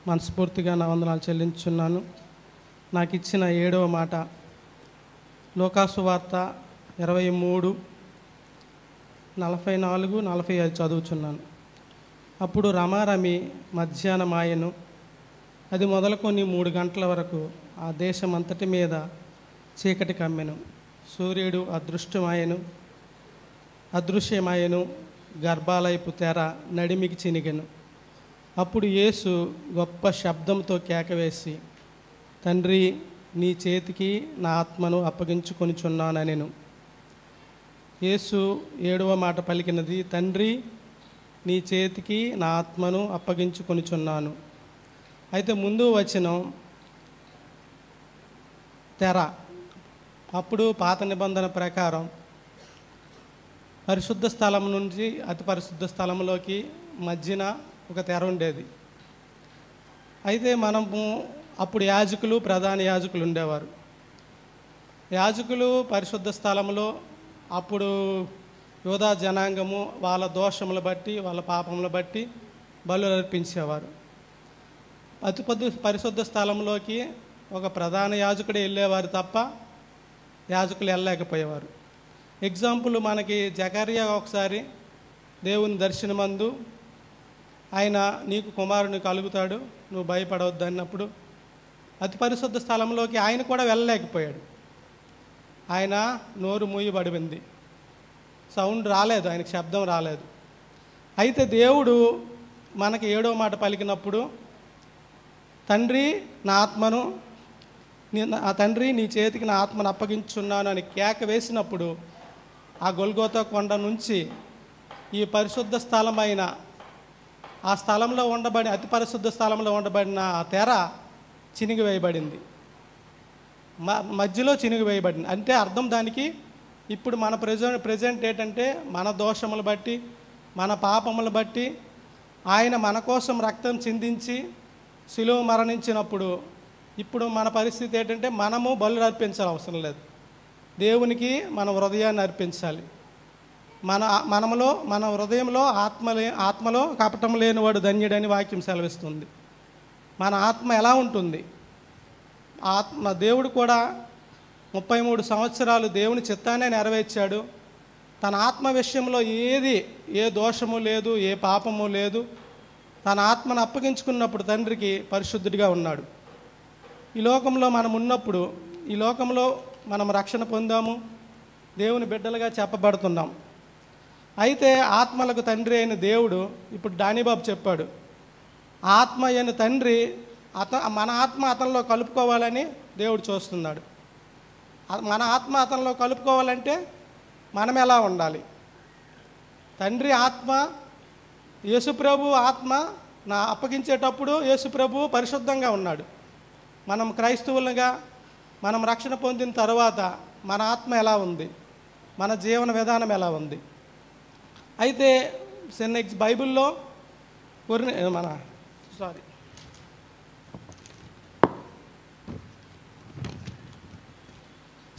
మనస్ఫూర్తిగా నా వందనాలు చెల్లించున్నాను. నాకు ఇచ్చిన 7వ మాట లోకాసు వార్త 23:44-45 చదువుచున్నాను. అప్పుడు రమారమి మధ్యాహ్నమాయను, అది మొదలుకొని 3 గంటల వరకు ఆ దేశమంతటి మీద చీకటి కమ్మెను. సూర్యుడు అదృష్టమాయను, అదృశ్యమాయను, గర్భాలయపు తెర నడిమికి చినిగెను. అప్పుడు యేసు గొప్ప శబ్దంతో కేకవేసి, తండ్రి, నీ చేతికి నా ఆత్మను అప్పగించుకొనిచున్నానెను. యేసు 7వ మాట పలికినది, తండ్రి, నీ చేతికి నా ఆత్మను అప్పగించుకొనిచున్నాను. అయితే ముందు వచనం తెర. అప్పుడు పాత నిబంధన ప్రకారం పరిశుద్ధ స్థలం నుంచి అతి పరిశుద్ధ స్థలంలోకి మధ్యన ఒక తెర ఉండేది. అయితే మనము అప్పుడు యాజకులు, ప్రధాన యాజకులు ఉండేవారు. యాజకులు పరిశుద్ధ స్థలంలో అప్పుడు యోధా జనాంగము వాళ్ళ దోషములు బట్టి, వాళ్ళ పాపములు బట్టి బలులు అర్పించేవారు. అతి పరిశుద్ధ స్థలంలోకి ఒక ప్రధాన యాజకుడే వెళ్ళేవారు తప్ప యాజకులు వెళ్ళలేకపోయేవారు. ఎగ్జాంపుల్, మనకి జకర్యా ఒకసారి దేవుని దర్శనమందు ఆయన నీకు కుమారుని కలుగుతాడు, నువ్వు భయపడవద్దు అన్నప్పుడు అతి పరిశుద్ధ స్థలంలోకి ఆయన కూడా వెళ్ళలేకపోయాడు. ఆయన నోరు మూయబడింది, సౌండ్ రాలేదు, ఆయనకు శబ్దం రాలేదు. అయితే దేవుడు మనకి 7వ మాట పలికినప్పుడు, తండ్రి నా ఆత్మను తండ్రి నీ చేతికి నా ఆత్మను అప్పగించున్నాను అని కేక వేసినప్పుడు ఆ గొల్గోతా కొండ నుంచి ఈ పరిశుద్ధ స్థలమైన ఆ స్థలంలో ఉండబడి అతి పరిశుద్ధ స్థలంలో ఉండబడిన ఆ తెర చినిగివేయబడింది, మధ్యలో చినిగివేయబడింది. అంటే అర్థం దానికి, ఇప్పుడు మన ప్రజెంట్ ఏంటంటే మన దోషములు బట్టి, మన పాపములు బట్టి ఆయన మన కోసం రక్తం చిందించి శిలువ మరణించినప్పుడు ఇప్పుడు మన పరిస్థితి ఏంటంటే మనము బలులు అర్పించాలి అవసరం లేదు, దేవునికి మన హృదయాన్ని అర్పించాలి. మన హృదయంలో ఆత్మలో కపటం లేనివాడు ధన్యుడని వాక్యం సెలవిస్తుంది. మన ఆత్మ ఎలా ఉంటుంది? దేవుడు కూడా 33 సంవత్సరాలు దేవుని చిత్తాన్నే నెరవేర్చాడు. తన ఆత్మ విషయంలో ఏ దోషము లేదు, ఏ పాపము లేదు. తన ఆత్మను అప్పగించుకున్నప్పుడు తండ్రికి పరిశుద్ధుడిగా ఉన్నాడు. ఈ లోకంలో మనం ఉన్నప్పుడు, ఈ లోకంలో మనం రక్షణ పొందాము, దేవుని బిడ్డలుగా చెప్పబడుతున్నాం. అయితే ఆత్మలకు తండ్రి అయిన దేవుడు, ఇప్పుడు డానీబాబు చెప్పాడు, ఆత్మ అయిన తండ్రి మన ఆత్మ అతనిలో కలుపుకోవాలని దేవుడు చూస్తున్నాడు. మన ఆత్మ అతనిలో కలుపుకోవాలంటే మనం ఎలా ఉండాలి? తండ్రి ఆత్మ, యేసుప్రభు ఆత్మ అప్పగించేటప్పుడు యేసుప్రభు పరిశుద్ధంగా ఉన్నాడు. మనం క్రైస్తవులుగా మనం రక్షణ పొందిన తర్వాత మన ఆత్మ ఎలా ఉంది, మన జీవన విధానం ఎలా ఉంది? అయితే బైబిల్లో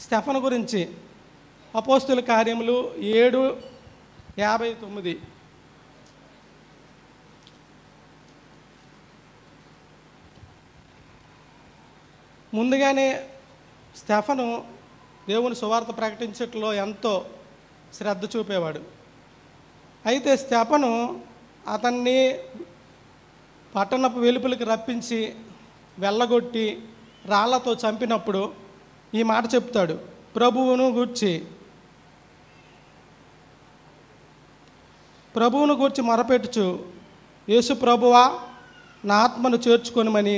స్టెఫను గురించి అపోస్తుల కార్యములు 7:59. ముందుగానే స్టెఫను దేవుని సువార్త ప్రకటించట్లో ఎంతో శ్రద్ధ చూపేవాడు. అయితే స్టెఫను అతన్ని పట్టణపు వెలుపలికి రప్పించి వెళ్ళగొట్టి రాళ్లతో చంపినప్పుడు ఈ మాట చెప్తాడు, ప్రభువును గూర్చి మొరపెట్టుచు, యేసు ప్రభువా నా ఆత్మను చేర్చుకొనుమని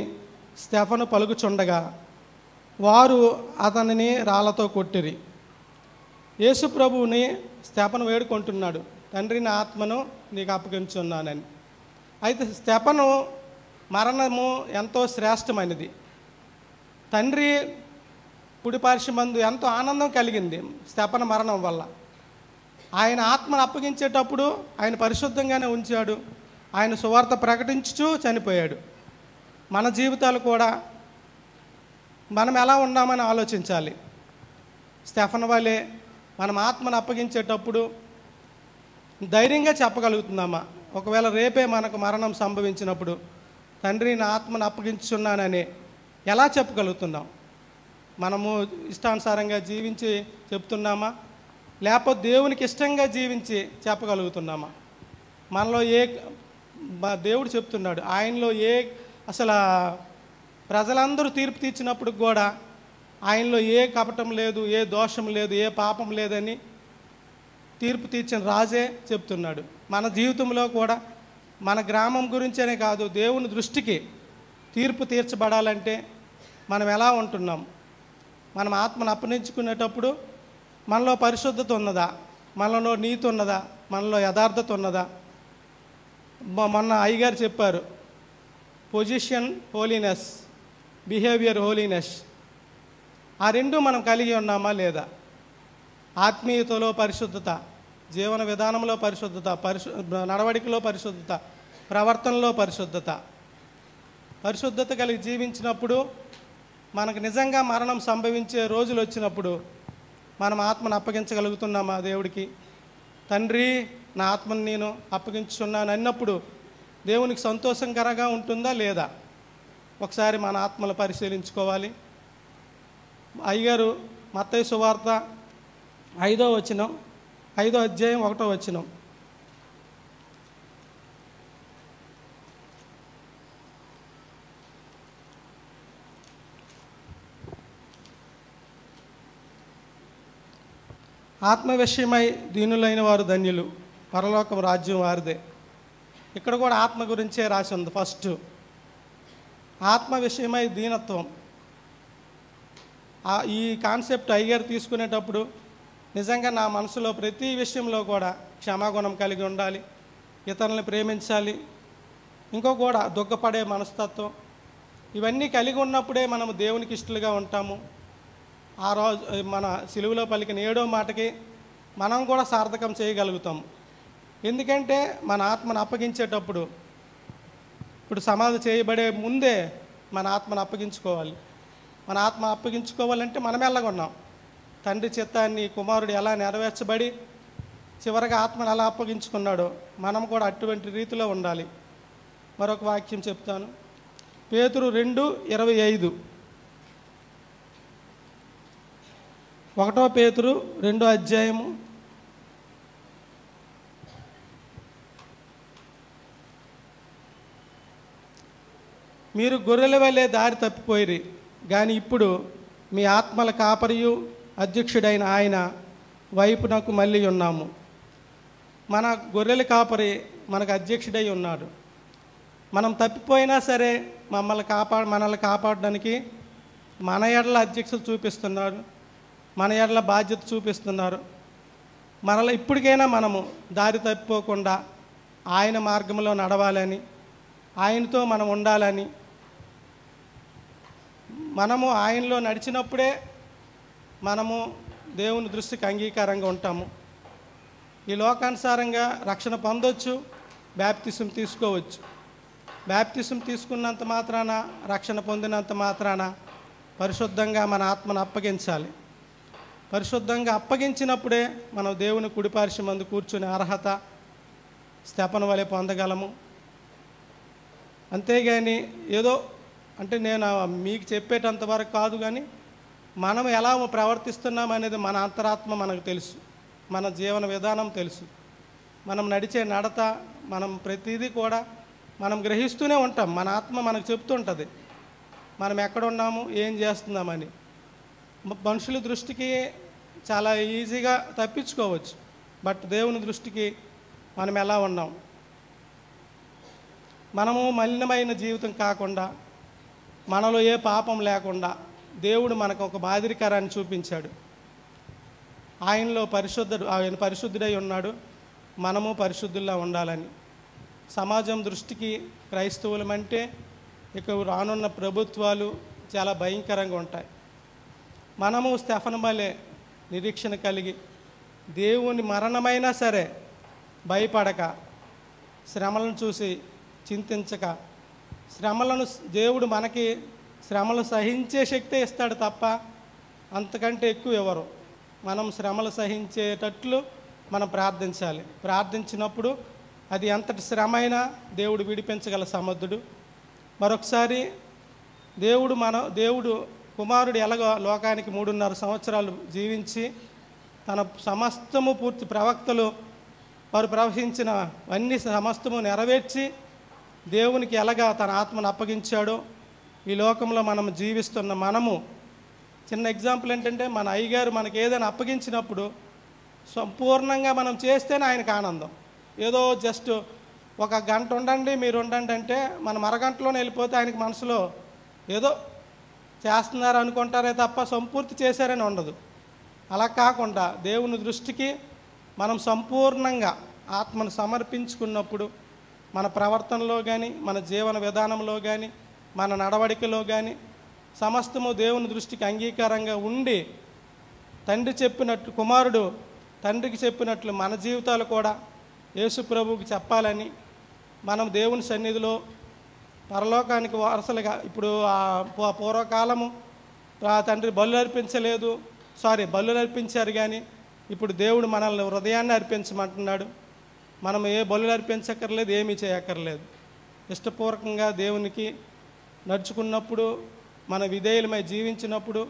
స్టెఫను పలుకుచుండగా వారు అతనిని రాళ్లతో కొట్టిరి. యేసు ప్రభువుని స్టెఫను వేడుకుంటున్నాడు, తండ్రి నా ఆత్మను నీకు అప్పగించున్నానని. అయితే స్టెఫను మరణము ఎంతో శ్రేష్టమైనది. తండ్రి కుడిపార్శ్వమందు ఎంతో ఆనందం కలిగింది స్టెఫను మరణం వల్ల. ఆయన ఆత్మను అప్పగించేటప్పుడు ఆయన పరిశుద్ధంగానే ఉంచాడు. ఆయన సువార్త ప్రకటించుచూ చనిపోయాడు. మన జీవితాలు కూడా మనం ఎలా ఉన్నామని ఆలోచించాలి. స్టెఫను వలె మనం ఆత్మను అప్పగించేటప్పుడు ధైర్యంగా చెప్పగలుగుతున్నామా? ఒకవేళ రేపే మనకు మరణం సంభవించినప్పుడు తండ్రి నా ఆత్మను అప్పగించున్నానని ఎలా చెప్పగలుగుతున్నాం? మనము ఇష్టానుసారంగా జీవించి చెప్తున్నామా, లేకపోతే దేవునికి ఇష్టంగా జీవించి చెప్పగలుగుతున్నామా? మనలో దేవుడు చెప్తున్నాడు, ఆయనలో అసలు ప్రజలందరూ తీర్పు తీర్చినప్పుడు కూడా ఆయనలో ఏ కపటం లేదు, ఏ దోషం లేదు, ఏ పాపం లేదని తీర్పు తీర్చిన రాజే చెప్తున్నాడు. మన జీవితంలో కూడా మన గ్రామం గురించనే కాదు, దేవుని దృష్టికి తీర్పు తీర్చబడాలంటే మనం ఎలా ఉంటున్నాం? మనం ఆత్మను అప్పగించుకునేటప్పుడు మనలో పరిశుద్ధత ఉన్నదా, మనలో నీతి ఉన్నదా, మనలో యథార్థత ఉన్నదా? మొన్న అయ్యగారు చెప్పారు, పొజిషన్ హోలీనెస్, బిహేవియర్ హోలీనెస్. ఆ రెండు మనం కలిగి ఉన్నామా లేదా? ఆత్మీయతలో పరిశుద్ధత, జీవన విధానంలో పరిశుద్ధత, నడవడికలో పరిశుద్ధత, ప్రవర్తనలో పరిశుద్ధత. పరిశుద్ధత కలిగి జీవించినప్పుడు మనకు నిజంగా మరణం సంభవించే రోజులు వచ్చినప్పుడు మనం ఆత్మను అప్పగించగలుగుతున్నామా దేవుడికి? తండ్రి, నా ఆత్మను నేను అప్పగించున్నాను అన్నప్పుడు దేవునికి సంతోషకరంగా ఉంటుందా లేదా? ఒకసారి మన ఆత్మలు పరిశీలించుకోవాలి. అయ్యగారు మత్తయి సువార్త 5వ వచనం, 5వ అధ్యాయం 1వ వచనం. ఆత్మ విషయమై దీనులైన వారు ధన్యులు, పరలోకం రాజ్యం వారిదే. ఇక్కడ కూడా ఆత్మ గురించే రాసి ఉంది. ఫస్ట్ ఆత్మ విషయమై దీనత్వం. ఈ కాన్సెప్ట్ అయ్యగారు తీసుకునేటప్పుడు నిజంగా నా మనసులో ప్రతి విషయంలో కూడా క్షమాగుణం కలిగి ఉండాలి, ఇతరులను ప్రేమించాలి, ఇంకో కూడా దుఃఖపడే మనస్తత్వం, ఇవన్నీ కలిగి ఉన్నప్పుడే మనము దేవునికి ఇష్టలుగా ఉంటాము. ఆ రోజు మన సిలువలో పలికిన 7వ మాటకి మనం కూడా సార్థకం చేయగలుగుతాము. ఎందుకంటే మన ఆత్మను అప్పగించేటప్పుడు, ఇప్పుడు సమాధి చేయబడే ముందే మన ఆత్మను అప్పగించుకోవాలి. మన ఆత్మ అప్పగించుకోవాలంటే మనం ఎలాగున్నాం? తండ్రి చిత్తాన్ని కుమారుడు ఎలా నెరవేర్చబడి చివరిగా ఆత్మను ఎలా అప్పగించుకున్నాడో మనం కూడా అటువంటి రీతిలో ఉండాలి. మరొక వాక్యం చెప్తాను. పేతురు 2:25. 1 పేతురు 2వ అధ్యాయము 'మీరు గొర్రెల వలె దారి తప్పిపోయిరి, కానీ ఇప్పుడు మీ ఆత్మల కాపరియు అధ్యక్షుడైన ఆయన వైపునకు మళ్ళీ ఉన్నాము.' మన గొర్రెల కాపరి మనకు అధ్యక్షుడై ఉన్నాడు. మనం తప్పిపోయినా సరే మనల్ని కాపాడడానికి మన ఎడల అధ్యక్షులు చూపిస్తున్నారు, మన ఎడల బాధ్యత చూపిస్తున్నారు. మనలో ఇప్పటికైనా మనము దారి తప్పిపోకుండా ఆయన మార్గంలో నడవాలని, ఆయనతో మనం ఉండాలని, మనము ఆయనలో నడిచినప్పుడే మనము దేవుని దృష్టికి అంగీకారంగా ఉంటాము. ఈ లోకానుసారంగా రక్షణ పొందొచ్చు, బాప్తిసం తీసుకోవచ్చు. బాప్తిసం తీసుకున్నంత మాత్రాన, రక్షణ పొందినంత మాత్రాన పరిశుద్ధంగా మన ఆత్మను అప్పగించాలి. పరిశుద్ధంగా అప్పగించినప్పుడే మనం దేవుని కుడిపార్శ్వమందు కూర్చునే అర్హత స్తెఫను వలె పొందగలము. అంతేగాని ఏదో అంటే నేను మీకు చెప్పేటంత వరకు కాదు, కానీ మనం ఎలా ప్రవర్తిస్తున్నాం అనేది మన అంతరాత్మ మనకు తెలుసు, మన జీవన విధానం తెలుసు, మనం నడిచే నడత, మనం ప్రతిదీ కూడా మనం గ్రహిస్తూనే ఉంటాం. మన ఆత్మ మనకు చెప్తుంటుంది మనం ఎక్కడున్నాము, ఏం చేస్తున్నామని. మనుషుల దృష్టికి చాలా ఈజీగా తప్పించుకోవచ్చు, బట్ దేవుని దృష్టికి మనం ఎలా ఉన్నాం? మనము మలినమైన జీవితం కాకుండా, మనలో ఏ పాపం లేకుండా దేవుడు మనకు ఒక మాదిరికరాన్ని చూపించాడు. ఆయన పరిశుద్ధుడై ఉన్నాడు, మనము పరిశుద్ధుల్లా ఉండాలని. సమాజం దృష్టికి క్రైస్తవులమంటే ఇక రానున్న ప్రభుత్వాలు చాలా భయంకరంగా ఉంటాయి. మనము స్తెఫను వలె నిరీక్షణ కలిగి దేవుని మరణమైనా సరే భయపడక, శ్రమలను చూసి చింతించక, శ్రమలను దేవుడు మనకి శ్రమలు సహించే శక్తి ఇస్తాడు తప్ప అంతకంటే ఎక్కువ ఎవరు. మనం శ్రమలు సహించేటట్లు మనం ప్రార్థించాలి. ప్రార్థించినప్పుడు అది ఎంతటి శ్రమ అయినా దేవుడు విడిపించగల సమర్థుడు. మరొకసారి దేవుడు కుమారుడు ఎలాగో లోకానికి 3.5 సంవత్సరాలు జీవించి తన సమస్తము పూర్తి ప్రవక్తలు వారు ప్రవహించిన అన్ని సమస్తము నెరవేర్చి దేవునికి ఎలాగా తన ఆత్మను అప్పగించాడో ఈ లోకంలో మనం జీవిస్తున్న మనము చిన్న ఎగ్జాంపుల్ ఏంటంటే, మన అయ్యగారు మనకి ఏదైనా అప్పగించినప్పుడు సంపూర్ణంగా మనం చేస్తేనే ఆయనకు ఆనందం. ఏదో జస్ట్ ఒక గంట ఉండండి మీరు ఉండండి అంటే మనం అరగంటలోనే వెళ్ళిపోతే ఆయనకి మనసులో ఏదో చేస్తున్నారు అనుకుంటారే తప్ప సంపూర్తి చేశారని ఉండదు. అలా కాకుండా దేవుని దృష్టికి మనం సంపూర్ణంగా ఆత్మను సమర్పించుకున్నప్పుడు మన ప్రవర్తనలో కానీ మన జీవన విధానంలో కానీ మన నడవడికలో కానీ సమస్తము దేవుని దృష్టికి అంగీకారంగా ఉండి తండ్రి చెప్పినట్లు కుమారుడు తండ్రికి చెప్పినట్లు మన జీవితాలు కూడా యేసు ప్రభువుకి చెప్పాలని మనం దేవుని సన్నిధిలో పరలోకానికి వారసులుగా ఇప్పుడు పూర్వకాలము తండ్రి బలు అర్పించారు కానీ ఇప్పుడు దేవుడు మనల్ని హృదయాన్ని అర్పించమంటున్నాడు. మనం ఏ బలు అర్పించక్కర్లేదు, ఏమీ చేయక్కర్లేదు. ఇష్టపూర్వకంగా దేవునికి నడుచుకున్నప్పుడు మన విధేయులమై జీవించినప్పుడు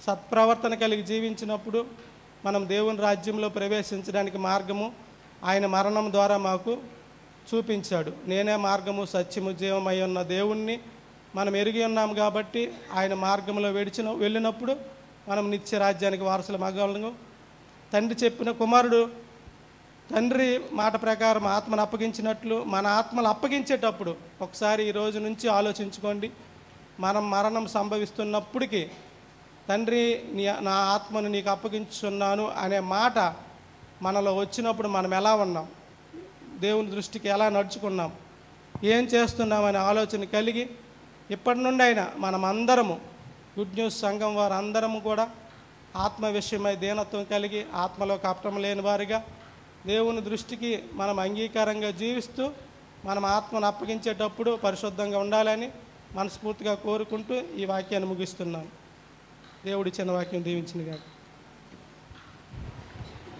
సత్ప్రవర్తన కలిగి జీవించినప్పుడు మనం దేవుని రాజ్యంలో ప్రవేశించడానికి మార్గము ఆయన మరణం ద్వారా మాకు చూపించాడు. నేనే మార్గము సత్యము జీవమై ఉన్న దేవుణ్ణి మనం ఎరిగి ఉన్నాం కాబట్టి ఆయన మార్గంలో వెళ్ళినప్పుడు మనం నిత్య రాజ్యానికి వారసుల మగలను తండ్రి చెప్పిన కుమారుడు తండ్రి మాట ప్రకారం ఆత్మను అప్పగించినట్లు మన ఆత్మలు అప్పగించేటప్పుడు ఒకసారి ఈ రోజు నుంచి ఆలోచించుకోండి. మనం మరణం సంభవిస్తున్నప్పటికీ తండ్రి నా ఆత్మను నీకు అప్పగించున్నాను అనే మాట మనలో వచ్చినప్పుడు మనం ఎలా ఉన్నాం, దేవుని దృష్టికి ఎలా నడుచుకున్నాం, ఏం చేస్తున్నామనే ఆలోచన కలిగి ఇప్పటి నుండి అయినా మనం అందరము గుడ్ న్యూస్ సంఘం వారు అందరము కూడా ఆత్మ విషయమై దీనత్వం కలిగి ఆత్మలో కపటం లేని వారిగా దేవుని దృష్టికి మనం అంగీకారంగా జీవిస్తూ మనం ఆత్మను అప్పగించేటప్పుడు పరిశుద్ధంగా ఉండాలని మనస్ఫూర్తిగా కోరుకుంటూ ఈ వాక్యాన్ని ముగిస్తున్నాను. దేవుడి చిన్న వాక్యం దీవించిందిగా.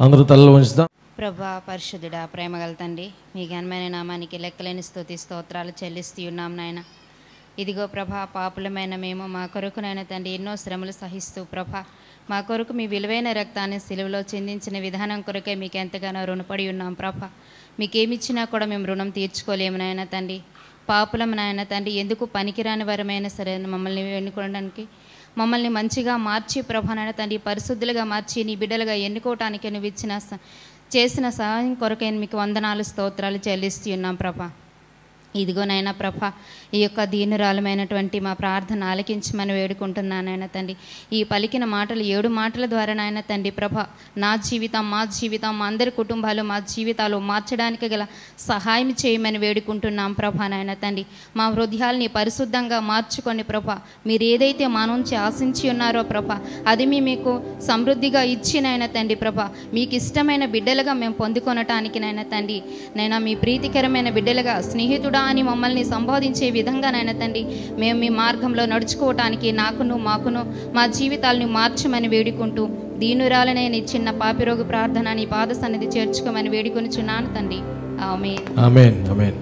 అందరూ తలలో ఉంచుదాం. ప్రభా పరిశుద్ధుడా ప్రేమగల తండ్రి, మీ ఘనమైన నామానికి లెక్కలేని స్తుతి స్తోత్రాలు చెల్లిస్తూ ఉన్నాం నాయన. ఇదిగో ప్రభా, పాపులమైన మేము మా కొరకునైనా తండ్రి ఎన్నో శ్రమలు సహిస్తూ ప్రభా మా కొరకు మీ విలువైన రక్తాన్ని సిలువలో చెందించిన విధానం కొరకే మీకు ఎంతగానో రుణపడి ఉన్నాం ప్రభా. మీకేమిచ్చినా కూడా మేము రుణం తీర్చుకోలేము నాయన తండ్రి. పాపులం నాయన తండ్రి, ఎందుకు పనికిరాని వరమైనా సరే మమ్మల్ని ఎన్నుకోవడానికి మమ్మల్ని మంచిగా మార్చి ప్రభానైనా తండ్రి పరిశుద్ధులుగా మార్చి నీ బిడ్డలుగా ఎన్నుకోవటానికి నువ్వు చేసిన సహాయం కొరకైన మీకు వందనాలు స్తోత్రాలు చెల్లిస్తూ ఉన్నాం ప్రభా. ఇదిగోనైనా ప్రభా, ఈ యొక్క దీనురాలమైనటువంటి మా ప్రార్థన ఆలకించమని వేడుకుంటున్నానైనా తండ్రి. ఈ పలికిన మాటలు 7 మాటల ద్వారా నాయన తండ్రి ప్రభా, నా జీవితం మా జీవితం మా అందరి కుటుంబాలు మా జీవితాలు మార్చడానికి గల సహాయం చేయమని వేడుకుంటున్నాం ప్రభా నాయన తండ్రి. మా హృదయాల్ని పరిశుద్ధంగా మార్చుకొని ప్రభా, మీరు ఏదైతే మా నుంచి ఆశించి ఉన్నారో ప్రభా అది మీకు సమృద్ధిగా ఇచ్చినైనా తండ్రి ప్రభా, మీకు ఇష్టమైన బిడ్డలుగా మేము పొందుకొనటానికి నైనా తండ్రి, నైనా మీ ప్రీతికరమైన బిడ్డలుగా స్నేహితుడా అని మమ్మల్ని సంబోధించే విధంగా నాయన తండ్రి మేము మీ మార్గంలో నడుచుకోవటానికి మాకును మా జీవితాలను మార్చమని వేడుకుంటూ దీనురాలనే నీ చిన్న పాపిరోగు ప్రార్థన నీ పాద సన్నిధి చేర్చుకోమని వేడుకొనిచున్నాను తండ్రి. ఆమేన్. ఆమేన్. ఆమేన్.